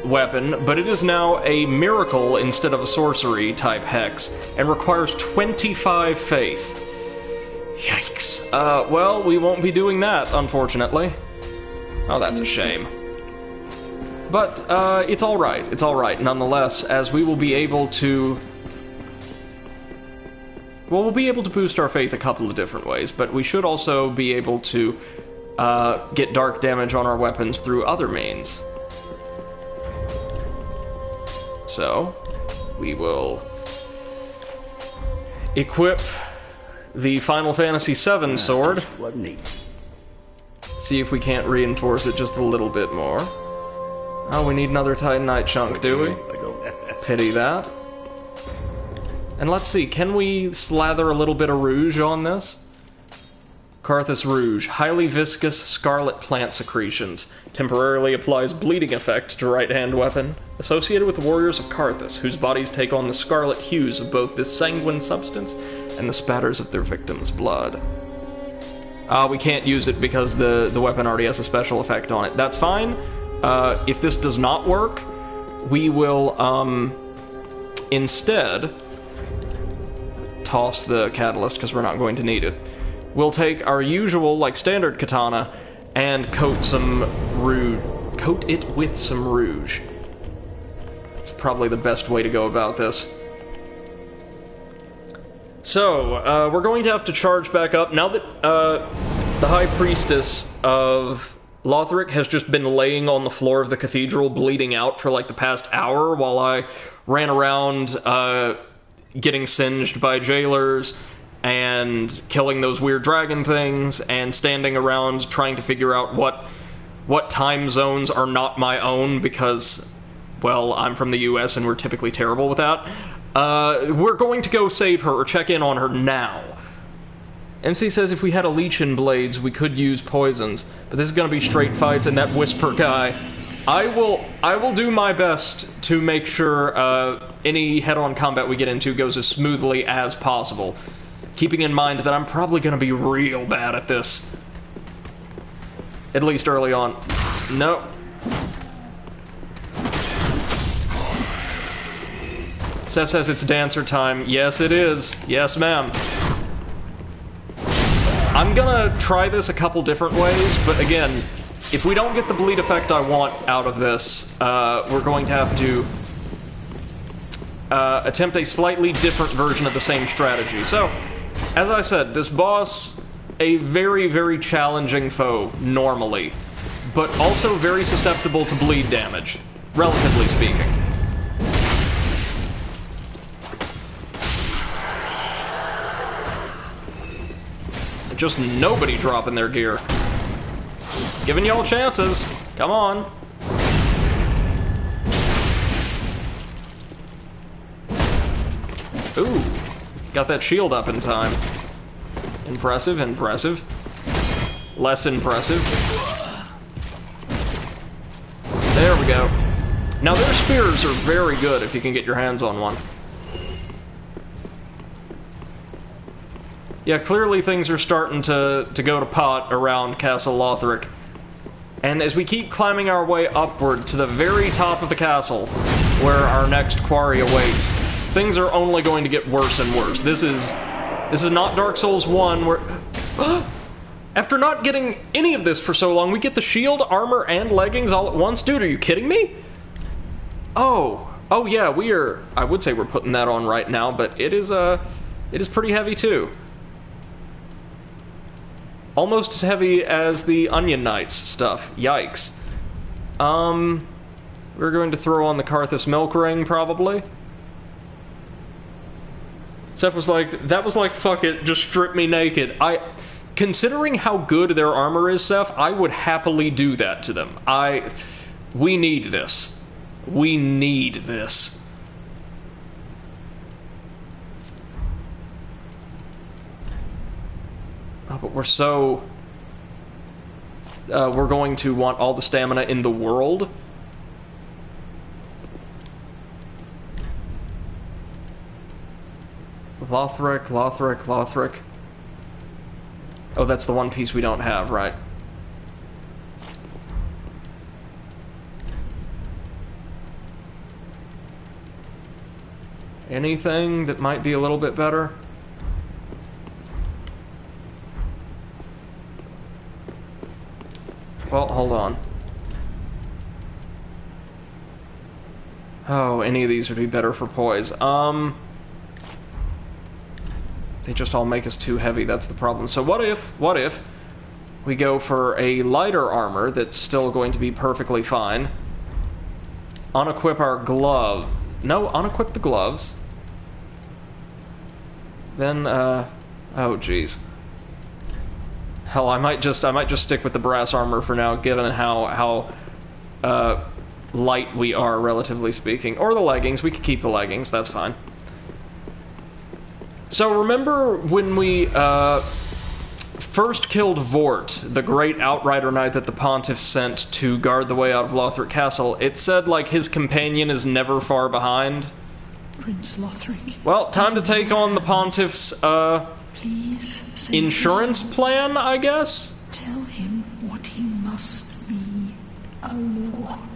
weapon, but it is now a miracle instead of a sorcery type hex, and requires 25 faith. Yikes. Well, we won't be doing that, unfortunately. Oh, that's a shame. But, it's alright, nonetheless, as we will be able to... Well, we'll be able to boost our faith a couple of different ways, but we should also be able to get dark damage on our weapons through other means. So, we will equip the Final Fantasy VII sword. See if we can't reinforce it just a little bit more. Oh, we need another Titanite chunk, do we? Pity that. And let's see, can we slather a little bit of rouge on this? Karthus Rouge. Highly viscous scarlet plant secretions. Temporarily applies bleeding effect to right-hand weapon. Associated with the warriors of Karthus, whose bodies take on the scarlet hues of both this sanguine substance and the spatters of their victims' blood. We can't use it because the weapon already has a special effect on it. That's fine. If this does not work, we will, instead toss the catalyst because we're not going to need it. We'll take our usual, like, standard katana and coat it with some rouge. It's probably the best way to go about this. So, we're going to have to charge back up. Now that the High Priestess of Lothric has just been laying on the floor of the cathedral bleeding out for like the past hour while I ran around getting singed by jailers and killing those weird dragon things, and standing around trying to figure out what time zones are not my own, because, well, I'm from the US and we're typically terrible with that. We're going to go save her, or check in on her now. MC says if we had a leech and blades, we could use poisons, but this is going to be straight fights, and that whisper guy, I will do my best to make sure any head-on combat we get into goes as smoothly as possible, keeping in mind that I'm probably going to be real bad at this. At least early on. Nope. Seth says it's dancer time. Yes, it is. Yes, ma'am. I'm gonna try this a couple different ways, but again, if we don't get the bleed effect I want out of this, we're going to have to attempt a slightly different version of the same strategy. So, as I said, this boss, a very, very challenging foe, normally, but also very susceptible to bleed damage, relatively speaking. Just nobody dropping their gear. Giving y'all chances. Come on. Ooh. Got that shield up in time. Impressive, impressive. Less impressive. There we go. Now their spears are very good if you can get your hands on one. Yeah, clearly things are starting to go to pot around Castle Lothric. And as we keep climbing our way upward to the very top of the castle, where our next quarry awaits, things are only going to get worse and worse. This is not Dark Souls 1, where... After not getting any of this for so long, we get the shield, armor, and leggings all at once? Dude, are you kidding me? Oh yeah, I would say we're putting that on right now, but it is pretty heavy too. Almost as heavy as the Onion Knights stuff. Yikes. We're going to throw on the Karthus Milk Ring, probably. Seth was like, that was like, fuck it, just strip me naked. Considering how good their armor is, Seth, I would happily do that to them. We need this. We need this. Oh, but we're so... we're going to want all the stamina in the world. Lothric. Oh, that's the one piece we don't have, right? Anything that might be a little bit better? Well, hold on. Oh, any of these would be better for poise. They just all make us too heavy, that's the problem. So what if we go for a lighter armor that's still going to be perfectly fine. Unequip our glove. No, unequip the gloves. Then, oh jeez. Hell, I might just stick with the brass armor for now, given how light we are, relatively speaking. Or the leggings. We could keep the leggings. That's fine. So remember when we first killed Vort, the great outrider knight that the Pontiff sent to guard the way out of Lothric Castle? It said, like, his companion is never far behind. Prince Lothric. Well, time to take on the Pontiff's Please insurance plan, I guess? Tell him what he must be. Oh.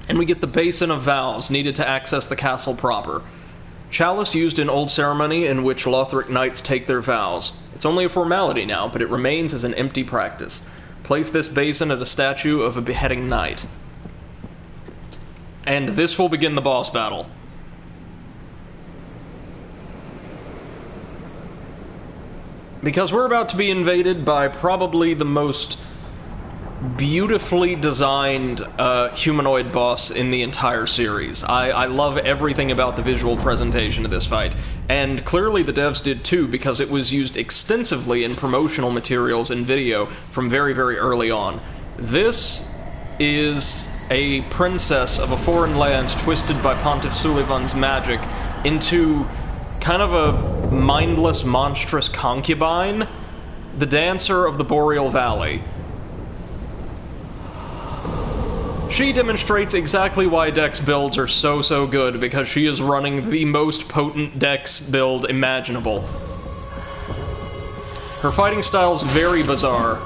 And we get the Basin of Vows, needed to access the castle proper. Chalice used in old ceremony in which Lothric knights take their vows. It's only a formality now, but it remains as an empty practice. Place this basin at a statue of a beheading knight. And this will begin the boss battle. Because we're about to be invaded by probably the most beautifully designed humanoid boss in the entire series. I love everything about the visual presentation of this fight. And clearly the devs did too, because it was used extensively in promotional materials and video from very, very early on. This is a princess of a foreign land twisted by Pontiff Sulivan's magic into kind of a mindless, monstrous concubine, the dancer of the Boreal Valley. She demonstrates exactly why Dex builds are so good, because she is running the most potent Dex build imaginable. Her fighting style is very bizarre.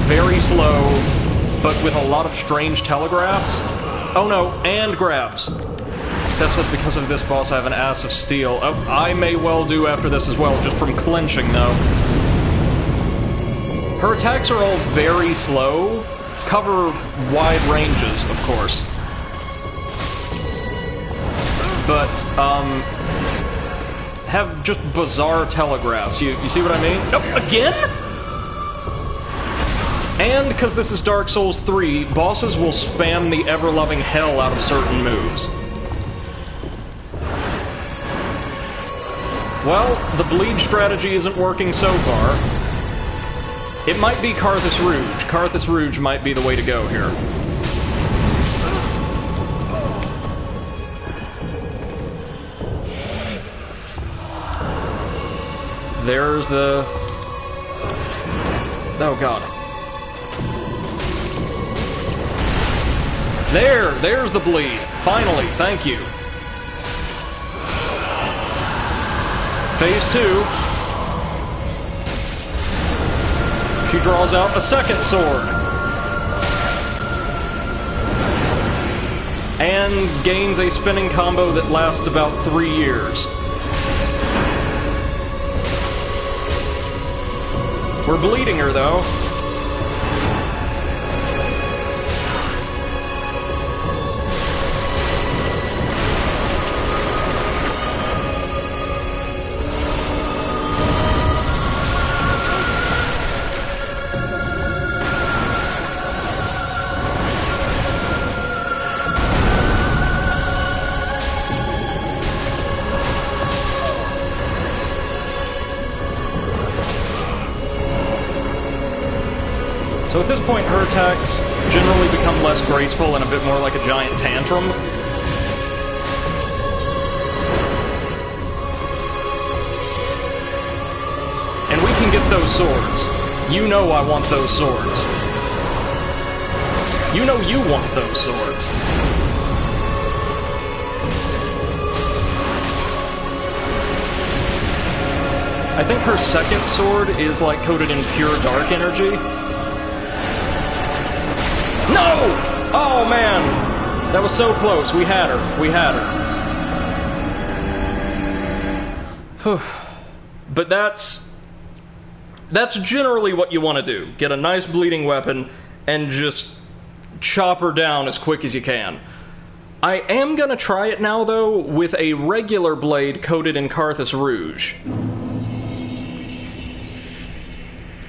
Very slow, but with a lot of strange telegraphs. Oh no, and grabs. Seth says, because of this boss I have an ass of steel. Oh, I may well do after this as well, just from clenching though. Her attacks are all very slow, cover wide ranges, of course. But, have just bizarre telegraphs. You see what I mean? Oh, again? And because this is Dark Souls 3, bosses will spam the ever-loving hell out of certain moves. Well, the bleed strategy isn't working so far. It might be Carthus Rouge. Carthus Rouge might be the way to go here. There's the... Oh god. There's the bleed. Finally, thank you. Phase 2. She draws out a second sword. And gains a spinning combo that lasts about 3 years. We're bleeding her, though. So at this point, her attacks generally become less graceful and a bit more like a giant tantrum. And we can get those swords. You know I want those swords. You know you want those swords. I think her second sword is like coated in pure dark energy. No! Oh, man! That was so close. We had her. We had her. But that's generally what you want to do. Get a nice bleeding weapon and just chop her down as quick as you can. I am gonna try it now, though, with a regular blade coated in Carthus Rouge.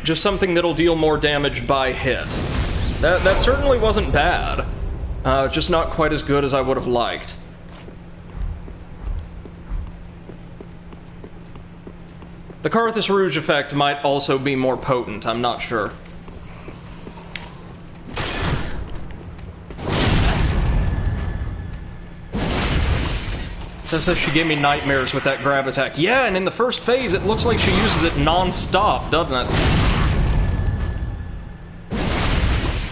Just something that'll deal more damage by hit. That certainly wasn't bad. Just not quite as good as I would have liked. The Carthus Rouge effect might also be more potent, I'm not sure. That says she gave me nightmares with that grab attack. Yeah, and in the first phase, it looks like she uses it non-stop, doesn't it?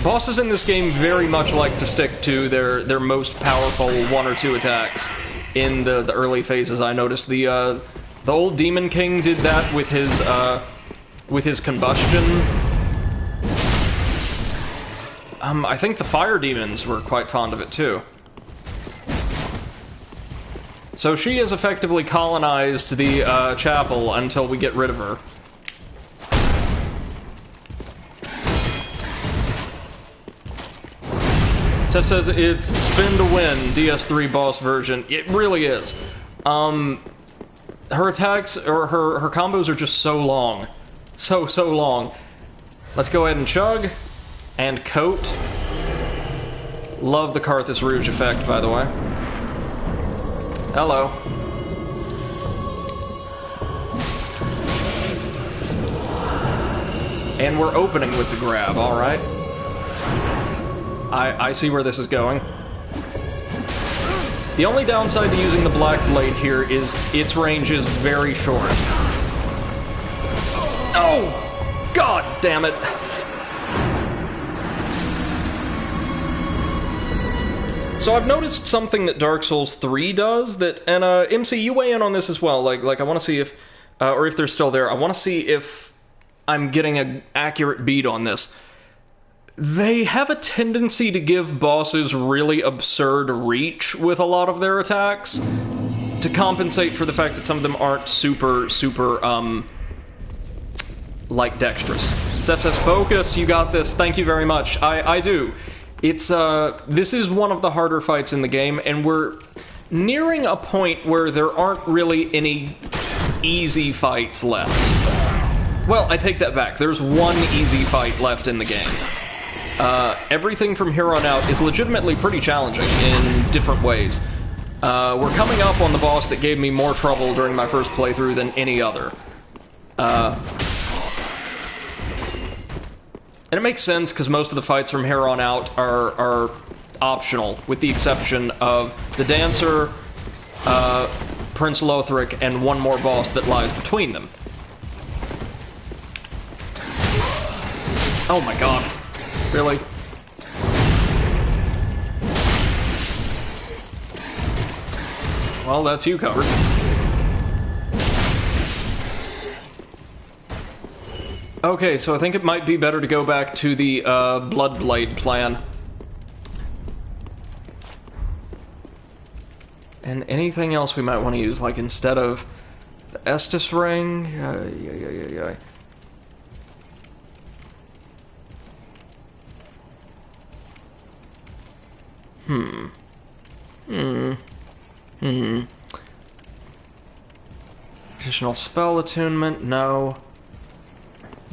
Bosses in this game very much like to stick to their most powerful 1 or 2 attacks in the early phases. I noticed the old Demon King did that with his combustion. I think the fire demons were quite fond of it too. So she has effectively colonized the chapel until we get rid of her. Seth says it's spin to win, DS3 boss version. It really is. Her attacks, or her combos are just so long. So long. Let's go ahead and chug. And coat. Love the Carthus Rouge effect, by the way. Hello. And we're opening with the grab, alright. I see where this is going. The only downside to using the Black Blade here is its range is very short. Oh! God damn it! So I've noticed something that Dark Souls 3 does that, and MC, you weigh in on this as well. Like I want to see if, or if they're still there. I want to see if I'm getting an accurate beat on this. They have a tendency to give bosses really absurd reach with a lot of their attacks to compensate for the fact that some of them aren't super, like, dexterous. Seth says, focus, you got this, thank you very much. I do. It's, this is one of the harder fights in the game, and we're nearing a point where there aren't really any easy fights left. Well, I take that back. There's one easy fight left in the game. Everything from here on out is legitimately pretty challenging in different ways. We're coming up on the boss that gave me more trouble during my first playthrough than any other. And it makes sense, because most of the fights from here on out are optional, with the exception of the Dancer, Prince Lothric, and one more boss that lies between them. Oh my god. Really? Well, that's you covered. Okay, so I think it might be better to go back to the Bloodblade plan. And anything else we might want to use, like instead of the Estus Ring? Additional spell attunement? No.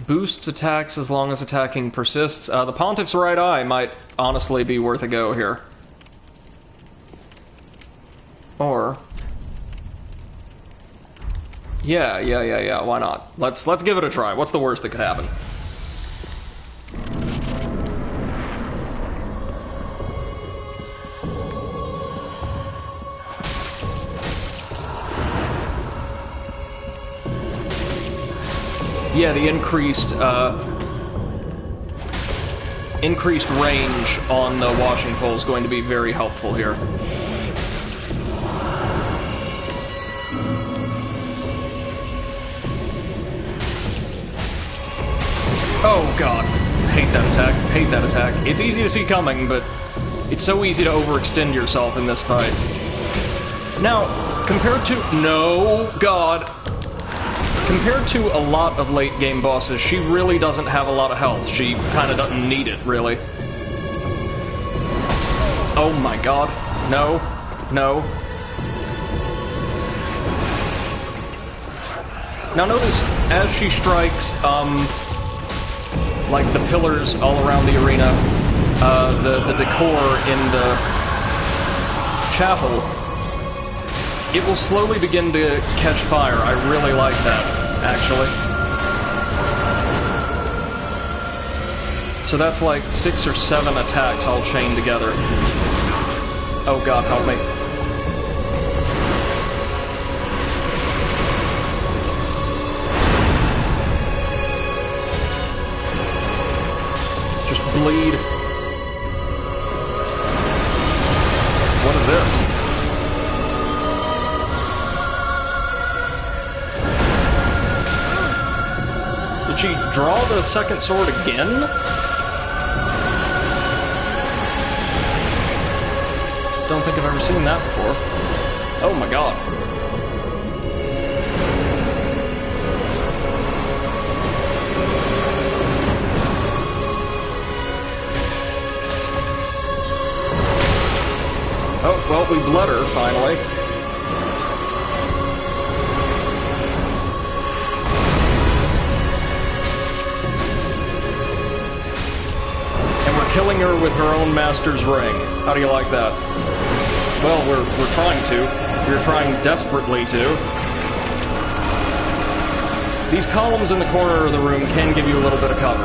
Boosts attacks as long as attacking persists. The Pontiff's Right Eye might honestly be worth a go here. Or... Yeah, why not? Let's give it a try. What's the worst that could happen? Yeah, the increased range on the washing pole is going to be very helpful here. Oh god, hate that attack, hate that attack. It's easy to see coming, but it's so easy to overextend yourself in this fight. Now, compared to... No, god. Compared to a lot of late-game bosses, she really doesn't have a lot of health. She kind of doesn't need it, really. Oh my god. No. No. Now notice, as she strikes, like the pillars all around the arena, the decor in the chapel, it will slowly begin to catch fire. I really like that, actually. So that's like 6 or 7 attacks all chained together. Oh god, help me. Just bleed. What is this? Did she draw the second sword again? Don't think I've ever seen that before. Oh my god. Oh, well, we bled her, finally. killing her with her own master's ring. How do you like that? Well, we're trying to. We're trying desperately to. These columns in the corner of the room can give you a little bit of cover.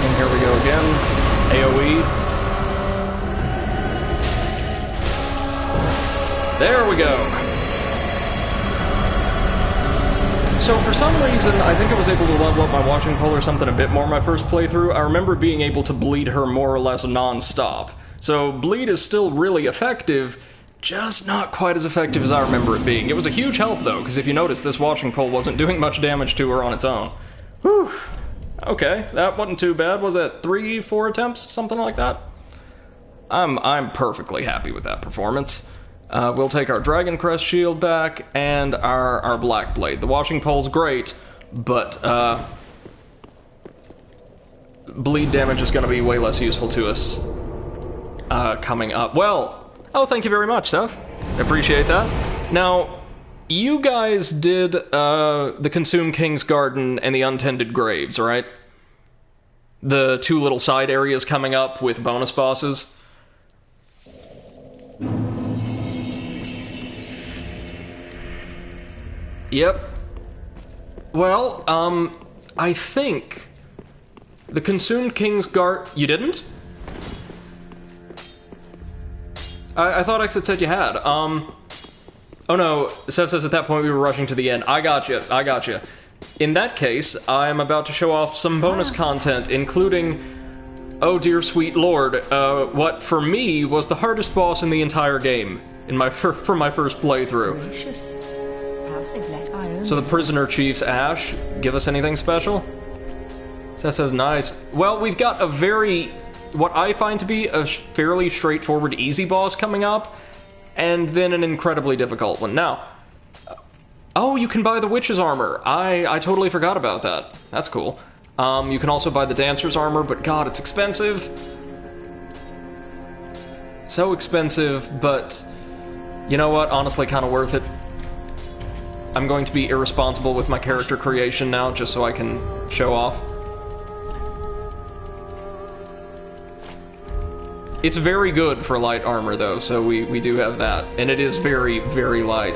And here we go again. AoE. There we go. So for some reason, I think I was able to level up my washing pole or something a bit more my first playthrough. I remember being able to bleed her more or less non-stop. So bleed is still really effective, just not quite as effective as I remember it being. It was a huge help though, because if you notice, this washing pole wasn't doing much damage to her on its own. Whew. Okay, that wasn't too bad. Was that 3-4 attempts? Something like that? I'm perfectly happy with that performance. We'll take our Dragon Crest shield back and our Black Blade. The washing pole's great, but bleed damage is going to be way less useful to us coming up. Well, oh, thank you very much, Steph. I appreciate that. Now, you guys did the Consume King's Garden and the Untended Graves, right? The two little side areas coming up with bonus bosses. Yep. Well, I think the Consumed King's Garden... You didn't? I thought Exit said you had. Oh no, Seth says at that point we were rushing to the end. I got you. In that case, I'm about to show off some bonus content, including, oh dear sweet lord, what for me was the hardest boss in the entire game in my for my first playthrough. Gracious. So the Prisoner Chief's Ash, give us anything special? Seth says nice. Well, we've got a very, what I find to be a fairly straightforward easy boss coming up, and then an incredibly difficult one. Now, oh, you can buy the Witch's armor. I totally forgot about that. That's cool. You can also buy the Dancer's armor, but god, it's expensive. So expensive, but you know what? Honestly, kind of worth it. I'm going to be irresponsible with my character creation now, just so I can show off. It's very good for light armor, though, so we do have that. And it is very, very light.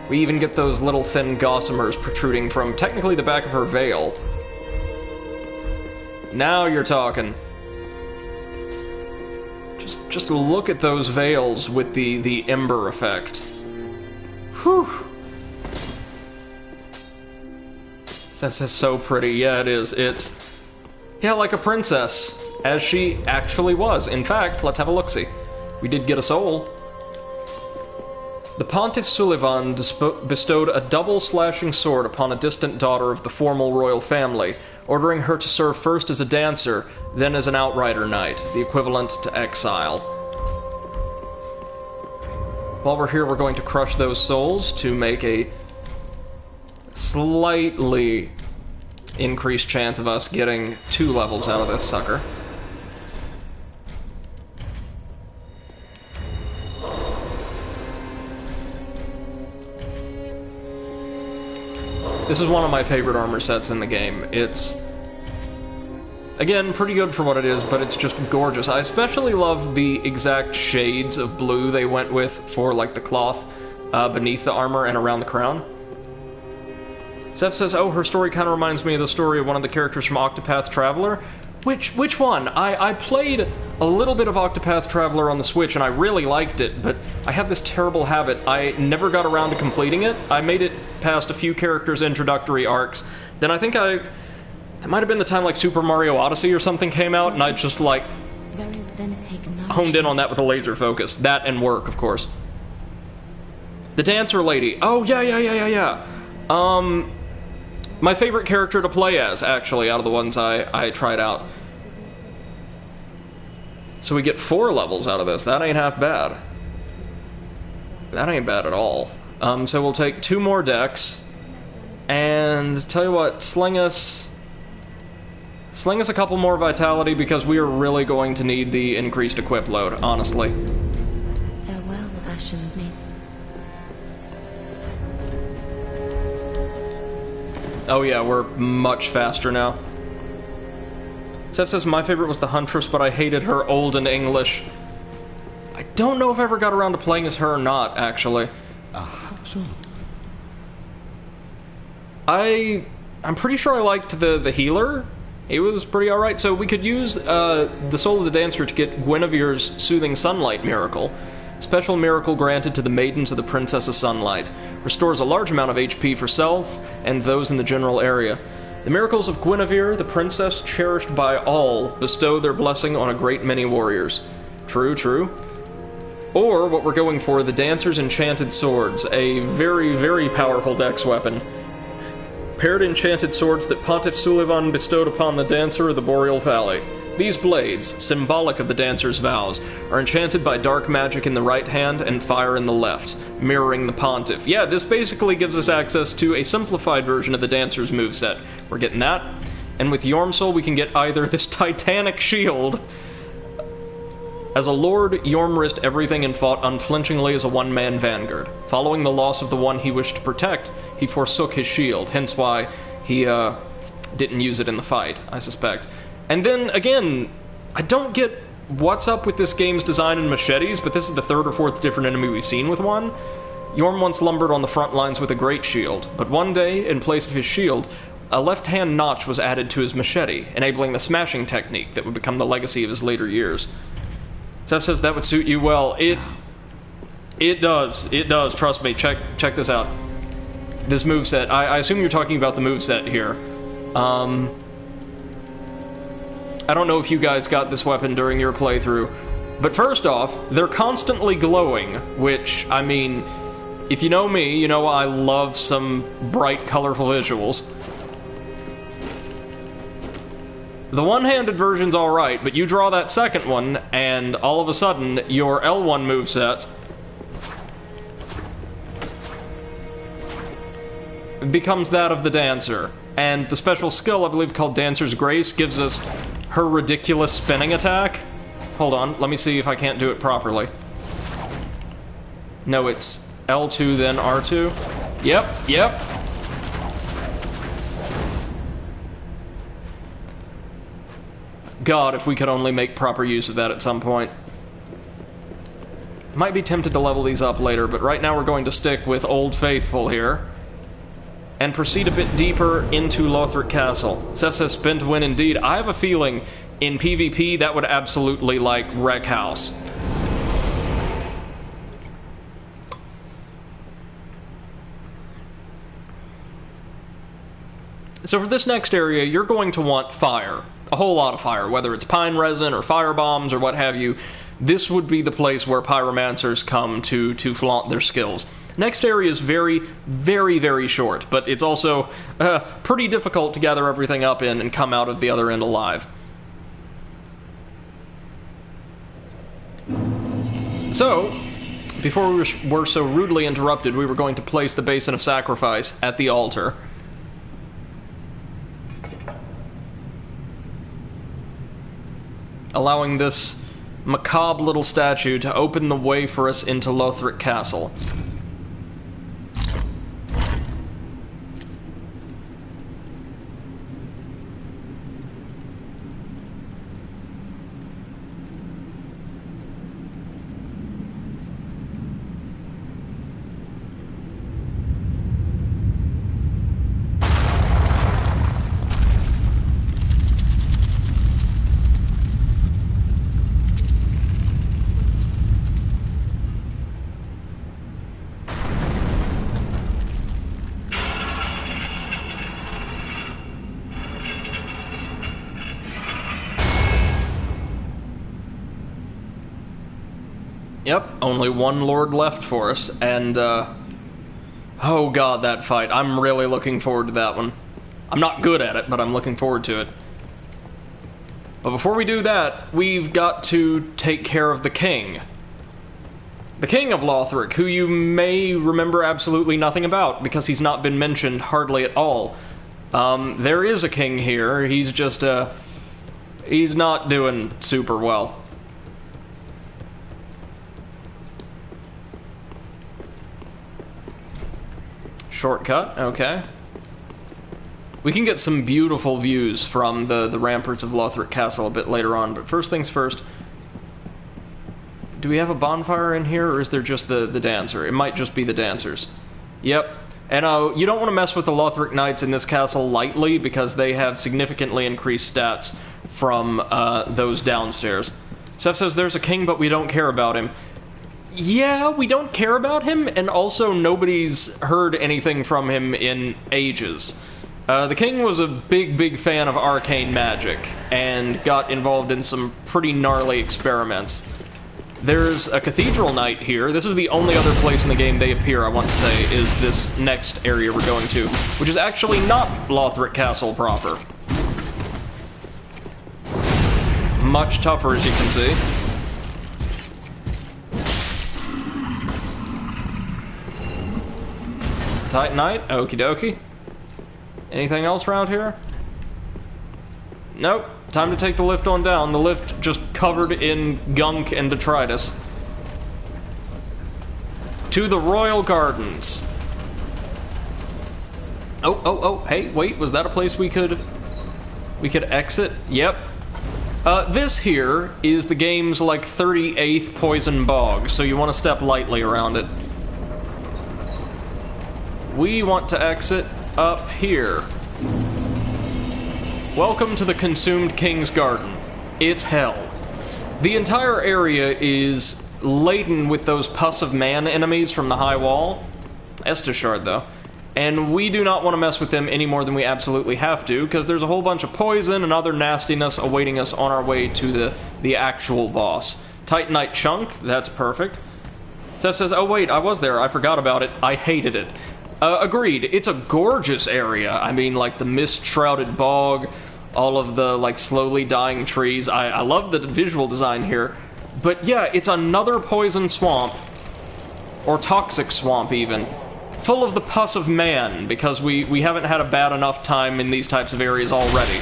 We even get those little thin gossamers protruding from, technically, the back of her veil. Now you're talking. Just look at those veils with the ember effect. Whew. That's so pretty. Yeah, it is. It's, yeah, like a princess, as she actually was. In fact, let's have a look-see. We did get a soul. The Pontiff Sullivan bestowed a double-slashing sword upon a distant daughter of the formal royal family, ordering her to serve first as a dancer, then as an outrider knight, the equivalent to exile. While we're here, we're going to crush those souls to make a slightly increased chance of us getting 2 levels out of this sucker. This is one of my favorite armor sets in the game. It's, again, pretty good for what it is, but it's just gorgeous. I especially love the exact shades of blue they went with for, like, the cloth beneath the armor and around the crown. Seth says, oh, her story kind of reminds me of the story of one of the characters from Octopath Traveler. Which one? I played a little bit of Octopath Traveler on the Switch, and I really liked it, but I have this terrible habit. I never got around to completing it. I made it past a few characters' introductory arcs. Then I think it might have been the time, like, Super Mario Odyssey or something came out, and I just, like, honed in on that with a laser focus. That and work, of course. The Dancer Lady. Oh, yeah. My favorite character to play as, actually, out of the ones I tried out. So we get 4 levels out of this. That ain't half bad. That ain't bad at all. So we'll take 2 more decks. And tell you what, sling us a couple more vitality, because we are really going to need the increased equip load, honestly. Farewell, Ashen Maiden. Oh yeah, we're much faster now. Seth says, my favorite was the Huntress, but I hated her old and English. I don't know if I ever got around to playing as her or not, actually. So, I'm pretty sure I liked the healer. He was pretty alright. So we could use the Soul of the Dancer to get Guinevere's Soothing Sunlight miracle. Special miracle granted to the Maidens of the Princess of Sunlight. Restores a large amount of HP for self and those in the general area. The miracles of Guinevere, the princess cherished by all, bestow their blessing on a great many warriors. True, true. Or, what we're going for, the Dancer's Enchanted Swords, a very, very powerful dex weapon. Paired enchanted swords that Pontiff Sullivan bestowed upon the Dancer of the Boreal Valley. These blades, symbolic of the Dancer's vows, are enchanted by dark magic in the right hand and fire in the left, mirroring the Pontiff. Yeah, this basically gives us access to a simplified version of the Dancer's moveset. We're getting that. And with Yormsoul, we can get either this titanic shield. As a lord, Yorm risked everything and fought unflinchingly as a one-man vanguard. Following the loss of the one he wished to protect, he forsook his shield, hence why he didn't use it in the fight, I suspect. And then, again, I don't get what's up with this game's design in machetes, but this is the third or fourth different enemy we've seen with one. Yorm once lumbered on the front lines with a great shield, but one day, in place of his shield, a left-hand notch was added to his machete, enabling the smashing technique that would become the legacy of his later years. Seth says that would suit you well. It does, trust me. Check this out. This moveset, I assume you're talking about the moveset here. I don't know if you guys got this weapon during your playthrough, but first off, they're constantly glowing, which, I mean, if you know me, you know I love some bright, colorful visuals. The one-handed version's alright, but you draw that second one, and all of a sudden, your L1 moveset becomes that of the Dancer. And the special skill, I believe, called Dancer's Grace, gives us her ridiculous spinning attack. Hold on, let me see if I can't do it properly. No, it's L2, then R2. Yep. God, if we could only make proper use of that at some point. Might be tempted to level these up later, but right now we're going to stick with Old Faithful here. And proceed a bit deeper into Lothric Castle. Seth says spin to win indeed. I have a feeling in PvP that would absolutely, like, wreck house. So for this next area, you're going to want fire. A whole lot of fire, whether it's pine resin or fire bombs or what have you. This would be the place where pyromancers come to flaunt their skills. Next area is very, very, very short, but it's also pretty difficult to gather everything up in and come out of the other end alive. So, before we were so rudely interrupted, we were going to place the Basin of Sacrifice at the altar. Allowing this macabre little statue to open the way for us into Lothric Castle. Yep, only one lord left for us, and, oh god, that fight. I'm really looking forward to that one. I'm not good at it, but I'm looking forward to it. But before we do that, we've got to take care of the king. The king of Lothric, who you may remember absolutely nothing about, because he's not been mentioned hardly at all. There is a king here, he's just, he's not doing super well. Shortcut, okay. We can get some beautiful views from the ramparts of Lothric Castle a bit later on, but first things first. Do we have a bonfire in here, or is there just the dancer? It might just be the dancers. Yep. And you don't want to mess with the Lothric Knights in this castle lightly, because they have significantly increased stats from those downstairs. Seth says there's a king, but we don't care about him. Yeah, we don't care about him, and also nobody's heard anything from him in ages. The king was a big fan of arcane magic, and got involved in some pretty gnarly experiments. There's a cathedral knight here. This is the only other place in the game they appear, I want to say, is this next area we're going to, which is actually not Lothric Castle proper. Much tougher, as you can see. Titanite, okie dokie. Anything else around here? Nope. Time to take the lift on down. The lift just covered in gunk and detritus. To the Royal Gardens. Oh, hey, wait, was that a place we could exit? Yep. This here is the game's, like, 38th poison bog, so you want to step lightly around it. We want to exit up here. Welcome to the Consumed King's Garden. It's hell. The entire area is laden with those Pus of Man enemies from the High Wall. Estus Shard, though. And we do not want to mess with them any more than we absolutely have to, because there's a whole bunch of poison and other nastiness awaiting us on our way to the actual boss. Titanite Chunk, that's perfect. Seth says, oh wait, I was there, I forgot about it, I hated it. Agreed, it's a gorgeous area. I mean, like, the mist-shrouded bog, all of the, like, slowly dying trees. I love the visual design here. But yeah, it's another poison swamp, or toxic swamp even, full of the Pus of Man, because we haven't had a bad enough time in these types of areas already.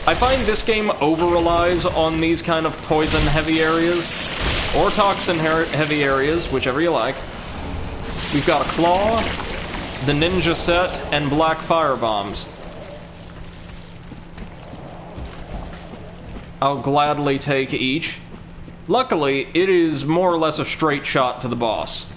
I find this game over-relies on these kind of poison-heavy areas, or toxin-heavy areas, whichever you like. We've got a claw, the ninja set, and black fire bombs. I'll gladly take each. Luckily, it is more or less a straight shot to the boss.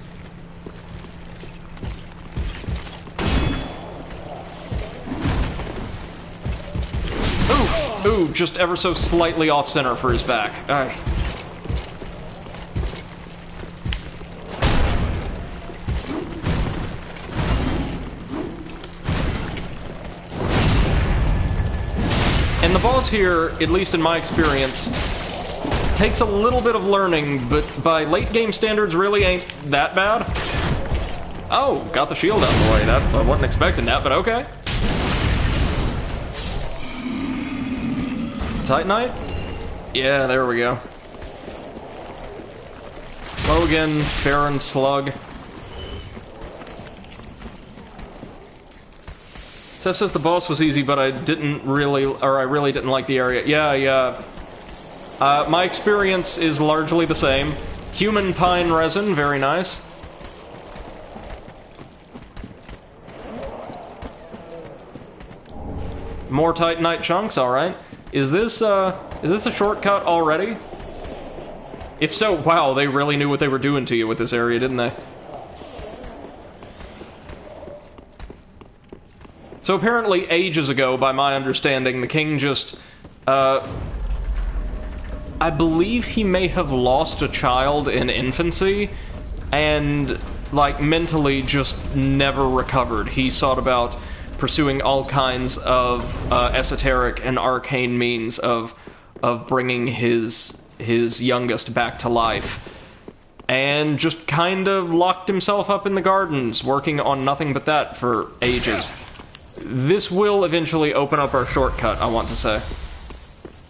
Ooh, just ever so slightly off-center for his back. Alright. And the boss here, at least in my experience, takes a little bit of learning, but by late game standards really ain't that bad. Oh, got the shield out of the way. I wasn't expecting that, but okay. Titanite? Yeah, there we go. Logan, Farron Slug. Seth says the boss was easy, but I really didn't like the area. Yeah. My experience is largely the same. Human pine resin, very nice. More Titanite chunks, alright. Is this a shortcut already? If so, wow, they really knew what they were doing to you with this area, didn't they? So apparently, ages ago, by my understanding, the king just, I believe he may have lost a child in infancy, and, like, mentally just never recovered. He sought about pursuing all kinds of esoteric and arcane means of bringing his youngest back to life, and just kind of locked himself up in the gardens, working on nothing but that for ages. This will eventually open up our shortcut, I want to say.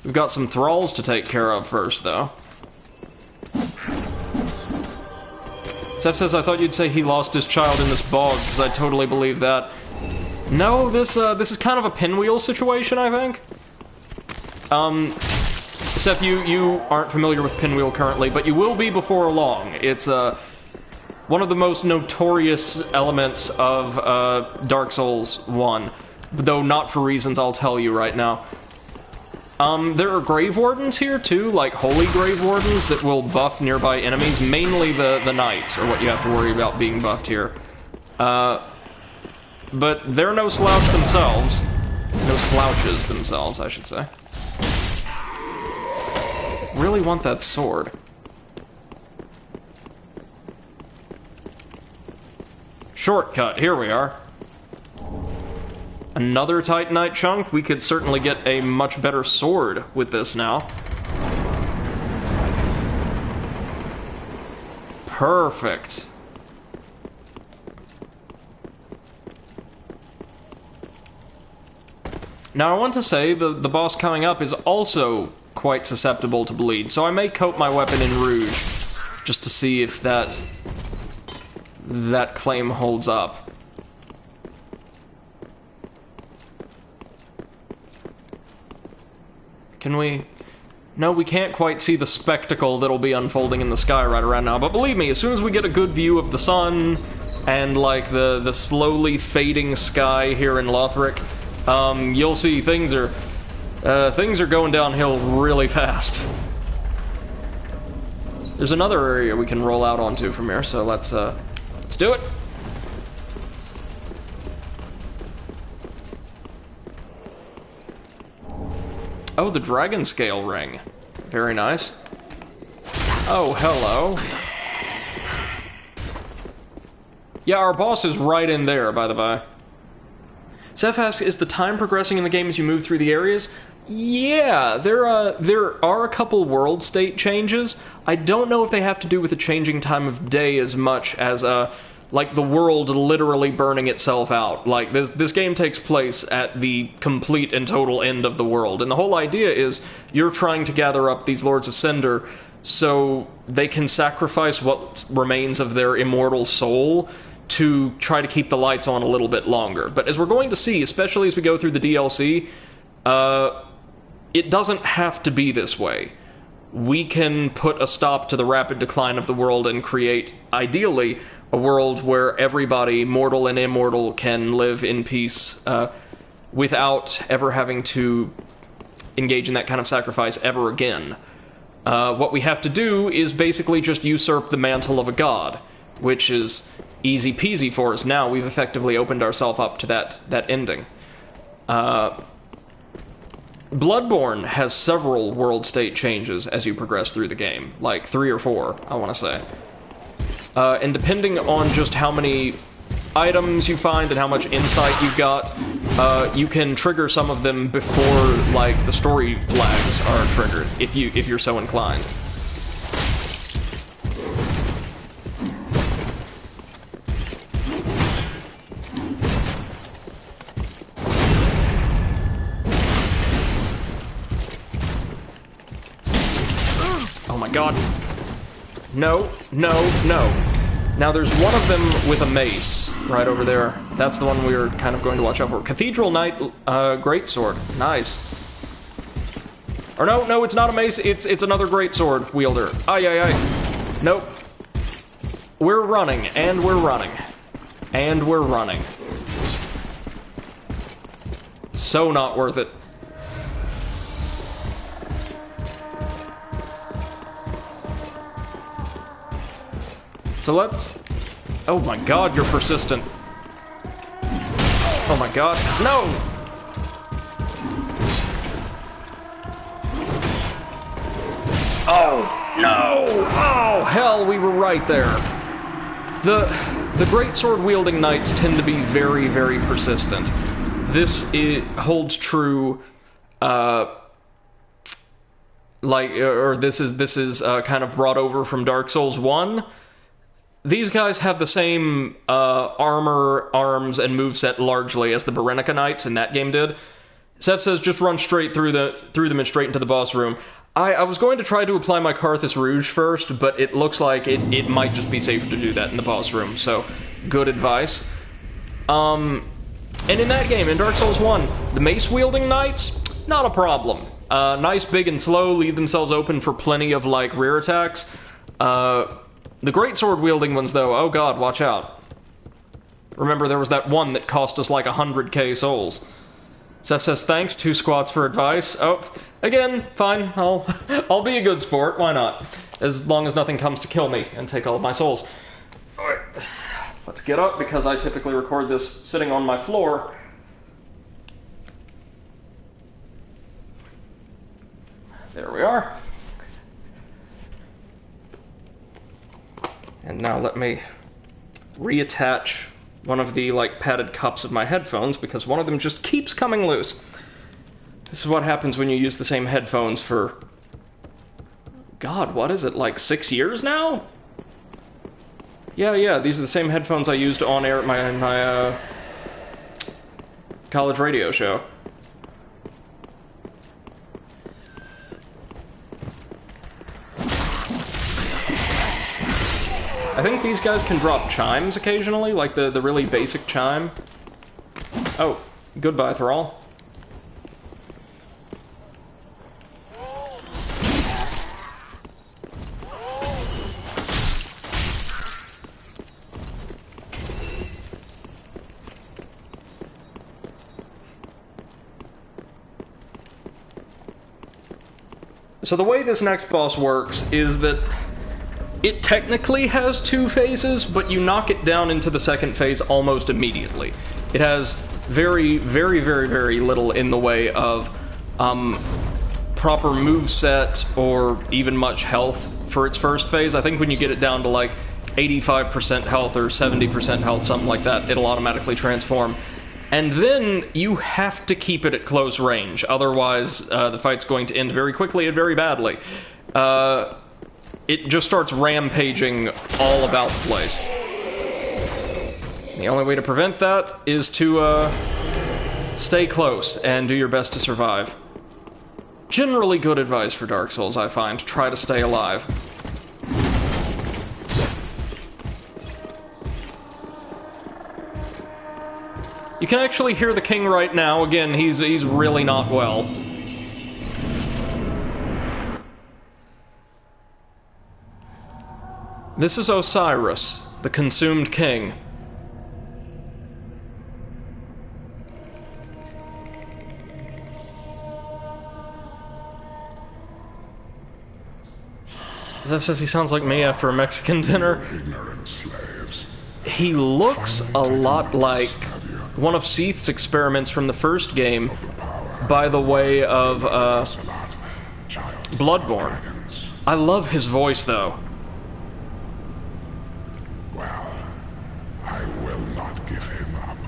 We've got some thralls to take care of first, though. Seth says, I thought you'd say he lost his child in this bog, because I totally believe that. No, this is kind of a pinwheel situation, I think. Seth, you aren't familiar with pinwheel currently, but you will be before long. It's, one of the most notorious elements of Dark Souls 1. though not for reasons I'll tell you right now. There are Grave Wardens here, too, like Holy Grave Wardens that will buff nearby enemies. Mainly the Knights are what you have to worry about being buffed here. But they're no slouch themselves. No slouches themselves, I should say. Really want that sword. Shortcut, here we are. Another Titanite chunk. We could certainly get a much better sword with this now. Perfect. Now I want to say the boss coming up is also quite susceptible to bleed, so I may coat my weapon in rouge just to see if that claim holds up. Can we... No, we can't quite see the spectacle that'll be unfolding in the sky right around now, but believe me, as soon as we get a good view of the sun and, like, the slowly fading sky here in Lothric, you'll see things are going downhill really fast. There's another area we can roll out onto from here, so let's do it. Oh, the Dragon Scale Ring. Very nice. Oh, hello. Yeah, our boss is right in there, by the by. Seth asks, is the time progressing in the game as you move through the areas? Yeah, there are a couple world state changes. I don't know if they have to do with the changing time of day as much as, like, the world literally burning itself out. Like, this game takes place at the complete and total end of the world, and the whole idea is you're trying to gather up these Lords of Cinder so they can sacrifice what remains of their immortal soul to try to keep the lights on a little bit longer. But as we're going to see, especially as we go through the DLC, it doesn't have to be this way. We can put a stop to the rapid decline of the world and create, ideally, a world where everybody, mortal and immortal, can live in peace without ever having to engage in that kind of sacrifice ever again. What we have to do is basically just usurp the mantle of a god, which is easy peasy for us now. We've effectively opened ourselves up to that ending. Bloodborne has several world state changes as you progress through the game, like 3 or 4, I want to say. And depending on just how many items you find and how much insight you've got, you can trigger some of them before, like, the story flags are triggered, if you're so inclined. Oh my god. No, no, no. Now there's one of them with a mace right over there. That's the one we were kind of going to watch out for. Cathedral Knight Greatsword. Nice. Or no, it's not a mace. It's another Greatsword wielder. Ay, ay, ay. Nope. We're running, and we're running. And we're running. So not worth it. So let's... Oh my god, you're persistent. Oh my god. No! Oh, no! Oh, hell, we were right there. The greatsword wielding knights tend to be very, very persistent. This holds true, this is kind of brought over from Dark Souls 1. These guys have the same armor, arms, and moveset largely as the Berenica Knights in that game did. Seth says just run straight through them and straight into the boss room. I was going to try to apply my Carthus Rouge first, but it looks like it might just be safer to do that in the boss room, so good advice. And in that game, in Dark Souls 1, the mace-wielding knights, not a problem. Nice, big, and slow, leave themselves open for plenty of, like, rear attacks. The greatsword wielding ones, though, oh god, watch out. Remember, there was that one that cost us like 100k souls. Seth says, thanks, 2 squats for advice. Oh, again, fine, I'll be a good sport, why not? As long as nothing comes to kill me and take all of my souls. Alright, let's get up, because I typically record this sitting on my floor. There we are. And now let me reattach one of the, like, padded cups of my headphones, because one of them just keeps coming loose. This is what happens when you use the same headphones for... God, what is it, like 6 years now? Yeah, these are the same headphones I used on air at my college radio show. I think these guys can drop chimes occasionally, like the really basic chime. Oh, goodbye, Thrall. So the way this next boss works is that it technically has 2 phases, but you knock it down into the second phase almost immediately. It has very, very, very, very little in the way of proper moveset or even much health for its first phase. I think when you get it down to like 85% health or 70% health, something like that, it'll automatically transform. And then you have to keep it at close range, otherwise the fight's going to end very quickly and very badly. It just starts rampaging all about the place. The only way to prevent that is to stay close and do your best to survive. Generally good advice for Dark Souls, I find. Try to stay alive. You can actually hear the king right now. Again, he's really not well. This is Osiris, the consumed king. That says he sounds like me after a Mexican dinner. Ignorant slaves. He looks a lot like one of Seath's experiments from the first game, by the way of Bloodborne. I love his voice, though. Well, I will not give him up,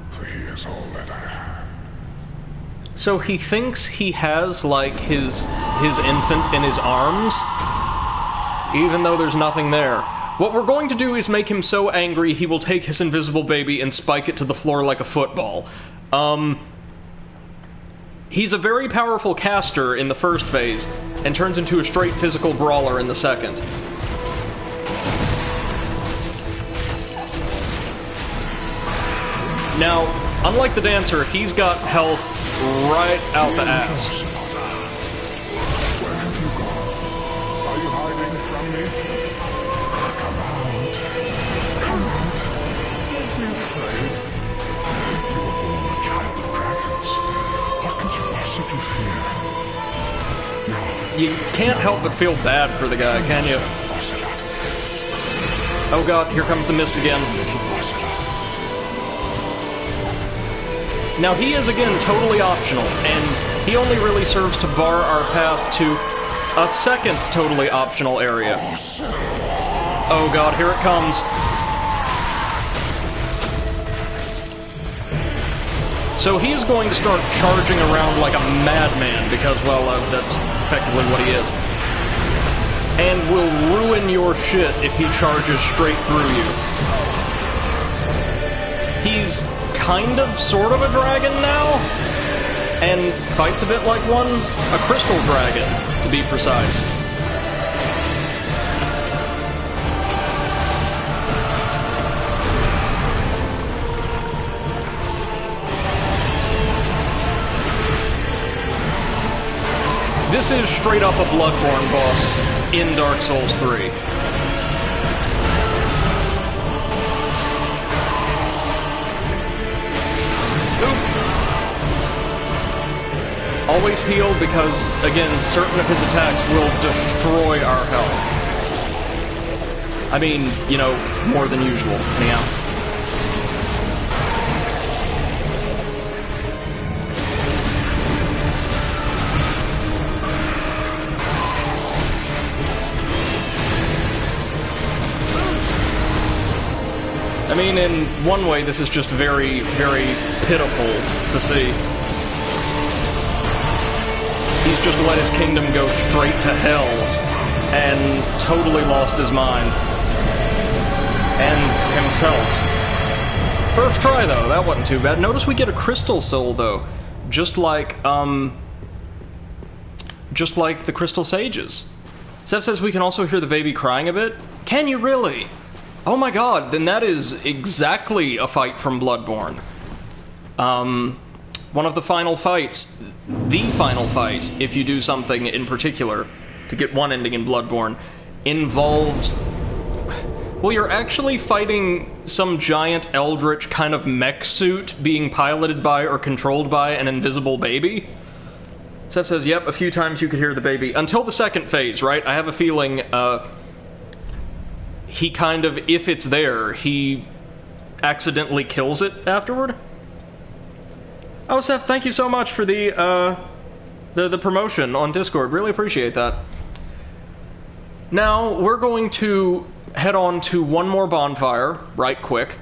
for he is all that I have. So he thinks he has, like, his infant in his arms, even though there's nothing there. What we're going to do is make him so angry he will take his invisible baby and spike it to the floor like a football. He's a very powerful caster in the first phase, and turns into a straight physical brawler in the second. Now, unlike the dancer, he's got health right out the ass. Where have you gone? Are you hiding from me? Come out. Come out. Don't be afraid. You were born a child of dragons. What could you possibly fear? No. You can't help but feel bad for the guy, can you? Oh god, here comes the mist again. Now he is, again, totally optional, and he only really serves to bar our path to a second totally optional area. Oh god, here it comes. So he is going to start charging around like a madman, because, well, that's effectively what he is. And will ruin your shit if he charges straight through you. He's kind of, sort of a dragon now, and fights a bit like one, a crystal dragon, to be precise. This is straight up a Bloodborne boss in Dark Souls 3. Always heal because, again, certain of his attacks will destroy our health. I mean, you know, more than usual. Anyhow. I mean, in one way, this is just very, very pitiful to see. He's just let his kingdom go straight to hell and totally lost his mind. And himself. First try, though. That wasn't too bad. Notice we get a crystal soul, though. Just like the Crystal Sages. Seth says we can also hear the baby crying a bit. Can you really? Oh my god, then that is exactly a fight from Bloodborne. One of the final fights, the final fight, if you do something in particular, to get one ending in Bloodborne, involves... Well, you're actually fighting some giant eldritch kind of mech suit being piloted by or controlled by an invisible baby. Seth says, yep, a few times you could hear the baby. Until the second phase, right? I have a feeling, he kind of, if it's there, he accidentally kills it afterward. Oh, Seth, thank you so much for the promotion on Discord. Really appreciate that. Now, we're going to head on to one more bonfire, right quick.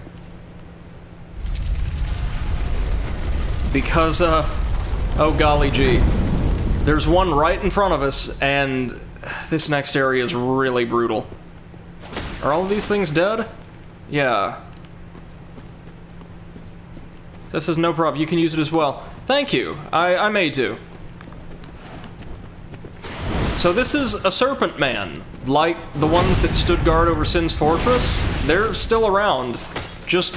Because, oh golly gee. There's one right in front of us, and this next area is really brutal. Are all of these things dead? Yeah. Seth says, no problem, you can use it as well. Thank you, I may do. So this is a Serpent Man, like the ones that stood guard over Sin's Fortress. They're still around, just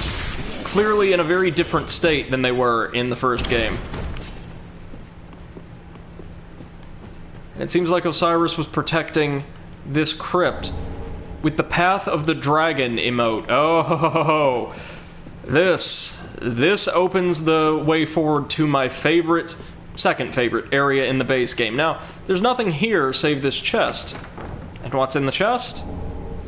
clearly in a very different state than they were in the first game. It seems like Osiris was protecting this crypt with the Path of the Dragon emote. Oh, this opens the way forward to my favorite, second favorite area in the base game. Now, there's nothing here save this chest. And what's in the chest?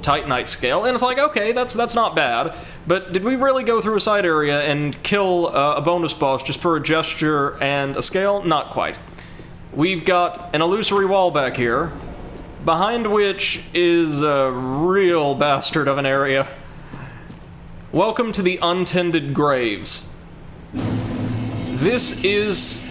Titanite scale. And it's like, okay, that's not bad. But did we really go through a side area and kill a bonus boss just for a gesture and a scale? Not quite. We've got an illusory wall back here, behind which is a real bastard of an area. Welcome to the Untended Graves. This is,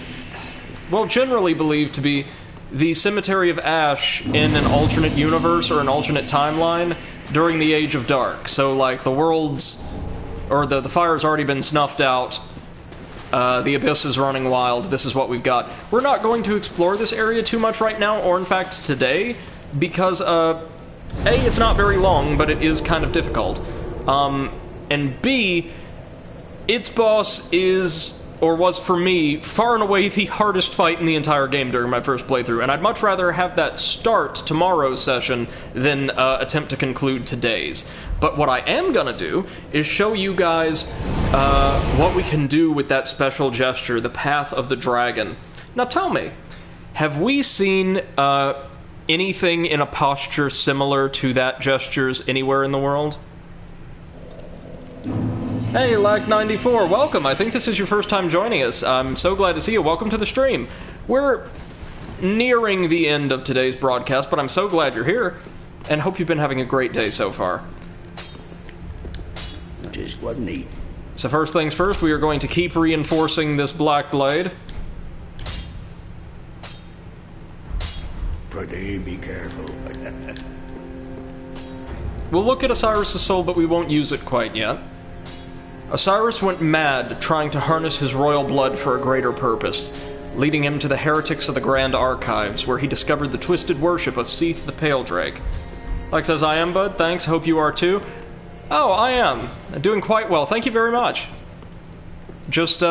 well, generally believed to be the Cemetery of Ash in an alternate universe or an alternate timeline during the Age of Dark. So, like, the world's, or the fire's already been snuffed out, the abyss is running wild, this is what we've got. We're not going to explore this area too much right now, or in fact today, because, A, it's not very long, but it is kind of difficult. And B, its boss is, or was for me, far and away the hardest fight in the entire game during my first playthrough, and I'd much rather have that start tomorrow's session than attempt to conclude today's. But what I am gonna do is show you guys what we can do with that special gesture, the Path of the Dragon. Now tell me, have we seen anything in a posture similar to that gestures anywhere in the world? Hey, Lack94, welcome. I think this is your first time joining us. I'm so glad to see you. Welcome to the stream. We're nearing the end of today's broadcast, but I'm so glad you're here, and hope you've been having a great day so far. Just what neat. So first things first, we are going to keep reinforcing this black blade. Pretty be careful. We'll look at Osiris' soul, but we won't use it quite yet. Osiris went mad trying to harness his royal blood for a greater purpose, leading him to the heretics of the Grand Archives, where he discovered the twisted worship of Seath the Pale Drake. Like says, I am, bud. Thanks. Hope you are too. Oh, I am. Doing quite well. Thank you very much. Just,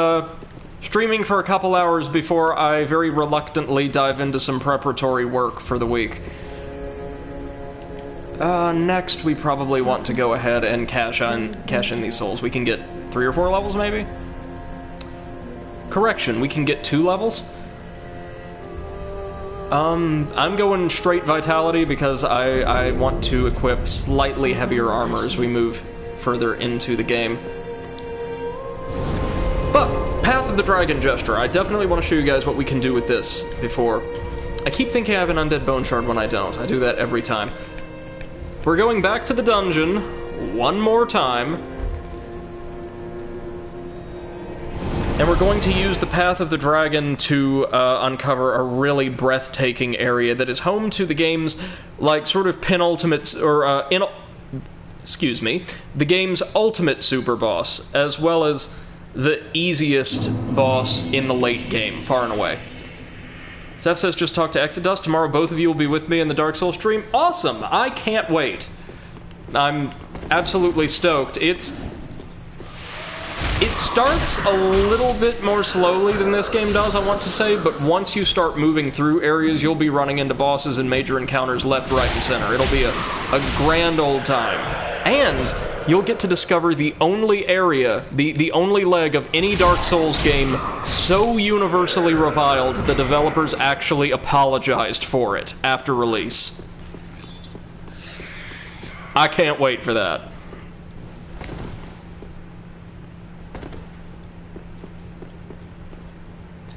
streaming for a couple hours before I very reluctantly dive into some preparatory work for the week. Next we probably want to go ahead and cash in these souls. We can get 3 or 4 levels, maybe? Correction, we can get 2 levels? I'm going straight vitality because I want to equip slightly heavier armor as we move further into the game. But, Path of the Dragon Gesture. I definitely want to show you guys what we can do with this before. I keep thinking I have an Undead Bone Shard when I don't. I do that every time. We're going back to the dungeon one more time. And we're going to use the Path of the Dragon to uncover a really breathtaking area that is home to the game's, like, sort of penultimate, or, the game's ultimate super boss, as well as the easiest boss in the late game, far and away. Seth says, just talk to Exodus. Tomorrow both of you will be with me in the Dark Souls stream. Awesome! I can't wait. I'm absolutely stoked. It starts a little bit more slowly than this game does, I want to say, but once you start moving through areas, you'll be running into bosses and major encounters left, right, and center. It'll be a grand old time. And you'll get to discover the only area, the only leg of any Dark Souls game so universally reviled the developers actually apologized for it after release. I can't wait for that.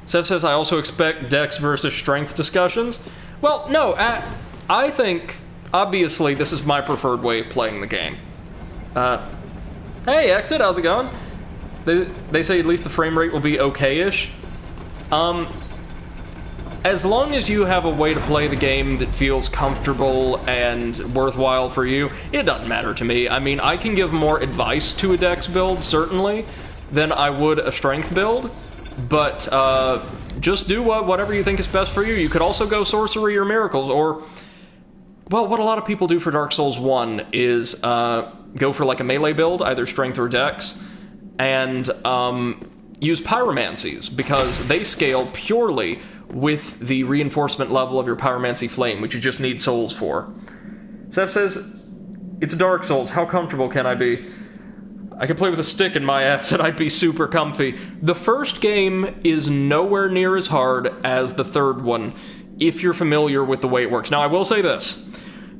Seth says, I also expect Dex versus Strength discussions. Well, no, I think, obviously, this is my preferred way of playing the game. Hey, Exit, how's it going? They say at least the frame rate will be okay-ish. As long as you have a way to play the game that feels comfortable and worthwhile for you, it doesn't matter to me. I mean, I can give more advice to a Dex build, certainly, than I would a Strength build. But just do whatever you think is best for you. You could also go Sorcery or Miracles, or, well, what a lot of people do for Dark Souls 1 is go for like a melee build, either Strength or Dex, and use Pyromancies, because they scale purely with the reinforcement level of your Pyromancy Flame, which you just need souls for. Seth says, it's Dark Souls, how comfortable can I be? I could play with a stick in my ass and I'd be super comfy. The first game is nowhere near as hard as the third one, if you're familiar with the way it works. Now, I will say this.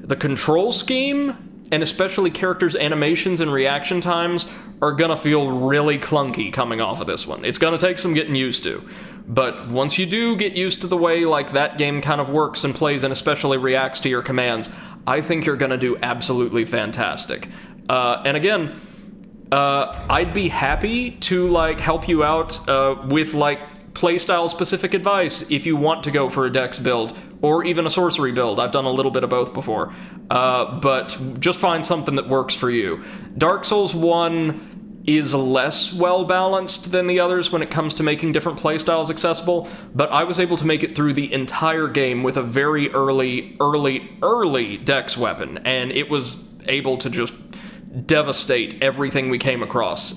The control scheme, and especially characters' animations and reaction times, are gonna feel really clunky coming off of this one. It's gonna take some getting used to. But once you do get used to the way like that game kind of works and plays and especially reacts to your commands, I think you're gonna do absolutely fantastic. And again, I'd be happy to like help you out with like playstyle specific advice if you want to go for a Dex build or even a sorcery build. I've done a little bit of both before, but just find something that works for you. Dark Souls 1 is less well balanced than the others when it comes to making different playstyles accessible, but I was able to make it through the entire game with a very early Dex weapon, and it was able to just devastate everything we came across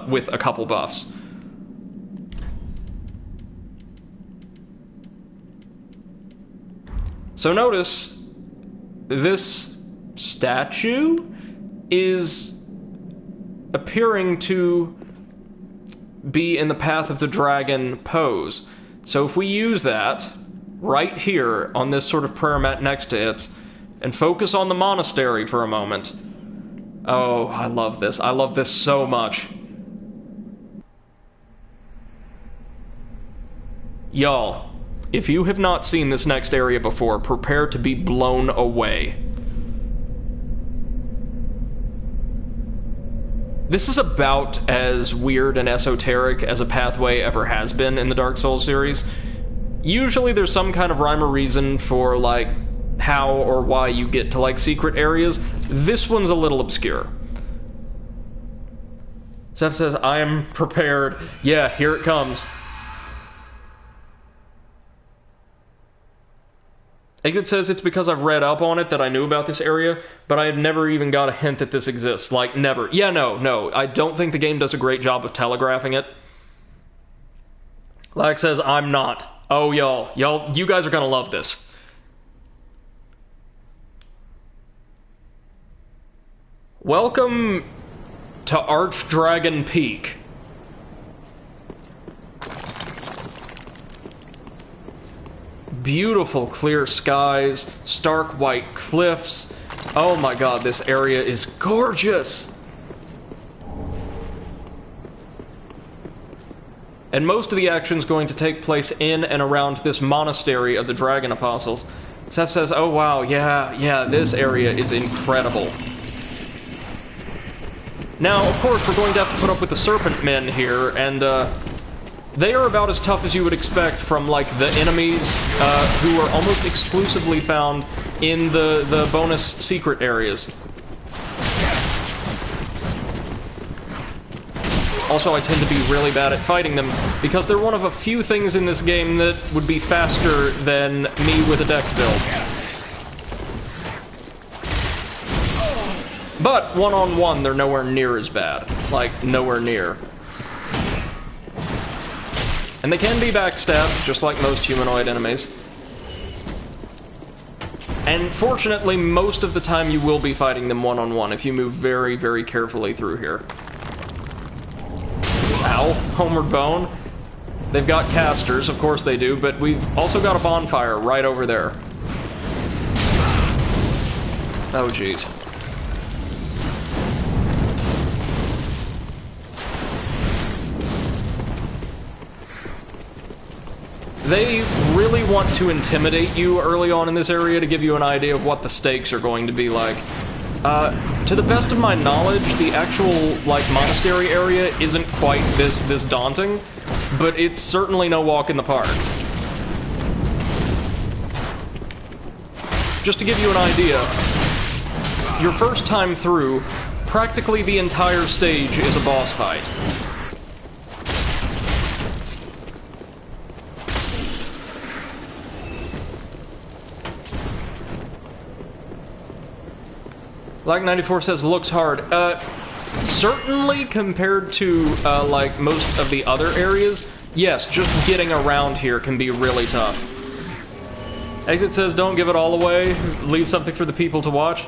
with a couple buffs. So notice, this statue is appearing to be in the Path of the Dragon pose. So if we use that right here on this sort of prayer mat next to it, and focus on the monastery for a moment. Oh, I love this. I love this so much. Y'all, if you have not seen this next area before, prepare to be blown away. This is about as weird and esoteric as a pathway ever has been in the Dark Souls series. Usually there's some kind of rhyme or reason for, like, how or why you get to, like, secret areas. This one's a little obscure. Seth says, I am prepared. Yeah, here it comes. Exit says it's because I've read up on it that I knew about this area, but I had never even got a hint that this exists. Like, never. Yeah, no. I don't think the game does a great job of telegraphing it. Like says, I'm not. Oh, y'all, you guys are gonna love this. Welcome to Archdragon Peak. beautiful clear skies, stark white cliffs. Oh my god, this area is gorgeous! And most of the action is going to take place in and around this monastery of the Dragon Apostles. Seth says, oh wow, yeah, this area is incredible. Now, of course, we're going to have to put up with the Serpent Men here, and they are about as tough as you would expect from, like, the enemies who are almost exclusively found in the bonus secret areas. Also, I tend to be really bad at fighting them, because they're one of a few things in this game that would be faster than me with a dex build. But, one-on-one, they're nowhere near as bad. Like, nowhere near. And they can be backstabbed, just like most humanoid enemies. And fortunately, most of the time you will be fighting them one-on-one if you move very, very carefully through here. Ow, homeward bone. They've got casters, of course they do, but we've also got a bonfire right over there. Oh, jeez. They really want to intimidate you early on in this area to give you an idea of what the stakes are going to be like. To the best of my knowledge, the actual, like, monastery area isn't quite this daunting, but it's certainly no walk in the park. Just to give you an idea, your first time through, practically the entire stage is a boss fight. Like 94 says, looks hard. Certainly compared to, like, most of the other areas, yes, just getting around here can be really tough. Exit says, don't give it all away, leave something for the people to watch.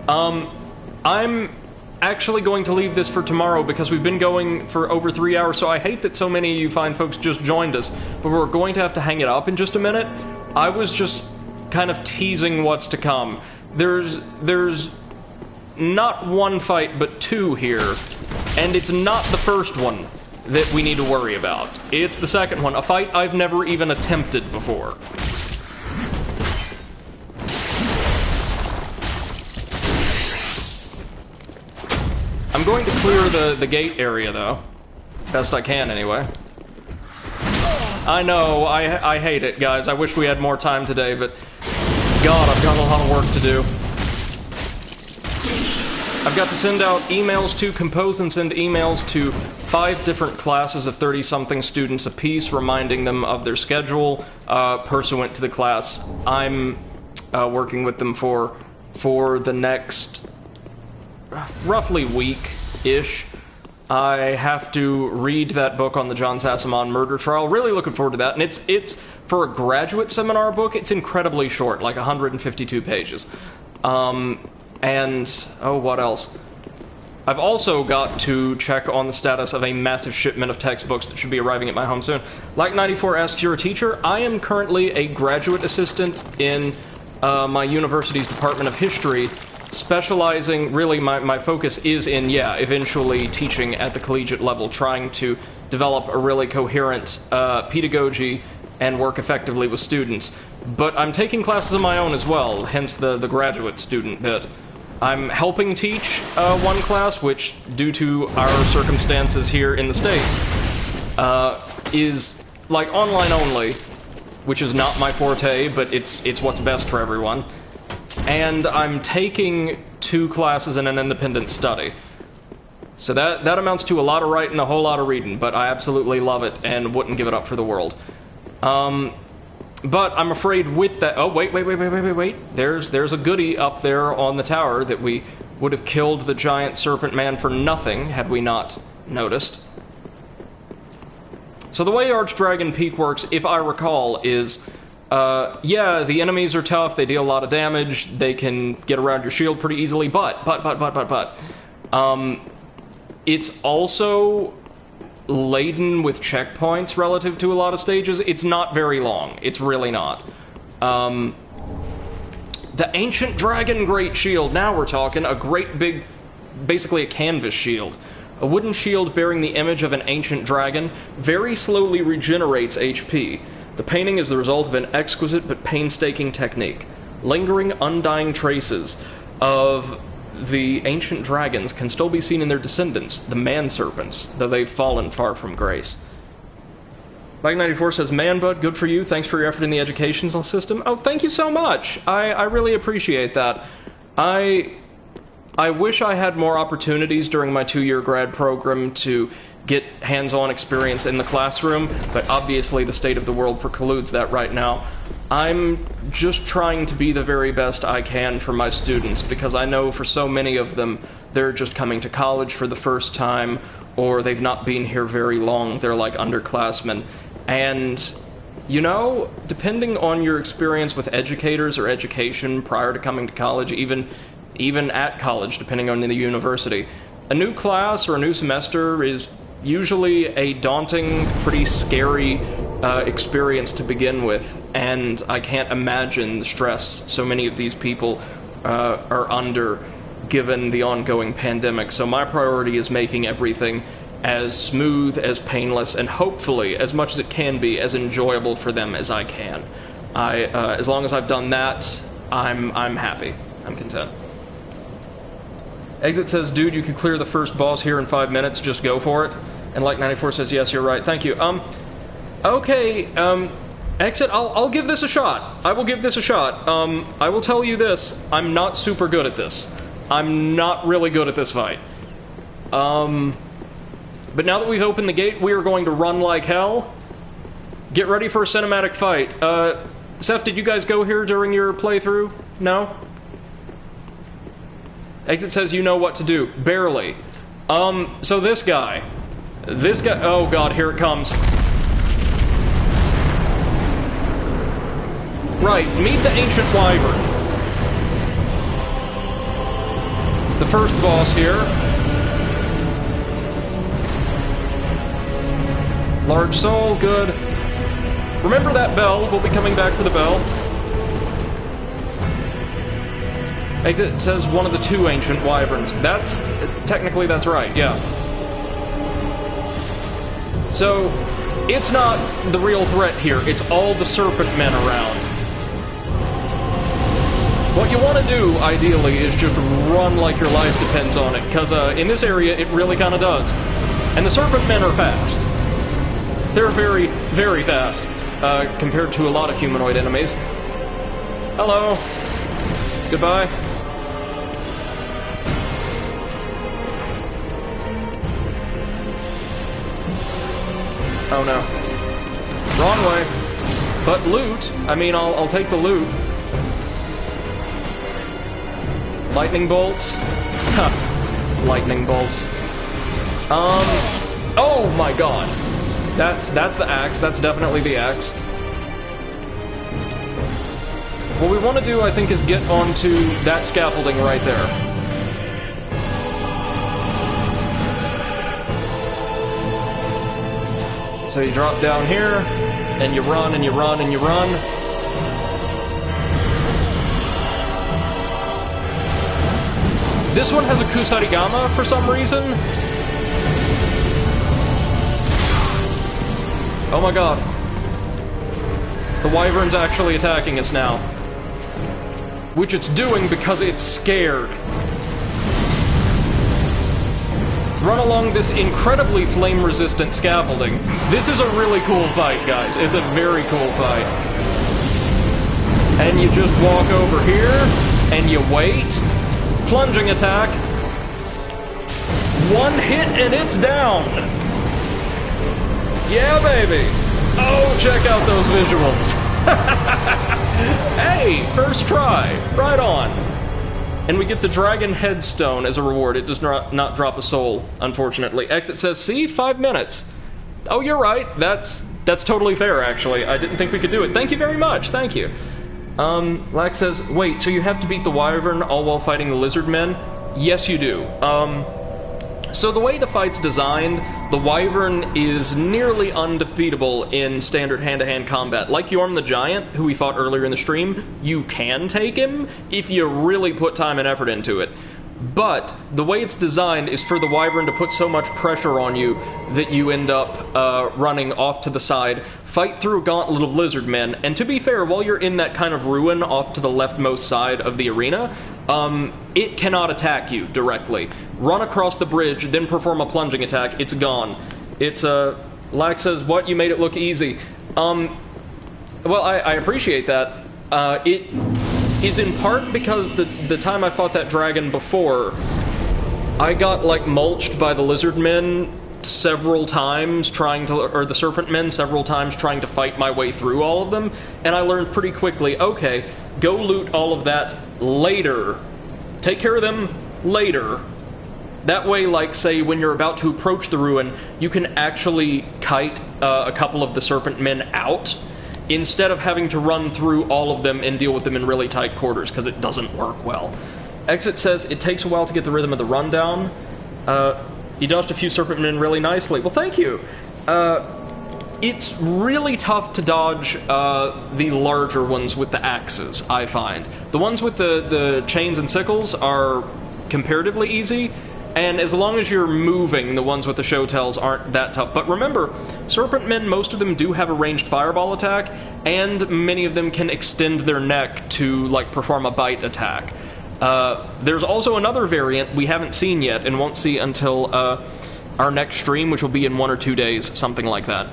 I'm actually going to leave this for tomorrow because we've been going for over 3 hours, so I hate that so many of you fine folks just joined us, but we're going to have to hang it up in just a minute. I was just kind of teasing what's to come. There's not one fight, but two here, and it's not the first one that we need to worry about. It's the second one, a fight I've never even attempted before. I'm going to clear the gate area, though. Best I can, anyway. I know, I hate it, guys. I wish we had more time today, but God, I've got a lot of work to do. I've got to send out emails to, compose and send emails to 5 different classes of 30-something students apiece, reminding them of their schedule, pursuant to the class I'm working with them for the next roughly week-ish. I have to read that book on the John Sassamon murder trial. Really looking forward to that. And it's for a graduate seminar book, it's incredibly short, like 152 pages. And, oh, what else? I've also got to check on the status of a massive shipment of textbooks that should be arriving at my home soon. Like 94 asks, you're a teacher? I am currently a graduate assistant in my university's Department of History, specializing, really, my focus is in, eventually teaching at the collegiate level, trying to develop a really coherent pedagogy and work effectively with students. But I'm taking classes of my own as well, hence the graduate student bit. I'm helping teach one class, which, due to our circumstances here in the States, is, like, online only, which is not my forte, but it's what's best for everyone. And I'm taking 2 classes in an independent study. So that amounts to a lot of writing, a whole lot of reading, but I absolutely love it and wouldn't give it up for the world. But I'm afraid with that... Oh, wait. There's a goodie up there on the tower that we would have killed the giant serpent man for nothing had we not noticed. So the way Archdragon Peak works, if I recall, is... the enemies are tough, they deal a lot of damage, they can get around your shield pretty easily, but... it's also laden with checkpoints relative to a lot of stages. It's not very long. It's really not. The Ancient Dragon Great Shield. Now we're talking. A great big, basically a canvas shield. A wooden shield bearing the image of an ancient dragon very slowly regenerates HP. The painting is the result of an exquisite but painstaking technique. Lingering, undying traces of the ancient dragons can still be seen in their descendants, the man-serpents, though they've fallen far from grace. Mike94 says, "Man, bud, good for you. Thanks for your effort in the educational system." Oh, thank you so much. I really appreciate that. I wish I had more opportunities during my 2-year grad program to get hands-on experience in the classroom, but obviously the state of the world precludes that right now. I'm just trying to be the very best I can for my students, because I know for so many of them, they're just coming to college for the first time, or they've not been here very long. They're like underclassmen. And, you know, depending on your experience with educators or education prior to coming to college, even at college, depending on the university, a new class or a new semester is usually a daunting, pretty scary experience to begin with, and I can't imagine the stress so many of these people are under given the ongoing pandemic. So my priority is making everything as smooth, as painless, and hopefully, as much as it can be, as enjoyable for them as I can. As long as I've done that, I'm happy. I'm content. Exit says, "Dude, you can clear the first boss here in 5 minutes. Just go for it." And Like94 says, "Yes, you're right. Thank you." Okay, Exit, I'll give this a shot. I will give this a shot. I will tell you this. I'm not super good at this. I'm not really good at this fight. But now that we've opened the gate, we are going to run like hell. Get ready for a cinematic fight. Seth, did you guys go here during your playthrough? No? Exit says you know what to do. Barely. So this guy, oh god, here it comes. Right, meet the Ancient Wyvern. The first boss here. Large soul, good. Remember that bell, we'll be coming back for the bell. Exit says one of the 2 Ancient Wyverns. Technically that's right, yeah. So, it's not the real threat here, it's all the serpent men around. What you want to do, ideally, is just run like your life depends on it, because in this area it really kind of does. And the serpent men are fast. They're very, very fast, compared to a lot of humanoid enemies. Hello. Goodbye. Oh no. Wrong way. But loot, I mean, I'll take the loot. Lightning bolts. Lightning bolts. Oh my god. That's the axe. That's definitely the axe. What we want to do, I think, is get onto that scaffolding right there. So you drop down here, and you run, and you run, and you run. This one has a Kusarigama for some reason. Oh my god. The Wyvern's actually attacking us now. Which it's doing because it's scared. Run along this incredibly flame-resistant scaffolding. This is a really cool fight, guys. It's a very cool fight. And you just walk over here, and you wait. Plunging attack. One hit and it's down. Yeah, baby. Oh, check out those visuals. Hey, first try. Right on. And we get the Dragon Headstone as a reward. It does not drop a soul, unfortunately. Exit says, see, 5 minutes. Oh, you're right. That's totally fair, actually. I didn't think we could do it. Thank you very much. Thank you. Lax says, wait, so you have to beat the Wyvern all while fighting the Lizard Men? Yes, you do. So the way the fight's designed, the Wyvern is nearly undefeatable in standard hand-to-hand combat. Like Yorm the Giant, who we fought earlier in the stream, you can take him if you really put time and effort into it. But the way it's designed is for the Wyvern to put so much pressure on you that you end up running off to the side, fight through a gauntlet of lizard men, and to be fair, while you're in that kind of ruin off to the leftmost side of the arena, it cannot attack you directly. Run across the bridge, then perform a plunging attack, it's gone. It's, Lax says, what, you made it look easy. Well, I appreciate that. It is in part because the time I fought that dragon before, I got, like, mulched by the lizard men several times or the serpent men several times trying to fight my way through all of them, and I learned pretty quickly, okay, go loot all of that later. Take care of them later. That way, like, say, when you're about to approach the ruin, you can actually kite a couple of the serpent men out, instead of having to run through all of them and deal with them in really tight quarters, because it doesn't work well. Exit says, it takes a while to get the rhythm of the rundown. You dodged a few serpent men really nicely. Well, thank you. It's really tough to dodge the larger ones with the axes, I find. The ones with the chains and sickles are comparatively easy, and as long as you're moving, the ones with the show tells aren't that tough. But remember, serpent men, most of them do have a ranged fireball attack, and many of them can extend their neck to, like, perform a bite attack. There's also another variant we haven't seen yet, and won't see until our next stream, which will be in 1 or 2 days, something like that.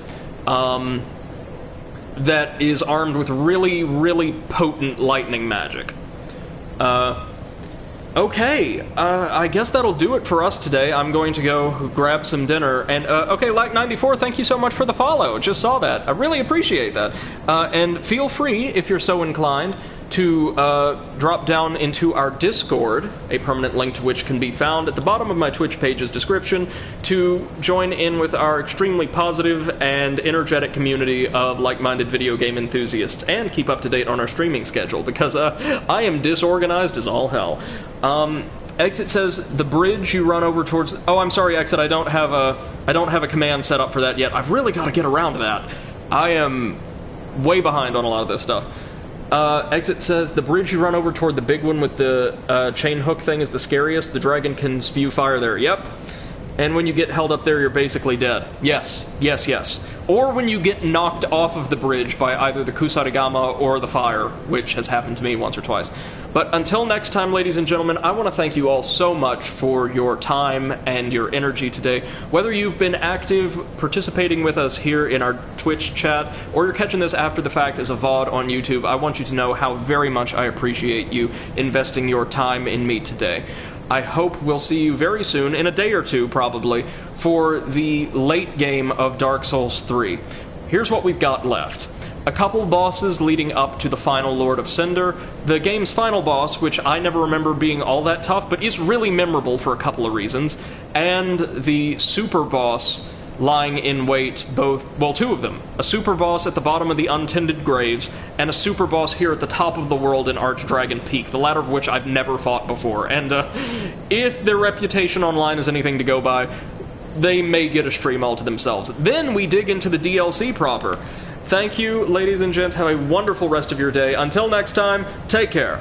That is armed with really, really potent lightning magic. Okay, I guess that'll do it for us today. I'm going to go grab some dinner. And, okay, Lack94, thank you so much for the follow. Just saw that. I really appreciate that. And feel free, if you're so inclined, to drop down into our Discord, a permanent link to which can be found at the bottom of my Twitch page's description, to join in with our extremely positive and energetic community of like-minded video game enthusiasts, and keep up to date on our streaming schedule, because I am disorganized as all hell. Exit says the bridge you run over towards. Oh, I'm sorry, Exit. I don't have a command set up for that yet. I've really got to get around to that. I am way behind on a lot of this stuff. Exit says the bridge you run over toward the big one with the chain hook thing is the scariest. The dragon can spew fire there. Yep. And when you get held up there, you're basically dead. Yes, yes, yes. Or when you get knocked off of the bridge by either the Kusarigama or the fire, which has happened to me once or twice. But until next time, ladies and gentlemen, I want to thank you all so much for your time and your energy today. Whether you've been active, participating with us here in our Twitch chat, or you're catching this after the fact as a VOD on YouTube, I want you to know how very much I appreciate you investing your time in me today. I hope we'll see you very soon, in a day or two probably, for the late game of Dark Souls 3. Here's what we've got left. A couple bosses leading up to the final Lord of Cinder, the game's final boss, which I never remember being all that tough, but is really memorable for a couple of reasons, and the super boss lying in wait, two of them. A super boss at the bottom of the Untended Graves, and a super boss here at the top of the world in Archdragon Peak, the latter of which I've never fought before. And if their reputation online is anything to go by, they may get a stream all to themselves. Then we dig into the DLC proper. Thank you, ladies and gents. Have a wonderful rest of your day. Until next time, take care.